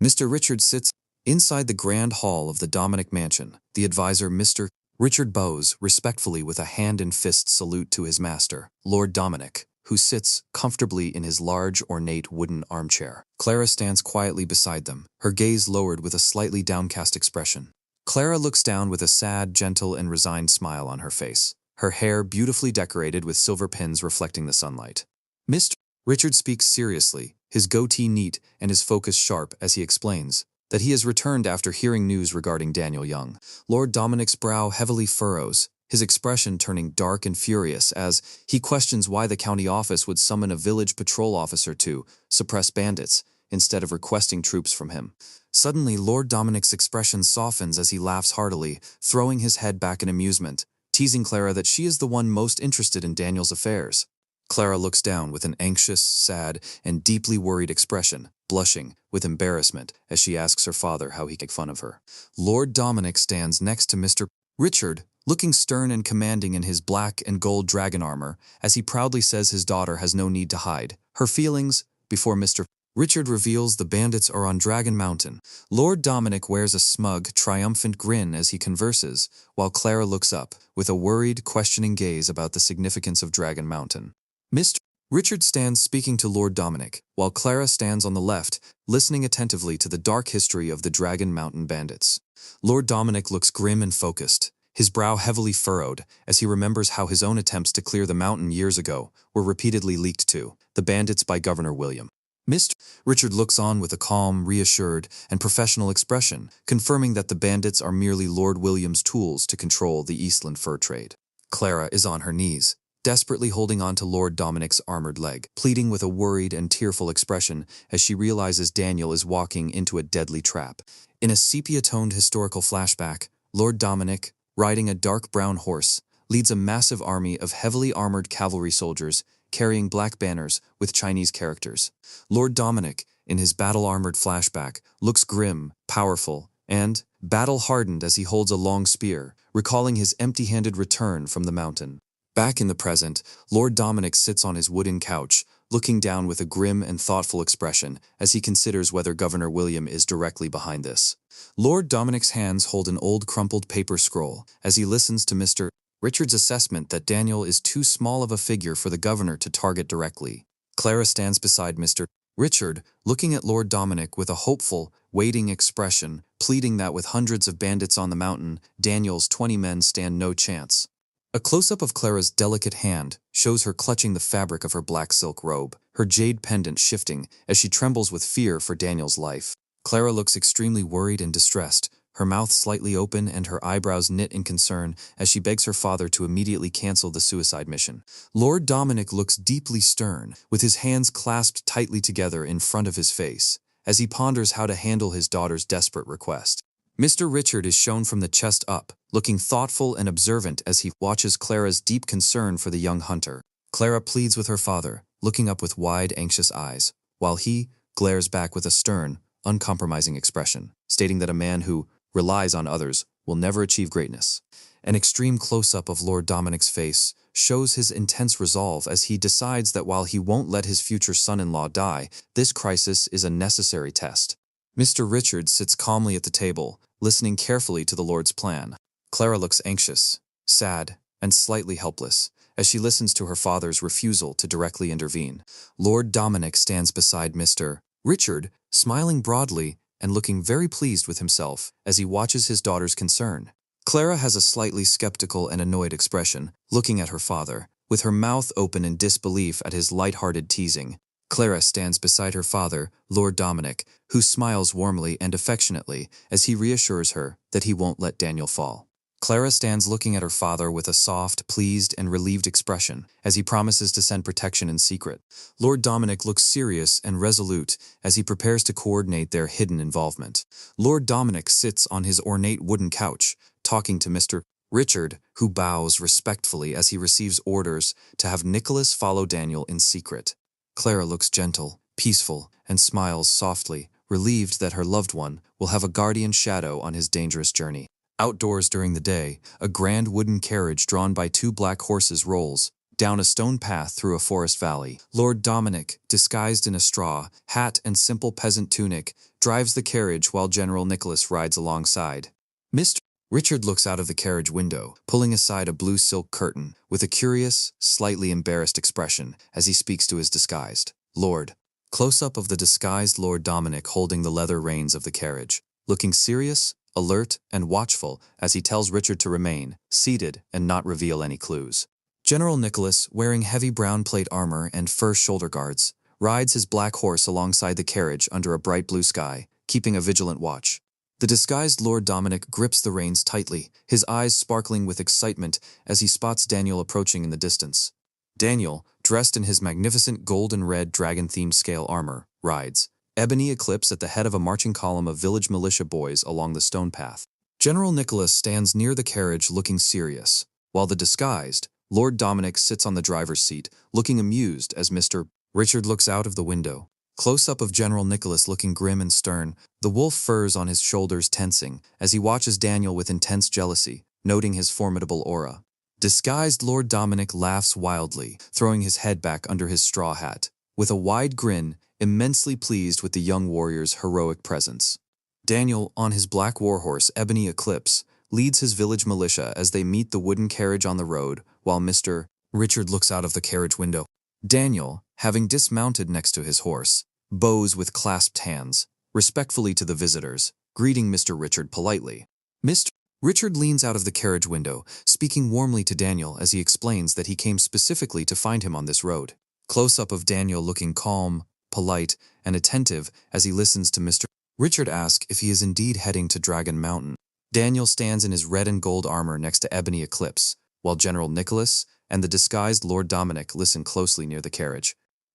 Mr. Richard sits inside the grand hall of the Dominic mansion. The advisor, Mr. Richard, bows respectfully with a hand and fist salute to his master, Lord Dominic, who sits comfortably in his large, ornate wooden armchair. Clara stands quietly beside them, her gaze lowered with a slightly downcast expression. Clara looks down with a sad, gentle, and resigned smile on her face, her hair beautifully decorated with silver pins reflecting the sunlight. Mr. Richard speaks seriously, his goatee neat and his focus sharp as he explains that he has returned after hearing news regarding Daniel Young. Lord Dominic's brow heavily furrows, his expression turning dark and furious as he questions why the county office would summon a village patrol officer to suppress bandits instead of requesting troops from him. Suddenly, Lord Dominic's expression softens as he laughs heartily, throwing his head back in amusement, teasing Clara that she is the one most interested in Daniel's affairs. Clara looks down with an anxious, sad, and deeply worried expression, blushing with embarrassment as she asks her father how he can make fun of her. Lord Dominic stands next to Mr. Richard, looking stern and commanding in his black and gold dragon armor, as he proudly says his daughter has no need to hide her feelings before Mr. Richard reveals the bandits are on Dragon Mountain. Lord Dominic wears a smug, triumphant grin as he converses, while Clara looks up, with a worried, questioning gaze about the significance of Dragon Mountain. Mr. Richard stands speaking to Lord Dominic, while Clara stands on the left, listening attentively to the dark history of the Dragon Mountain bandits. Lord Dominic looks grim and focused, his brow heavily furrowed as he remembers how his own attempts to clear the mountain years ago were repeatedly leaked to the bandits by Governor William. Mr. Richard looks on with a calm, reassured, and professional expression, confirming that the bandits are merely Lord William's tools to control the Eastland fur trade. Clara is on her knees, desperately holding on to Lord Dominic's armored leg, pleading with a worried and tearful expression as she realizes Daniel is walking into a deadly trap. In a sepia-toned historical flashback, Lord Dominic, riding a dark brown horse, leads a massive army of heavily armored cavalry soldiers carrying black banners with Chinese characters. Lord Dominic, in his battle-armored flashback, looks grim, powerful, and battle-hardened as he holds a long spear, recalling his empty-handed return from the mountain. Back in the present, Lord Dominic sits on his wooden couch, looking down with a grim and thoughtful expression as he considers whether Governor William is directly behind this. Lord Dominic's hands hold an old crumpled paper scroll as he listens to Mr. Richard's assessment that Daniel is too small of a figure for the governor to target directly. Clara stands beside Mr. Richard, looking at Lord Dominic with a hopeful, waiting expression, pleading that with hundreds of bandits on the mountain, Daniel's 20 men stand no chance. A close-up of Clara's delicate hand shows her clutching the fabric of her black silk robe, her jade pendant shifting as she trembles with fear for Daniel's life. Clara looks extremely worried and distressed, her mouth slightly open and her eyebrows knit in concern as she begs her father to immediately cancel the suicide mission. Lord Dominic looks deeply stern, with his hands clasped tightly together in front of his face, as he ponders how to handle his daughter's desperate request. Mr. Richard is shown from the chest up, looking thoughtful and observant as he watches Clara's deep concern for the young hunter. Clara pleads with her father, looking up with wide, anxious eyes, while he glares back with a stern, uncompromising expression, stating that a man who relies on others will never achieve greatness. An extreme close-up of Lord Dominic's face shows his intense resolve as he decides that while he won't let his future son-in-law die, this crisis is a necessary test. Mr. Richard sits calmly at the table, listening carefully to the Lord's plan. Clara looks anxious, sad, and slightly helpless as she listens to her father's refusal to directly intervene. Lord Dominic stands beside Mr. Richard, smiling broadly and looking very pleased with himself as he watches his daughter's concern. Clara has a slightly skeptical and annoyed expression, looking at her father, with her mouth open in disbelief at his light-hearted teasing. Clara stands beside her father, Lord Dominic, who smiles warmly and affectionately as he reassures her that he won't let Daniel fall. Clara stands looking at her father with a soft, pleased, and relieved expression as he promises to send protection in secret. Lord Dominic looks serious and resolute as he prepares to coordinate their hidden involvement. Lord Dominic sits on his ornate wooden couch, talking to Mr. Richard, who bows respectfully as he receives orders to have Nicholas follow Daniel in secret. Clara looks gentle, peaceful, and smiles softly, relieved that her loved one will have a guardian shadow on his dangerous journey. Outdoors during the day, a grand wooden carriage drawn by 2 black horses rolls down a stone path through a forest valley. Lord Dominic, disguised in a straw, hat and simple peasant tunic, drives the carriage while General Nicholas rides alongside. Mr. Richard looks out of the carriage window, pulling aside a blue silk curtain, with a curious, slightly embarrassed expression as he speaks to his disguised Lord. Close-up of the disguised Lord Dominic holding the leather reins of the carriage, looking serious, alert, and watchful as he tells Richard to remain seated and not reveal any clues. General Nicholas, wearing heavy brown plate armor and fur shoulder guards, rides his black horse alongside the carriage under a bright blue sky, keeping a vigilant watch. The disguised Lord Dominic grips the reins tightly, his eyes sparkling with excitement as he spots Daniel approaching in the distance. Daniel, dressed in his magnificent gold and red dragon-themed scale armor, rides ebony eclipse at the head of a marching column of village militia boys along the stone path. General Nicholas stands near the carriage looking serious, while the disguised Lord Dominic sits on the driver's seat, looking amused as Mr. Richard looks out of the window. Close-up of General Nicholas looking grim and stern, the wolf furs on his shoulders tensing as he watches Daniel with intense jealousy, noting his formidable aura. Disguised Lord Dominic laughs wildly, throwing his head back under his straw hat, with a wide grin, immensely pleased with the young warrior's heroic presence. Daniel, on his black warhorse Ebony Eclipse, leads his village militia as they meet the wooden carriage on the road, while Mr. Richard looks out of the carriage window. Daniel, having dismounted next to his horse, bows with clasped hands, respectfully to the visitors, greeting Mr. Richard politely. Mr. Richard leans out of the carriage window, speaking warmly to Daniel as he explains that he came specifically to find him on this road. Close-up of Daniel looking calm, polite, and attentive as he listens to Mr. Richard ask if he is indeed heading to Dragon Mountain. Daniel stands in his red and gold armor next to Ebony Eclipse, while General Nicholas and the disguised Lord Dominic listen closely near the carriage.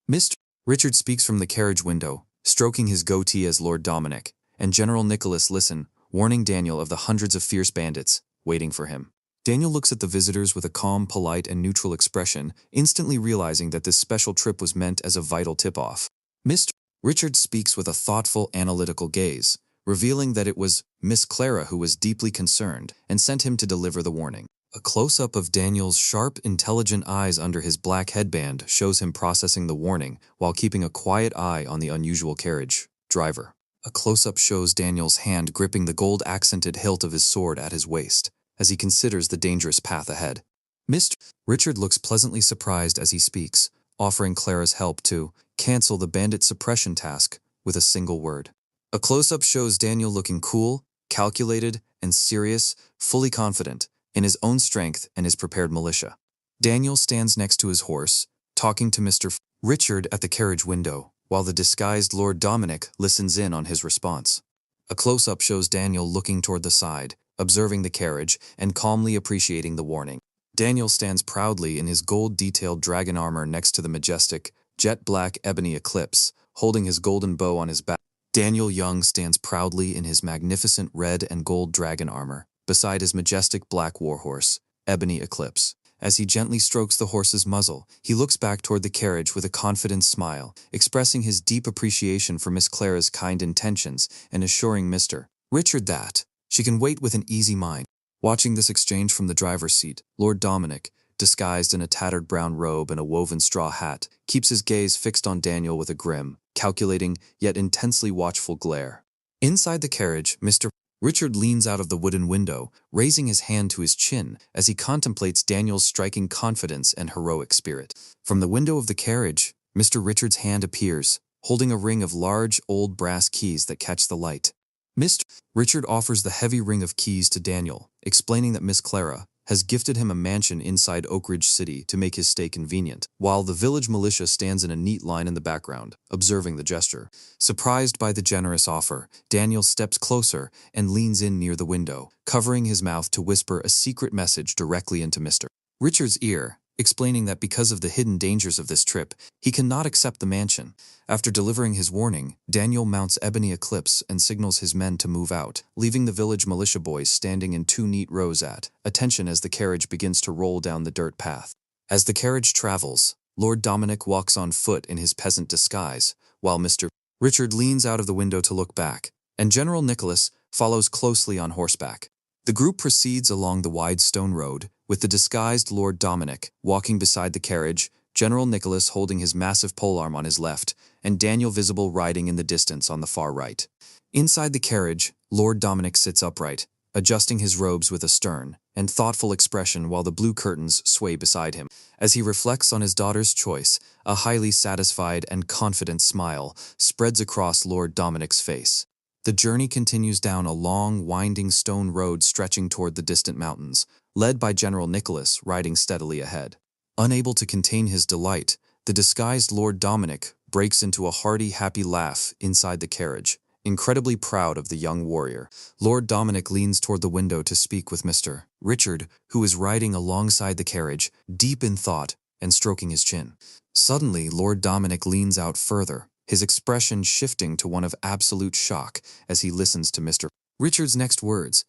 Mr. Richard speaks from the carriage window, stroking his goatee as Lord Dominic, and General Nicholas listen, warning Daniel of the hundreds of fierce bandits waiting for him. Daniel looks at the visitors with a calm, polite, and neutral expression, instantly realizing that this special trip was meant as a vital tip-off. Mr. Richard speaks with a thoughtful, analytical gaze, revealing that it was Miss Clara who was deeply concerned and sent him to deliver the warning. A close-up of Daniel's sharp, intelligent eyes under his black headband shows him processing the warning while keeping a quiet eye on the unusual carriage driver. A close-up shows Daniel's hand gripping the gold-accented hilt of his sword at his waist, as he considers the dangerous path ahead. Mr. Richard looks pleasantly surprised as he speaks, offering Clara's help to cancel the bandit suppression task with a single word. A close-up shows Daniel looking cool, calculated, and serious, fully confident in his own strength and his prepared militia. Daniel stands next to his horse, talking to Mr. Richard at the carriage window, while the disguised Lord Dominic listens in on his response. A close-up shows Daniel looking toward the side, observing the carriage and calmly appreciating the warning. Daniel stands proudly in his gold-detailed dragon armor next to the majestic, jet-black ebony Eclipse, holding his golden bow on his back. Daniel Young stands proudly in his magnificent red and gold dragon armor, beside his majestic black warhorse, Ebony Eclipse. As he gently strokes the horse's muzzle, he looks back toward the carriage with a confident smile, expressing his deep appreciation for Miss Clara's kind intentions and assuring Mr. Richard that she can wait with an easy mind. Watching this exchange from the driver's seat, Lord Dominic, disguised in a tattered brown robe and a woven straw hat, keeps his gaze fixed on Daniel with a grim, calculating, yet intensely watchful glare. Inside the carriage, Mr. Richard leans out of the wooden window, raising his hand to his chin as he contemplates Daniel's striking confidence and heroic spirit. From the window of the carriage, Mr. Richard's hand appears, holding a ring of large, old brass keys that catch the light. Mr. Richard offers the heavy ring of keys to Daniel, explaining that Miss Clara has gifted him a mansion inside Oak Ridge City to make his stay convenient, while the village militia stands in a neat line in the background, observing the gesture. Surprised by the generous offer, Daniel steps closer and leans in near the window, covering his mouth to whisper a secret message directly into Mr. Richard's ear, explaining that because of the hidden dangers of this trip, he cannot accept the mansion. After delivering his warning, Daniel mounts Ebony Eclipse and signals his men to move out, leaving the village militia boys standing in two neat rows at attention as the carriage begins to roll down the dirt path. As the carriage travels, Lord Dominic walks on foot in his peasant disguise, while Mr. Richard leans out of the window to look back, and General Nicholas follows closely on horseback. The group proceeds along the wide stone road, with the disguised Lord Dominic walking beside the carriage, General Nicholas holding his massive polearm on his left, and Daniel visible riding in the distance on the far right. Inside the carriage, Lord Dominic sits upright, adjusting his robes with a stern and thoughtful expression while the blue curtains sway beside him. As he reflects on his daughter's choice, a highly satisfied and confident smile spreads across Lord Dominic's face. The journey continues down a long, winding stone road stretching toward the distant mountains, led by General Nicholas riding steadily ahead. Unable to contain his delight, the disguised Lord Dominic breaks into a hearty, happy laugh inside the carriage, incredibly proud of the young warrior. Lord Dominic leans toward the window to speak with Mr. Richard, who is riding alongside the carriage, deep in thought and stroking his chin. Suddenly, Lord Dominic leans out further, his expression shifting to one of absolute shock as he listens to Mr. Richard's next words.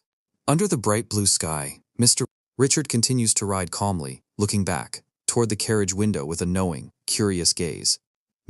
Under the bright blue sky, Mr. Richard continues to ride calmly, looking back toward the carriage window with a knowing, curious gaze.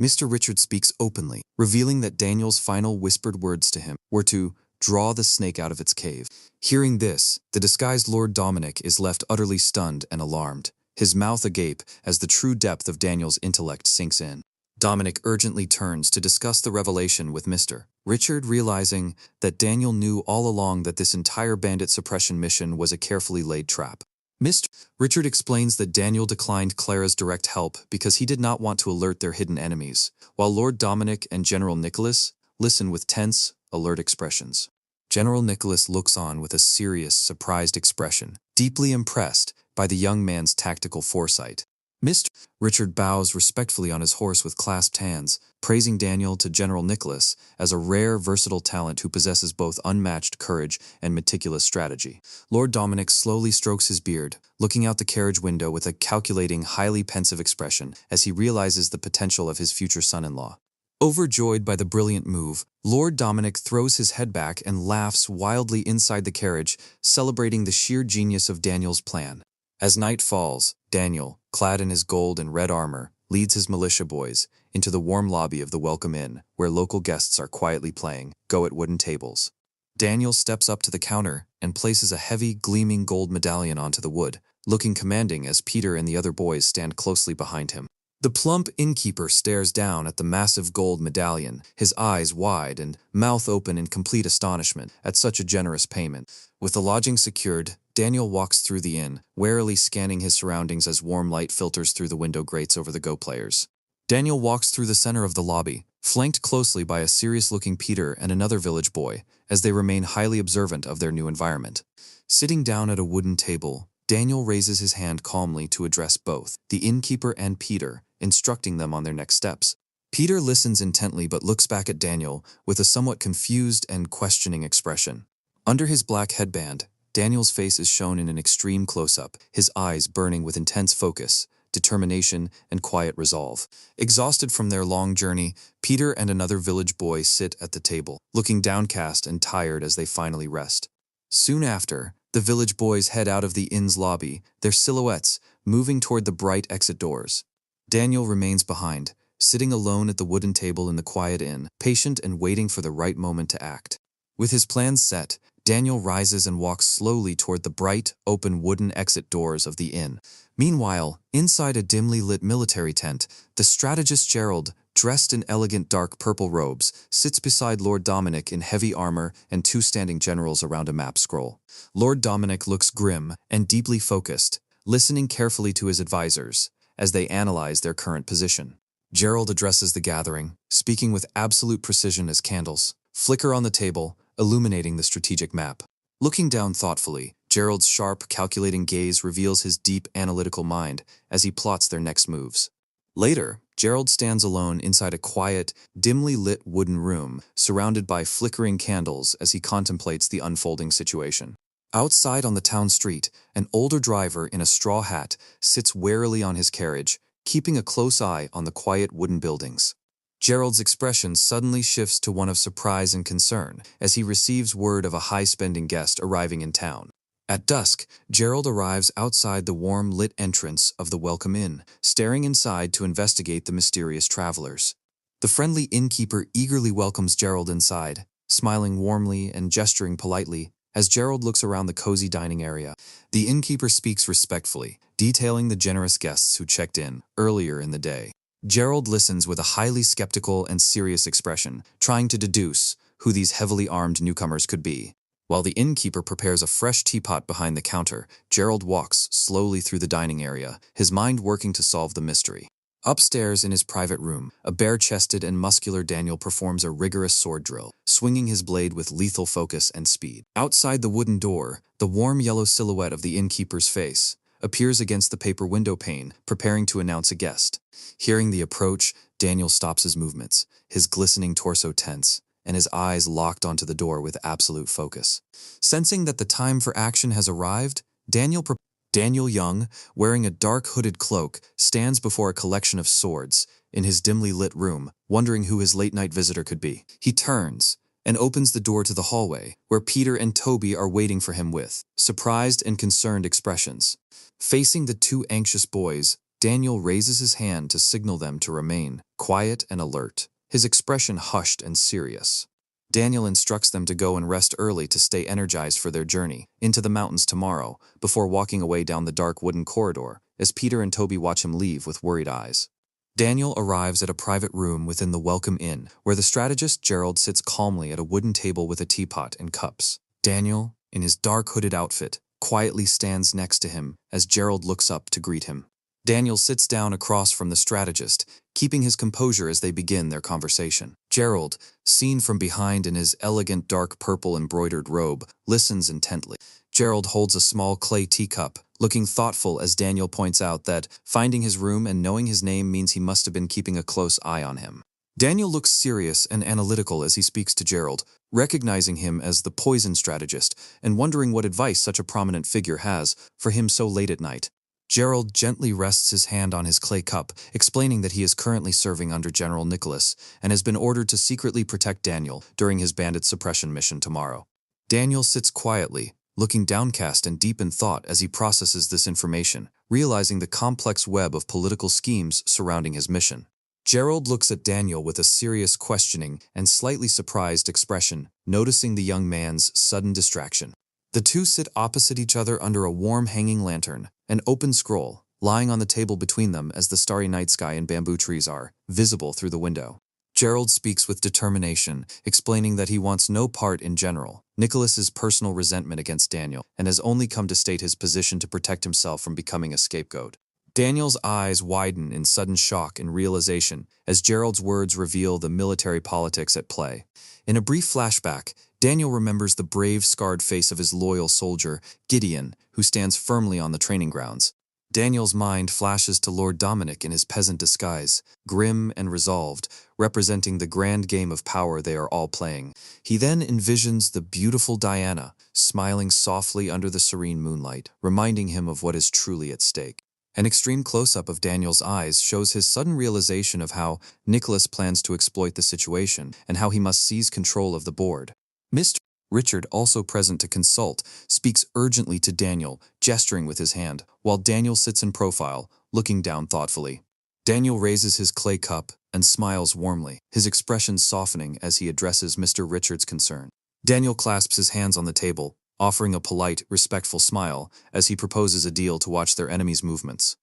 Mr. Richard speaks openly, revealing that Daniel's final whispered words to him were to draw the snake out of its cave. Hearing this, the disguised Lord Dominic is left utterly stunned and alarmed, his mouth agape as the true depth of Daniel's intellect sinks in. Dominic urgently turns to discuss the revelation with Mr. Richard, realizing that Daniel knew all along that this entire bandit suppression mission was a carefully laid trap. Mr. Richard explains that Daniel declined Clara's direct help because he did not want to alert their hidden enemies, while Lord Dominic and General Nicholas listen with tense, alert expressions. General Nicholas looks on with a serious, surprised expression, deeply impressed by the young man's tactical foresight. Mr. Richard bows respectfully on his horse with clasped hands, praising Daniel to General Nicholas as a rare, versatile talent who possesses both unmatched courage and meticulous strategy. Lord Dominic slowly strokes his beard, looking out the carriage window with a calculating, highly pensive expression as he realizes the potential of his future son-in-law. Overjoyed by the brilliant move, Lord Dominic throws his head back and laughs wildly inside the carriage, celebrating the sheer genius of Daniel's plan. As night falls, Daniel, clad in his gold and red armor, leads his militia boys into the warm lobby of the Welcome Inn, where local guests are quietly playing Go at wooden tables. Daniel steps up to the counter and places a heavy, gleaming gold medallion onto the wood, looking commanding as Peter and the other boys stand closely behind him. The plump innkeeper stares down at the massive gold medallion, his eyes wide and mouth open in complete astonishment at such a generous payment. With the lodging secured, Daniel walks through the inn, warily scanning his surroundings as warm light filters through the window grates over the Go players. Daniel walks through the center of the lobby, flanked closely by a serious-looking Peter and another village boy, as they remain highly observant of their new environment. Sitting down at a wooden table, Daniel raises his hand calmly to address both the innkeeper and Peter, instructing them on their next steps. Peter listens intently but looks back at Daniel with a somewhat confused and questioning expression. Under his black headband, Daniel's face is shown in an extreme close-up, his eyes burning with intense focus, determination, and quiet resolve. Exhausted from their long journey, Peter and another village boy sit at the table, looking downcast and tired as they finally rest. Soon after, the village boys head out of the inn's lobby, their silhouettes moving toward the bright exit doors. Daniel remains behind, sitting alone at the wooden table in the quiet inn, patient and waiting for the right moment to act. With his plans set, Daniel rises and walks slowly toward the bright, open wooden exit doors of the inn. Meanwhile, inside a dimly lit military tent, the strategist Gerald, dressed in elegant dark purple robes, sits beside Lord Dominic in heavy armor and two standing generals around a map scroll. Lord Dominic looks grim and deeply focused, listening carefully to his advisors as they analyze their current position. Gerald addresses the gathering, speaking with absolute precision as candles flicker on the table, illuminating the strategic map. Looking down thoughtfully, Gerald's sharp, calculating gaze reveals his deep, analytical mind as he plots their next moves. Later, Gerald stands alone inside a quiet, dimly lit wooden room, surrounded by flickering candles as he contemplates the unfolding situation. Outside on the town street, an older driver in a straw hat sits warily on his carriage, keeping a close eye on the quiet wooden buildings. Gerald's expression suddenly shifts to one of surprise and concern as he receives word of a high-spending guest arriving in town. At dusk, Gerald arrives outside the warm-lit entrance of the Welcome Inn, staring inside to investigate the mysterious travelers. The friendly innkeeper eagerly welcomes Gerald inside, smiling warmly and gesturing politely as Gerald looks around the cozy dining area. The innkeeper speaks respectfully, detailing the generous guests who checked in earlier in the day. Gerald listens with a highly skeptical and serious expression, trying to deduce who these heavily armed newcomers could be. While the innkeeper prepares a fresh teapot behind the counter, Gerald walks slowly through the dining area, his mind working to solve the mystery. Upstairs in his private room, a bare-chested and muscular Daniel performs a rigorous sword drill, swinging his blade with lethal focus and speed. Outside the wooden door, the warm yellow silhouette of the innkeeper's face appears against the paper window pane, preparing to announce a guest. Hearing the approach, Daniel stops his movements, his glistening torso tense, and his eyes locked onto the door with absolute focus. Sensing that the time for action has arrived, Daniel Young, wearing a dark hooded cloak, stands before a collection of swords in his dimly lit room, wondering who his late-night visitor could be. He turns and opens the door to the hallway, where Peter and Toby are waiting for him with surprised and concerned expressions. Facing the two anxious boys, Daniel raises his hand to signal them to remain quiet and alert, his expression hushed and serious. Daniel instructs them to go and rest early to stay energized for their journey into the mountains tomorrow, before walking away down the dark wooden corridor, as Peter and Toby watch him leave with worried eyes. Daniel arrives at a private room within the Welcome Inn, where the strategist Gerald sits calmly at a wooden table with a teapot and cups. Daniel, in his dark hooded outfit, quietly stands next to him as Gerald looks up to greet him. Daniel sits down across from the strategist, keeping his composure as they begin their conversation. Gerald, seen from behind in his elegant dark purple embroidered robe, listens intently. Gerald holds a small clay teacup, looking thoughtful as Daniel points out that finding his room and knowing his name means he must have been keeping a close eye on him. Daniel looks serious and analytical as he speaks to Gerald, recognizing him as the poison strategist and wondering what advice such a prominent figure has for him so late at night. Gerald gently rests his hand on his clay cup, explaining that he is currently serving under General Nicholas and has been ordered to secretly protect Daniel during his bandit suppression mission tomorrow. Daniel sits quietly, looking downcast and deep in thought as he processes this information, realizing the complex web of political schemes surrounding his mission. Gerald looks at Daniel with a serious questioning and slightly surprised expression, noticing the young man's sudden distraction. The two sit opposite each other under a warm hanging lantern, an open scroll, lying on the table between them as the starry night sky and bamboo trees are visible through the window. Gerald speaks with determination, explaining that he wants no part in General Nicholas's personal resentment against Daniel and has only come to state his position to protect himself from becoming a scapegoat. Daniel's eyes widen in sudden shock and realization as Gerald's words reveal the military politics at play. In a brief flashback, Daniel remembers the brave, scarred face of his loyal soldier, Gideon, who stands firmly on the training grounds. Daniel's mind flashes to Lord Dominic in his peasant disguise, grim and resolved, representing the grand game of power they are all playing. He then envisions the beautiful Diana, smiling softly under the serene moonlight, reminding him of what is truly at stake. An extreme close-up of Daniel's eyes shows his sudden realization of how Nicholas plans to exploit the situation and how he must seize control of the board. Mr. Richard, also present to consult, speaks urgently to Daniel, gesturing with his hand, while Daniel sits in profile, looking down thoughtfully. Daniel raises his clay cup and smiles warmly, his expression softening as he addresses Mr. Richard's concern. Daniel clasps his hands on the table, offering a polite, respectful smile as he proposes a deal to watch their enemies' movements.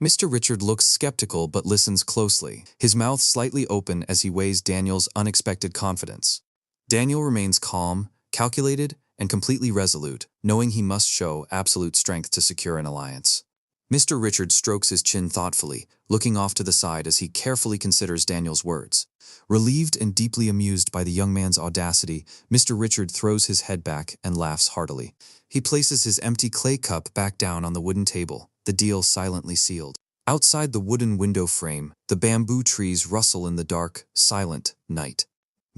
Mr. Richard looks skeptical but listens closely, his mouth slightly open as he weighs Daniel's unexpected confidence. Daniel remains calm, calculated, and completely resolute, knowing he must show absolute strength to secure an alliance. Mr. Richard strokes his chin thoughtfully, looking off to the side as he carefully considers Daniel's words. Relieved and deeply amused by the young man's audacity, Mr. Richard throws his head back and laughs heartily. He places his empty clay cup back down on the wooden table, the deal silently sealed. Outside the wooden window frame, the bamboo trees rustle in the dark, silent night.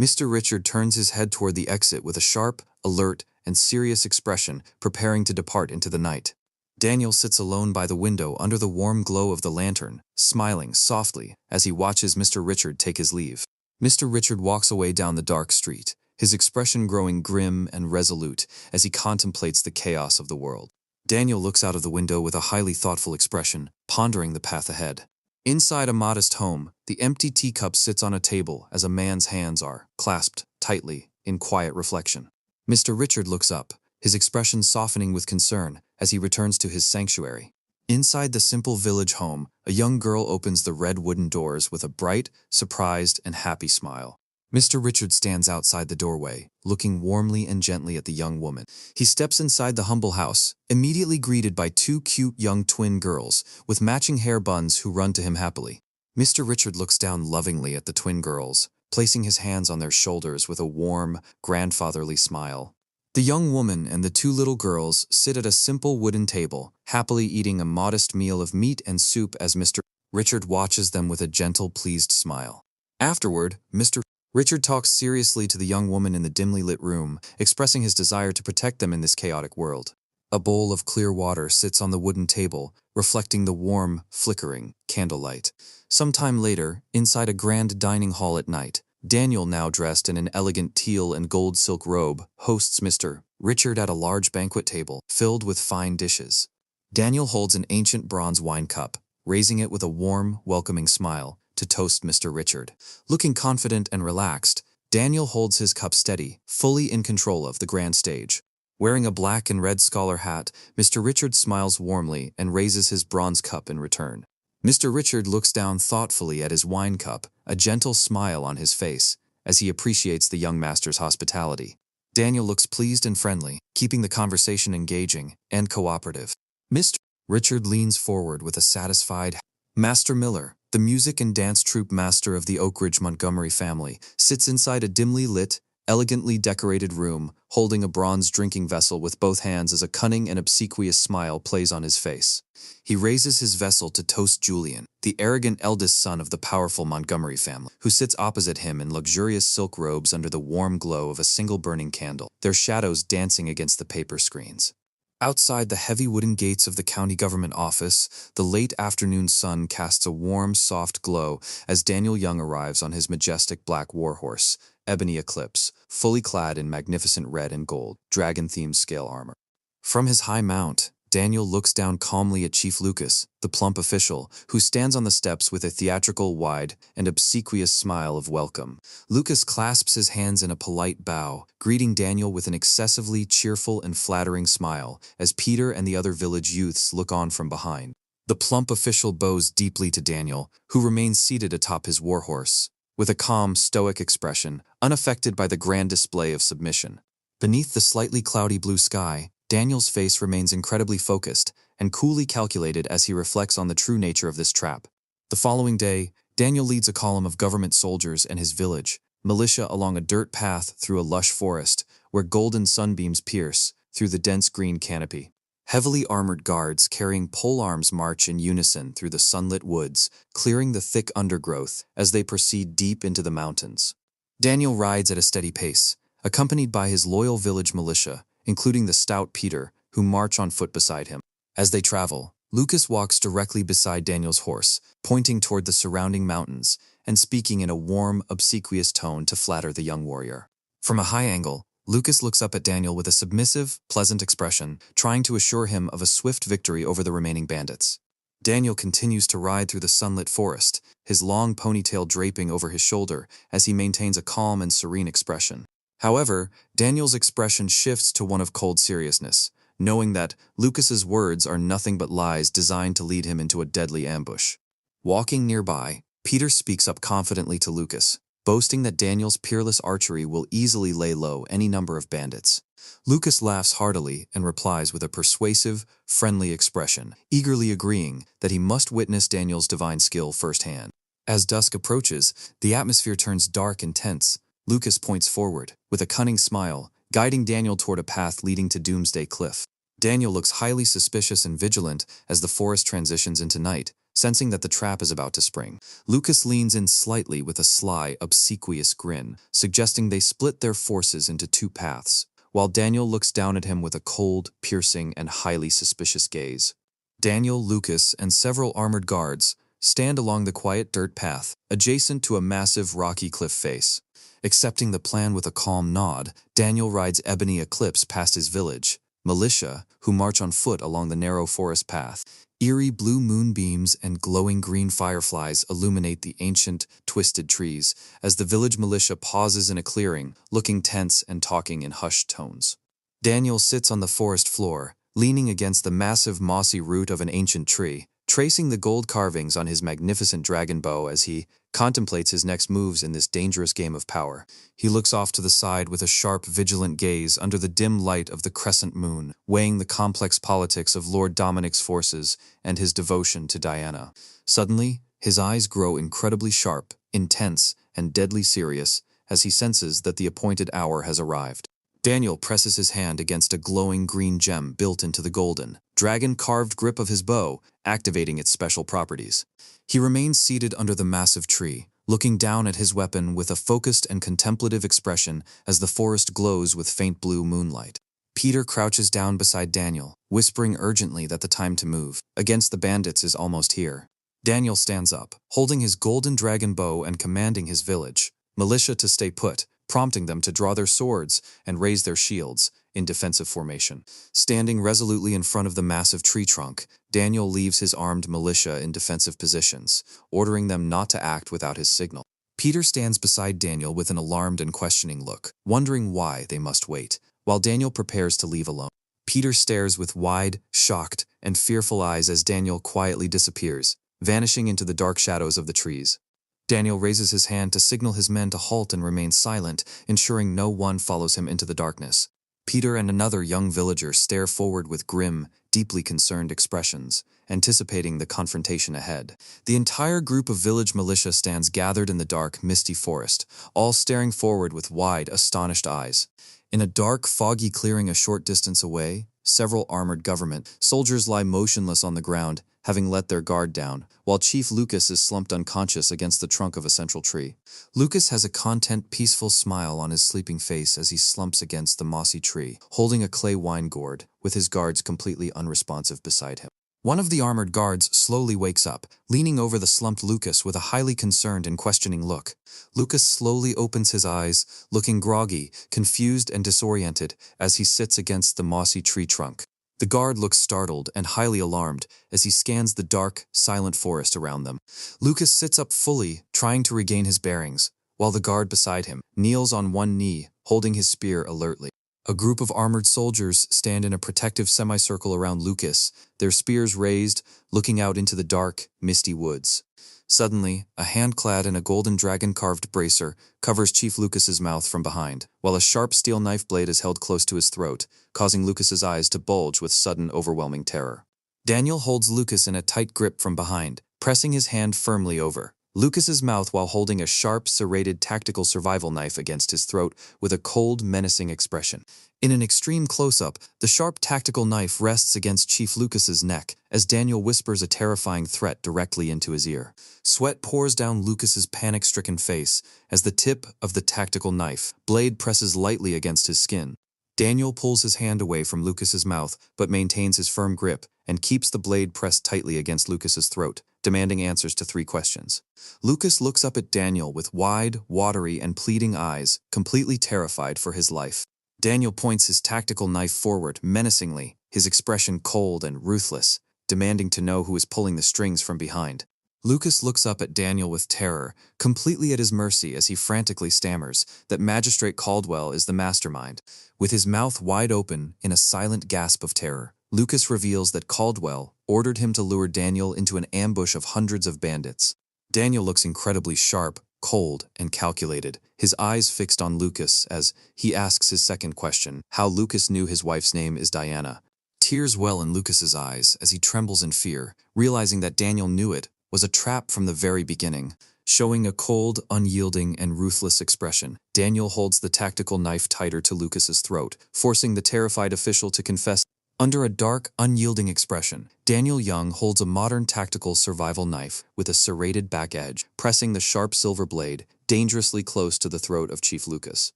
Mr. Richard turns his head toward the exit with a sharp, alert, and serious expression, preparing to depart into the night. Daniel sits alone by the window under the warm glow of the lantern, smiling softly as he watches Mr. Richard take his leave. Mr. Richard walks away down the dark street, his expression growing grim and resolute as he contemplates the chaos of the world. Daniel looks out of the window with a highly thoughtful expression, pondering the path ahead. Inside a modest home, the empty teacup sits on a table as a man's hands are clasped tightly in quiet reflection. Mr. Richard looks up, his expression softening with concern as he returns to his sanctuary. Inside the simple village home, a young girl opens the red wooden doors with a bright, surprised, and happy smile. Mr. Richard stands outside the doorway, looking warmly and gently at the young woman. He steps inside the humble house, immediately greeted by two cute young twin girls with matching hair buns who run to him happily. Mr. Richard looks down lovingly at the twin girls, placing his hands on their shoulders with a warm, grandfatherly smile. The young woman and the two little girls sit at a simple wooden table, happily eating a modest meal of meat and soup as Mr. Richard watches them with a gentle, pleased smile. Afterward, Mr. Richard talks seriously to the young woman in the dimly lit room, expressing his desire to protect them in this chaotic world. A bowl of clear water sits on the wooden table, reflecting the warm, flickering candlelight. Sometime later, inside a grand dining hall at night, Daniel, now dressed in an elegant teal and gold silk robe, hosts Mr. Richard at a large banquet table filled with fine dishes. Daniel holds an ancient bronze wine cup, raising it with a warm, welcoming smile to toast Mr. Richard. Looking confident and relaxed, Daniel holds his cup steady, fully in control of the grand stage. Wearing a black and red scholar hat, Mr. Richard smiles warmly and raises his bronze cup in return. Mr. Richard looks down thoughtfully at his wine cup, a gentle smile on his face, as he appreciates the young master's hospitality. Daniel looks pleased and friendly, keeping the conversation engaging and cooperative. Mr. Richard leans forward with a satisfied Master Miller, the music and dance troupe master of the Oak Ridge Montgomery family, sits inside a dimly lit, elegantly decorated room, holding a bronze drinking vessel with both hands as a cunning and obsequious smile plays on his face. He raises his vessel to toast Julian, the arrogant eldest son of the powerful Montgomery family, who sits opposite him in luxurious silk robes under the warm glow of a single burning candle, their shadows dancing against the paper screens. Outside the heavy wooden gates of the county government office, the late afternoon sun casts a warm, soft glow as Daniel Young arrives on his majestic black warhorse, Ebony Eclipse, fully clad in magnificent red and gold, dragon-themed scale armor. From his high mount, Daniel looks down calmly at Chief Lucas, the plump official, who stands on the steps with a theatrical, wide, and obsequious smile of welcome. Lucas clasps his hands in a polite bow, greeting Daniel with an excessively cheerful and flattering smile, as Peter and the other village youths look on from behind. The plump official bows deeply to Daniel, who remains seated atop his warhorse, with a calm, stoic expression, unaffected by the grand display of submission. Beneath the slightly cloudy blue sky, Daniel's face remains incredibly focused and coolly calculated as he reflects on the true nature of this trap. The following day, Daniel leads a column of government soldiers and his village, militia along a dirt path through a lush forest where golden sunbeams pierce through the dense green canopy. Heavily armored guards carrying polearms march in unison through the sunlit woods, clearing the thick undergrowth as they proceed deep into the mountains. Daniel rides at a steady pace, accompanied by his loyal village militia, including the stout Peter, who march on foot beside him. As they travel, Lucas walks directly beside Daniel's horse, pointing toward the surrounding mountains and speaking in a warm, obsequious tone to flatter the young warrior. From a high angle, Lucas looks up at Daniel with a submissive, pleasant expression, trying to assure him of a swift victory over the remaining bandits. Daniel continues to ride through the sunlit forest, his long ponytail draping over his shoulder as he maintains a calm and serene expression. However, Daniel's expression shifts to one of cold seriousness, knowing that Lucas's words are nothing but lies designed to lead him into a deadly ambush. Walking nearby, Peter speaks up confidently to Lucas, boasting that Daniel's peerless archery will easily lay low any number of bandits. Lucas laughs heartily and replies with a persuasive, friendly expression, eagerly agreeing that he must witness Daniel's divine skill firsthand. As dusk approaches, the atmosphere turns dark and tense. Lucas points forward, with a cunning smile, guiding Daniel toward a path leading to Doomsday Cliff. Daniel looks highly suspicious and vigilant as the forest transitions into night, sensing that the trap is about to spring. Lucas leans in slightly with a sly, obsequious grin, suggesting they split their forces into two paths, while Daniel looks down at him with a cold, piercing, and highly suspicious gaze. Daniel, Lucas, and several armored guards stand along the quiet dirt path, adjacent to a massive rocky cliff face. Accepting the plan with a calm nod, Daniel rides Ebony Eclipse past his village, militia, who march on foot along the narrow forest path. Eerie blue moonbeams and glowing green fireflies illuminate the ancient, twisted trees as the village militia pauses in a clearing, looking tense and talking in hushed tones. Daniel sits on the forest floor, leaning against the massive mossy root of an ancient tree, tracing the gold carvings on his magnificent dragon bow as he contemplates his next moves in this dangerous game of power. He looks off to the side with a sharp, vigilant gaze under the dim light of the crescent moon, weighing the complex politics of Lord Dominic's forces and his devotion to Diana. Suddenly, his eyes grow incredibly sharp, intense, and deadly serious as he senses that the appointed hour has arrived. Daniel presses his hand against a glowing green gem built into the golden, dragon-carved grip of his bow, activating its special properties. He remains seated under the massive tree, looking down at his weapon with a focused and contemplative expression as the forest glows with faint blue moonlight. Peter crouches down beside Daniel, whispering urgently that the time to move against the bandits is almost here. Daniel stands up, holding his golden dragon bow and commanding his village, militia to stay put, prompting them to draw their swords and raise their shields in defensive formation. Standing resolutely in front of the massive tree trunk, Daniel leaves his armed militia in defensive positions, ordering them not to act without his signal. Peter stands beside Daniel with an alarmed and questioning look, wondering why they must wait, while Daniel prepares to leave alone. Peter stares with wide, shocked, and fearful eyes as Daniel quietly disappears, vanishing into the dark shadows of the trees. Daniel raises his hand to signal his men to halt and remain silent, ensuring no one follows him into the darkness. Peter and another young villager stare forward with grim, deeply concerned expressions, anticipating the confrontation ahead. The entire group of village militia stands gathered in the dark, misty forest, all staring forward with wide, astonished eyes. In a dark, foggy clearing a short distance away, several armored government soldiers lie motionless on the ground, having let their guard down, while Chief Lucas is slumped unconscious against the trunk of a central tree. Lucas has a content, peaceful smile on his sleeping face as he slumps against the mossy tree, holding a clay wine gourd, with his guards completely unresponsive beside him. One of the armored guards slowly wakes up, leaning over the slumped Lucas with a highly concerned and questioning look. Lucas slowly opens his eyes, looking groggy, confused and disoriented as he sits against the mossy tree trunk. The guard looks startled and highly alarmed as he scans the dark, silent forest around them. Lucas sits up fully, trying to regain his bearings, while the guard beside him kneels on one knee, holding his spear alertly. A group of armored soldiers stand in a protective semicircle around Lucas, their spears raised, looking out into the dark, misty woods. Suddenly, a hand clad in a golden dragon-carved bracer covers Chief Lucas's mouth from behind, while a sharp steel knife blade is held close to his throat, causing Lucas's eyes to bulge with sudden, overwhelming terror. Daniel holds Lucas in a tight grip from behind, pressing his hand firmly over Lucas's mouth while holding a sharp, serrated tactical survival knife against his throat with a cold, menacing expression. In an extreme close-up, the sharp tactical knife rests against Chief Lucas's neck as Daniel whispers a terrifying threat directly into his ear. Sweat pours down Lucas's panic-stricken face as the tip of the tactical knife blade presses lightly against his skin. Daniel pulls his hand away from Lucas's mouth but maintains his firm grip and keeps the blade pressed tightly against Lucas's throat, demanding answers to 3 questions. Lucas looks up at Daniel with wide, watery, and pleading eyes, completely terrified for his life. Daniel points his tactical knife forward menacingly, his expression cold and ruthless, demanding to know who is pulling the strings from behind. Lucas looks up at Daniel with terror, completely at his mercy as he frantically stammers that Magistrate Caldwell is the mastermind. With his mouth wide open in a silent gasp of terror, Lucas reveals that Caldwell ordered him to lure Daniel into an ambush of hundreds of bandits. Daniel looks incredibly sharp, cold, and calculated, his eyes fixed on Lucas as he asks his second question, how Lucas knew his wife's name is Diana. Tears well in Lucas's eyes as he trembles in fear, realizing that Daniel knew it was a trap from the very beginning. Showing a cold, unyielding, and ruthless expression, Daniel holds the tactical knife tighter to Lucas's throat, forcing the terrified official to confess. Under a dark, unyielding expression, Daniel Young holds a modern tactical survival knife with a serrated back edge, pressing the sharp silver blade dangerously close to the throat of Chief Lucas.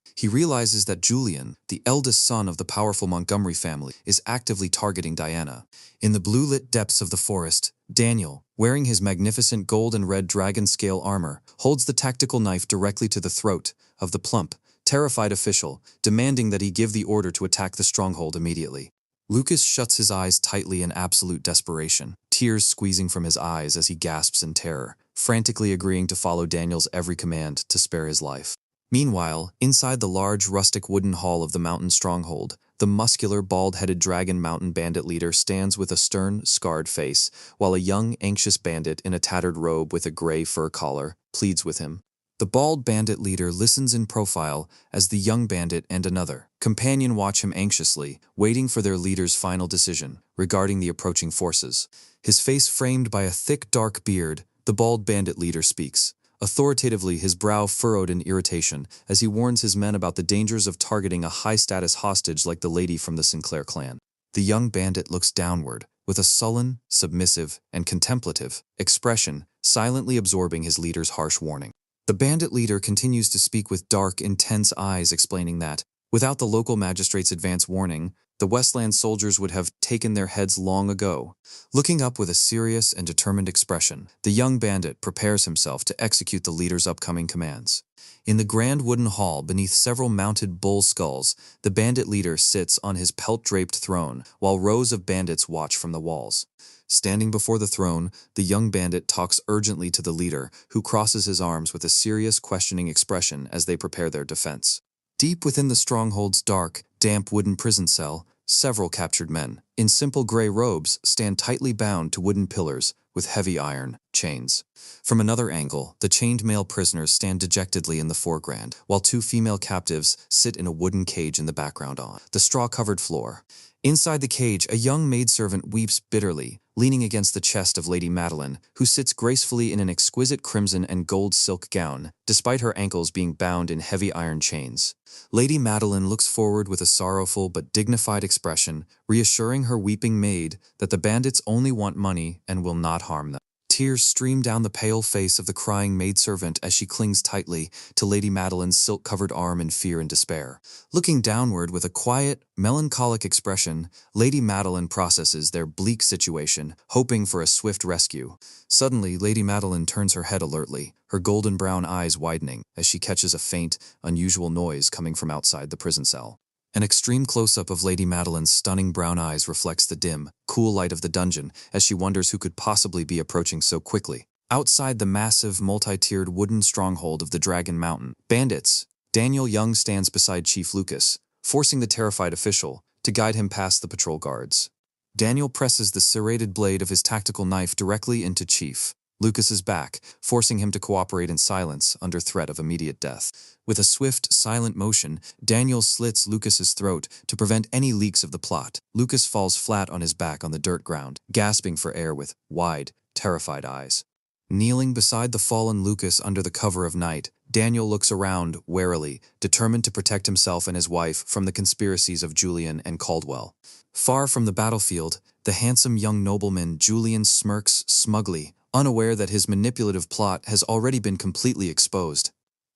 He realizes that Julian, the eldest son of the powerful Montgomery family, is actively targeting Diana. In the blue-lit depths of the forest, Daniel, wearing his magnificent gold and red dragon-scale armor, holds the tactical knife directly to the throat of the plump, terrified official, demanding that he give the order to attack the stronghold immediately. Lucas shuts his eyes tightly in absolute desperation, tears squeezing from his eyes as he gasps in terror, frantically agreeing to follow Daniel's every command to spare his life. Meanwhile, inside the large, rustic wooden hall of the mountain stronghold, the muscular, bald-headed dragon mountain bandit leader stands with a stern, scarred face, while a young, anxious bandit in a tattered robe with a gray fur collar pleads with him. The bald bandit leader listens in profile as the young bandit and another companion watch him anxiously, waiting for their leader's final decision regarding the approaching forces. His face framed by a thick, dark beard, the bald bandit leader speaks, authoritatively, his brow furrowed in irritation as he warns his men about the dangers of targeting a high-status hostage like the lady from the Sinclair clan. The young bandit looks downward, with a sullen, submissive, and contemplative expression, silently absorbing his leader's harsh warning. The bandit leader continues to speak with dark, intense eyes, explaining that, without the local magistrate's advance warning, the Westland soldiers would have taken their heads long ago. Looking up with a serious and determined expression, the young bandit prepares himself to execute the leader's upcoming commands. In the grand wooden hall beneath several mounted bull skulls, the bandit leader sits on his pelt-draped throne, while rows of bandits watch from the walls. Standing before the throne, the young bandit talks urgently to the leader, who crosses his arms with a serious, questioning expression as they prepare their defense. Deep within the stronghold's dark, damp wooden prison cell, several captured men, in simple gray robes, stand tightly bound to wooden pillars with heavy iron chains. From another angle, the chained male prisoners stand dejectedly in the foreground, while two female captives sit in a wooden cage in the background on the straw-covered floor. Inside the cage, a young maidservant weeps bitterly, leaning against the chest of Lady Madeline, who sits gracefully in an exquisite crimson and gold silk gown, despite her ankles being bound in heavy iron chains. Lady Madeline looks forward with a sorrowful but dignified expression, reassuring her weeping maid that the bandits only want money and will not harm them. Tears stream down the pale face of the crying maidservant as she clings tightly to Lady Madeline's silk-covered arm in fear and despair. Looking downward with a quiet, melancholic expression, Lady Madeline processes their bleak situation, hoping for a swift rescue. Suddenly, Lady Madeline turns her head alertly, her golden brown eyes widening as she catches a faint, unusual noise coming from outside the prison cell. An extreme close-up of Lady Madeline's stunning brown eyes reflects the dim, cool light of the dungeon as she wonders who could possibly be approaching so quickly. Outside the massive, multi-tiered wooden stronghold of the Dragon Mountain, bandits, Daniel Young stands beside Chief Lucas, forcing the terrified official to guide him past the patrol guards. Daniel presses the serrated blade of his tactical knife directly into Chief Lucas's back, forcing him to cooperate in silence under threat of immediate death. With a swift, silent motion, Daniel slits Lucas's throat to prevent any leaks of the plot. Lucas falls flat on his back on the dirt ground, gasping for air with wide, terrified eyes. Kneeling beside the fallen Lucas under the cover of night, Daniel looks around warily, determined to protect himself and his wife from the conspiracies of Julian and Caldwell. Far from the battlefield, the handsome young nobleman Julian smirks smugly, unaware that his manipulative plot has already been completely exposed.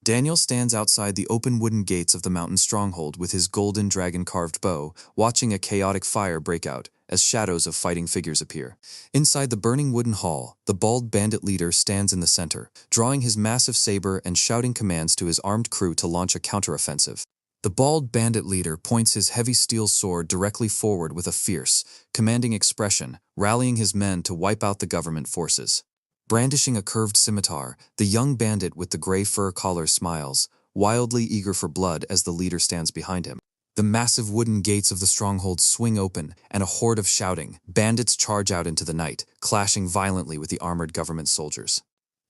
Daniel stands outside the open wooden gates of the mountain stronghold with his golden dragon-carved bow, watching a chaotic fire break out as shadows of fighting figures appear. Inside the burning wooden hall, the bald bandit leader stands in the center, drawing his massive saber and shouting commands to his armed crew to launch a counteroffensive. The bald bandit leader points his heavy steel sword directly forward with a fierce, commanding expression, rallying his men to wipe out the government forces. Brandishing a curved scimitar, the young bandit with the gray fur collar smiles, wildly eager for blood as the leader stands behind him. The massive wooden gates of the stronghold swing open, and a horde of shouting bandits charge out into the night, clashing violently with the armored government soldiers.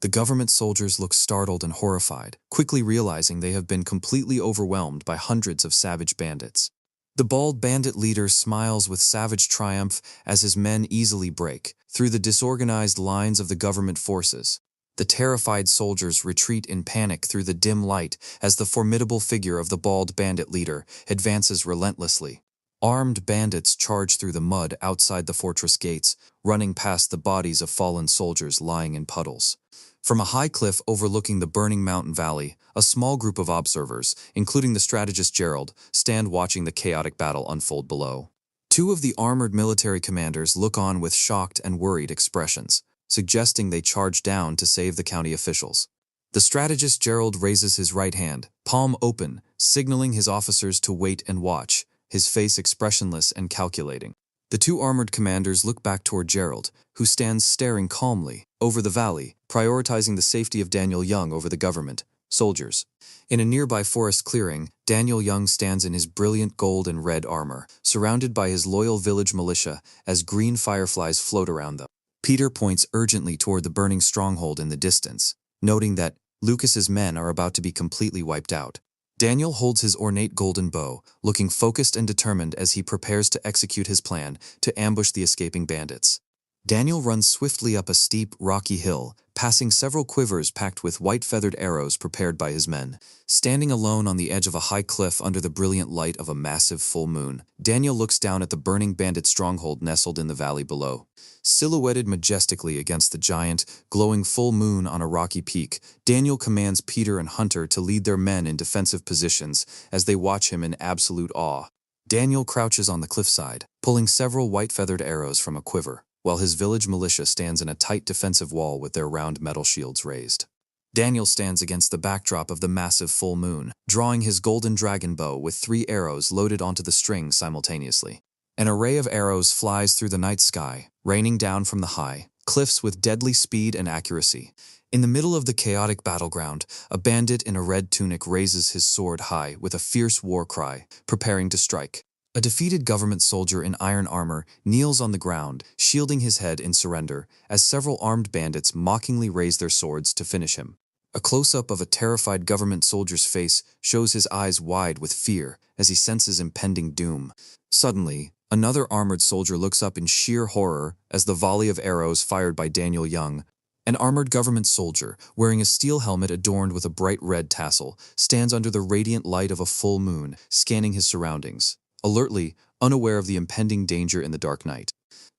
The government soldiers look startled and horrified, quickly realizing they have been completely overwhelmed by hundreds of savage bandits. The bald bandit leader smiles with savage triumph as his men easily break through the disorganized lines of the government forces. The terrified soldiers retreat in panic through the dim light as the formidable figure of the bald bandit leader advances relentlessly. Armed bandits charge through the mud outside the fortress gates, running past the bodies of fallen soldiers lying in puddles. From a high cliff overlooking the burning mountain valley, a small group of observers, including the strategist Gerald, stand watching the chaotic battle unfold below. Two of the armored military commanders look on with shocked and worried expressions, suggesting they charge down to save the county officials. The strategist Gerald raises his right hand, palm open, signaling his officers to wait and watch, his face expressionless and calculating. The two armored commanders look back toward Gerald, who stands staring calmly over the valley, prioritizing the safety of Daniel Young over the government soldiers. In a nearby forest clearing, Daniel Young stands in his brilliant gold and red armor, surrounded by his loyal village militia as green fireflies float around them. Peter points urgently toward the burning stronghold in the distance, noting that Lucas's men are about to be completely wiped out. Daniel holds his ornate golden bow, looking focused and determined as he prepares to execute his plan to ambush the escaping bandits. Daniel runs swiftly up a steep, rocky hill, passing several quivers packed with white-feathered arrows prepared by his men. Standing alone on the edge of a high cliff under the brilliant light of a massive full moon, Daniel looks down at the burning bandit stronghold nestled in the valley below. Silhouetted majestically against the giant, glowing full moon on a rocky peak, Daniel commands Peter and Hunter to lead their men in defensive positions as they watch him in absolute awe. Daniel crouches on the cliffside, pulling several white-feathered arrows from a quiver, while his village militia stands in a tight defensive wall with their round metal shields raised. Daniel stands against the backdrop of the massive full moon, drawing his golden dragon bow with 3 arrows loaded onto the string simultaneously. An array of arrows flies through the night sky, raining down from the high cliffs with deadly speed and accuracy. In the middle of the chaotic battleground, a bandit in a red tunic raises his sword high with a fierce war cry, preparing to strike. A defeated government soldier in iron armor kneels on the ground, shielding his head in surrender, as several armed bandits mockingly raise their swords to finish him. A close-up of a terrified government soldier's face shows his eyes wide with fear as he senses impending doom. Suddenly, another armored soldier looks up in sheer horror as the volley of arrows fired by Daniel Young. An armored government soldier, wearing a steel helmet adorned with a bright red tassel, stands under the radiant light of a full moon, scanning his surroundings, alertly, unaware of the impending danger in the dark night.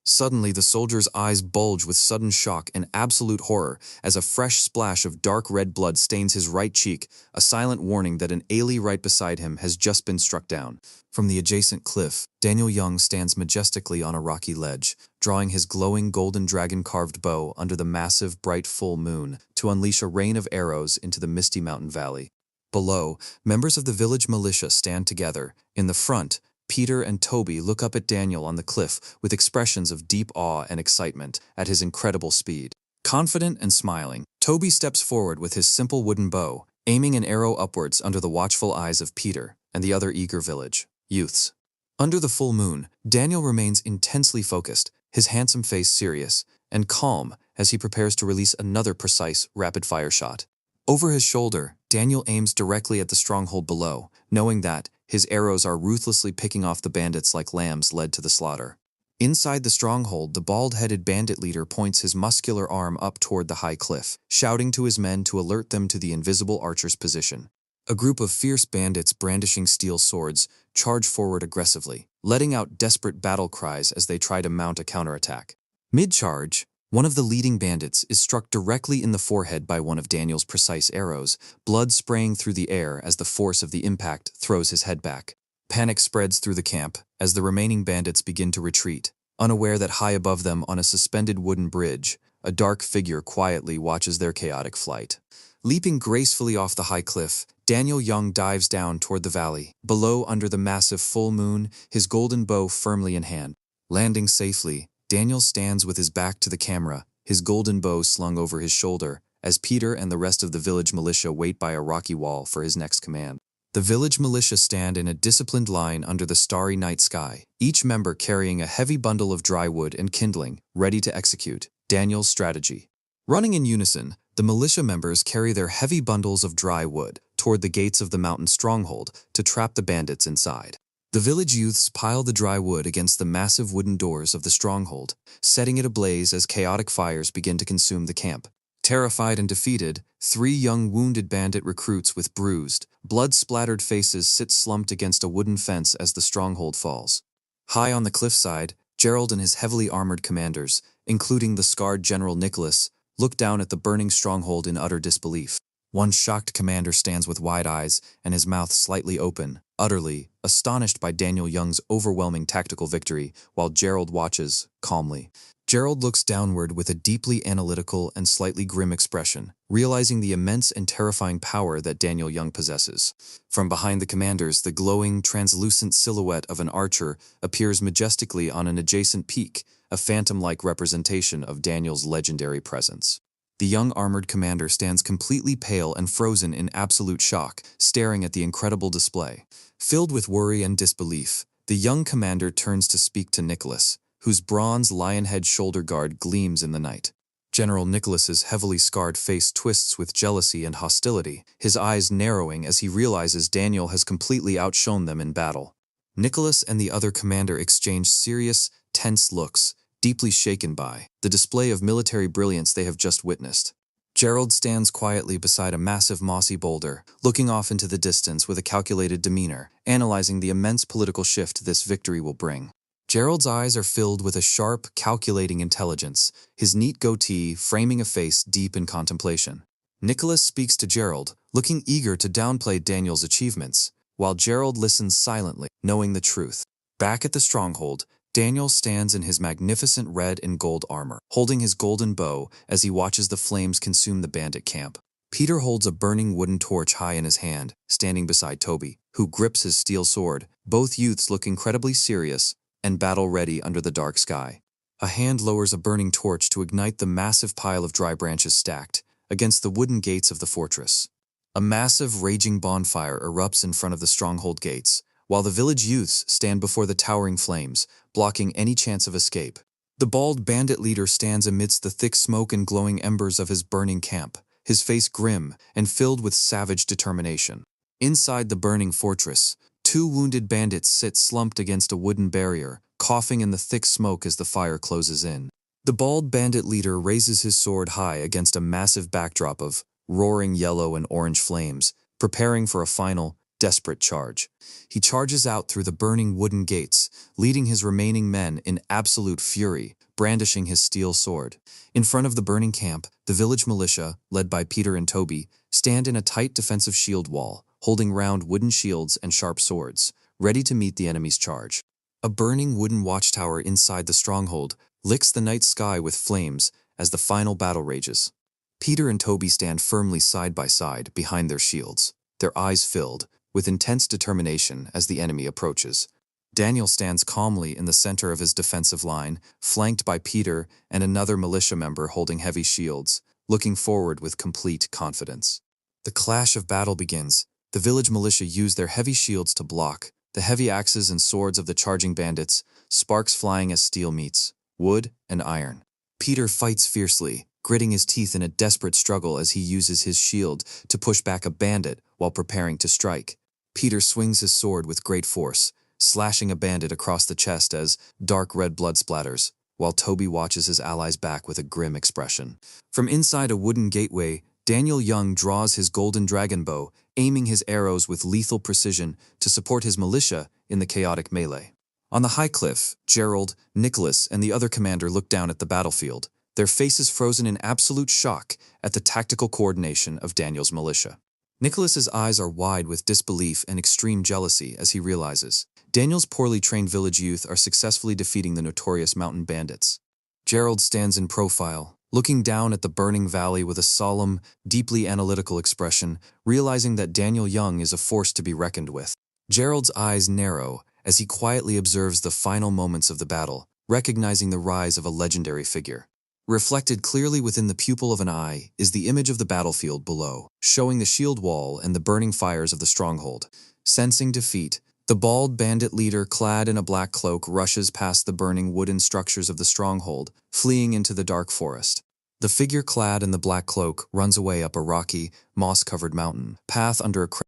Suddenly, the soldier's eyes bulge with sudden shock and absolute horror as a fresh splash of dark red blood stains his right cheek, a silent warning that an ally right beside him has just been struck down. From the adjacent cliff, Daniel Young stands majestically on a rocky ledge, drawing his glowing golden dragon-carved bow under the massive, bright full moon to unleash a rain of arrows into the misty mountain valley. Below, members of the village militia stand together. In the front, Peter and Toby look up at Daniel on the cliff with expressions of deep awe and excitement at his incredible speed. Confident and smiling, Toby steps forward with his simple wooden bow, aiming an arrow upwards under the watchful eyes of Peter and the other eager village youths. Under the full moon, Daniel remains intensely focused, his handsome face serious and calm as he prepares to release another precise, rapid-fire shot. Over his shoulder, Daniel aims directly at the stronghold below, knowing that his arrows are ruthlessly picking off the bandits like lambs led to the slaughter. Inside the stronghold, the bald-headed bandit leader points his muscular arm up toward the high cliff, shouting to his men to alert them to the invisible archer's position. A group of fierce bandits brandishing steel swords charge forward aggressively, letting out desperate battle cries as they try to mount a counterattack. Mid-charge, one of the leading bandits is struck directly in the forehead by one of Daniel's precise arrows, blood spraying through the air as the force of the impact throws his head back. Panic spreads through the camp as the remaining bandits begin to retreat, unaware that high above them on a suspended wooden bridge, a dark figure quietly watches their chaotic flight. Leaping gracefully off the high cliff, Daniel Young dives down toward the valley, below under the massive full moon, his golden bow firmly in hand. Landing safely, Daniel stands with his back to the camera, his golden bow slung over his shoulder, as Peter and the rest of the village militia wait by a rocky wall for his next command. The village militia stand in a disciplined line under the starry night sky, each member carrying a heavy bundle of dry wood and kindling, ready to execute Daniel's strategy. Running in unison, the militia members carry their heavy bundles of dry wood toward the gates of the mountain stronghold to trap the bandits inside. The village youths pile the dry wood against the massive wooden doors of the stronghold, setting it ablaze as chaotic fires begin to consume the camp. Terrified and defeated, 3 young wounded bandit recruits with bruised, blood-splattered faces sit slumped against a wooden fence as the stronghold falls. High on the cliffside, Gerald and his heavily armored commanders, including the scarred General Nicholas, look down at the burning stronghold in utter disbelief. One shocked commander stands with wide eyes and his mouth slightly open, utterly astonished by Daniel Young's overwhelming tactical victory, while Gerald watches, calmly. Gerald looks downward with a deeply analytical and slightly grim expression, realizing the immense and terrifying power that Daniel Young possesses. From behind the commanders, the glowing, translucent silhouette of an archer appears majestically on an adjacent peak, a phantom-like representation of Daniel's legendary presence. The young armored commander stands completely pale and frozen in absolute shock, staring at the incredible display. Filled with worry and disbelief, the young commander turns to speak to Nicholas, whose bronze lion-head shoulder guard gleams in the night. General Nicholas's heavily scarred face twists with jealousy and hostility, his eyes narrowing as he realizes Daniel has completely outshone them in battle. Nicholas and the other commander exchange serious, tense looks, deeply shaken by the display of military brilliance they have just witnessed. Gerald stands quietly beside a massive mossy boulder, looking off into the distance with a calculated demeanor, analyzing the immense political shift this victory will bring. Gerald's eyes are filled with a sharp, calculating intelligence, his neat goatee framing a face deep in contemplation. Nicholas speaks to Gerald, looking eager to downplay Daniel's achievements, while Gerald listens silently, knowing the truth. Back at the stronghold, Daniel stands in his magnificent red and gold armor, holding his golden bow as he watches the flames consume the bandit camp. Peter holds a burning wooden torch high in his hand, standing beside Toby, who grips his steel sword. Both youths look incredibly serious and battle-ready under the dark sky. A hand lowers a burning torch to ignite the massive pile of dry branches stacked against the wooden gates of the fortress. A massive, raging bonfire erupts in front of the stronghold gates, while the village youths stand before the towering flames, blocking any chance of escape. The bald bandit leader stands amidst the thick smoke and glowing embers of his burning camp, his face grim and filled with savage determination. Inside the burning fortress, two wounded bandits sit slumped against a wooden barrier, coughing in the thick smoke as the fire closes in. The bald bandit leader raises his sword high against a massive backdrop of roaring yellow and orange flames, preparing for a final, desperate charge. He charges out through the burning wooden gates, leading his remaining men in absolute fury, brandishing his steel sword. In front of the burning camp, the village militia, led by Peter and Toby, stand in a tight defensive shield wall, holding round wooden shields and sharp swords, ready to meet the enemy's charge. A burning wooden watchtower inside the stronghold licks the night sky with flames as the final battle rages. Peter and Toby stand firmly side by side behind their shields, their eyes filled with intense determination as the enemy approaches. Daniel stands calmly in the center of his defensive line, flanked by Peter and another militia member holding heavy shields, looking forward with complete confidence. The clash of battle begins. The village militia use their heavy shields to block the heavy axes and swords of the charging bandits, sparks flying as steel meets wood and iron. Peter fights fiercely, gritting his teeth in a desperate struggle as he uses his shield to push back a bandit while preparing to strike. Peter swings his sword with great force, slashing a bandit across the chest as dark red blood splatters, while Toby watches his allies back with a grim expression. From inside a wooden gateway, Daniel Young draws his golden dragon bow, aiming his arrows with lethal precision to support his militia in the chaotic melee. On the high cliff, Gerald, Nicholas, and the other commander look down at the battlefield, their faces frozen in absolute shock at the tactical coordination of Daniel's militia. Nicholas's eyes are wide with disbelief and extreme jealousy as he realizes Daniel's poorly trained village youth are successfully defeating the notorious mountain bandits. Gerald stands in profile, looking down at the burning valley with a solemn, deeply analytical expression, realizing that Daniel Young is a force to be reckoned with. Gerald's eyes narrow as he quietly observes the final moments of the battle, recognizing the rise of a legendary figure. Reflected clearly within the pupil of an eye is the image of the battlefield below, showing the shield wall and the burning fires of the stronghold. Sensing defeat, the bald bandit leader clad in a black cloak rushes past the burning wooden structures of the stronghold, fleeing into the dark forest. The figure clad in the black cloak runs away up a rocky, moss-covered mountain path under a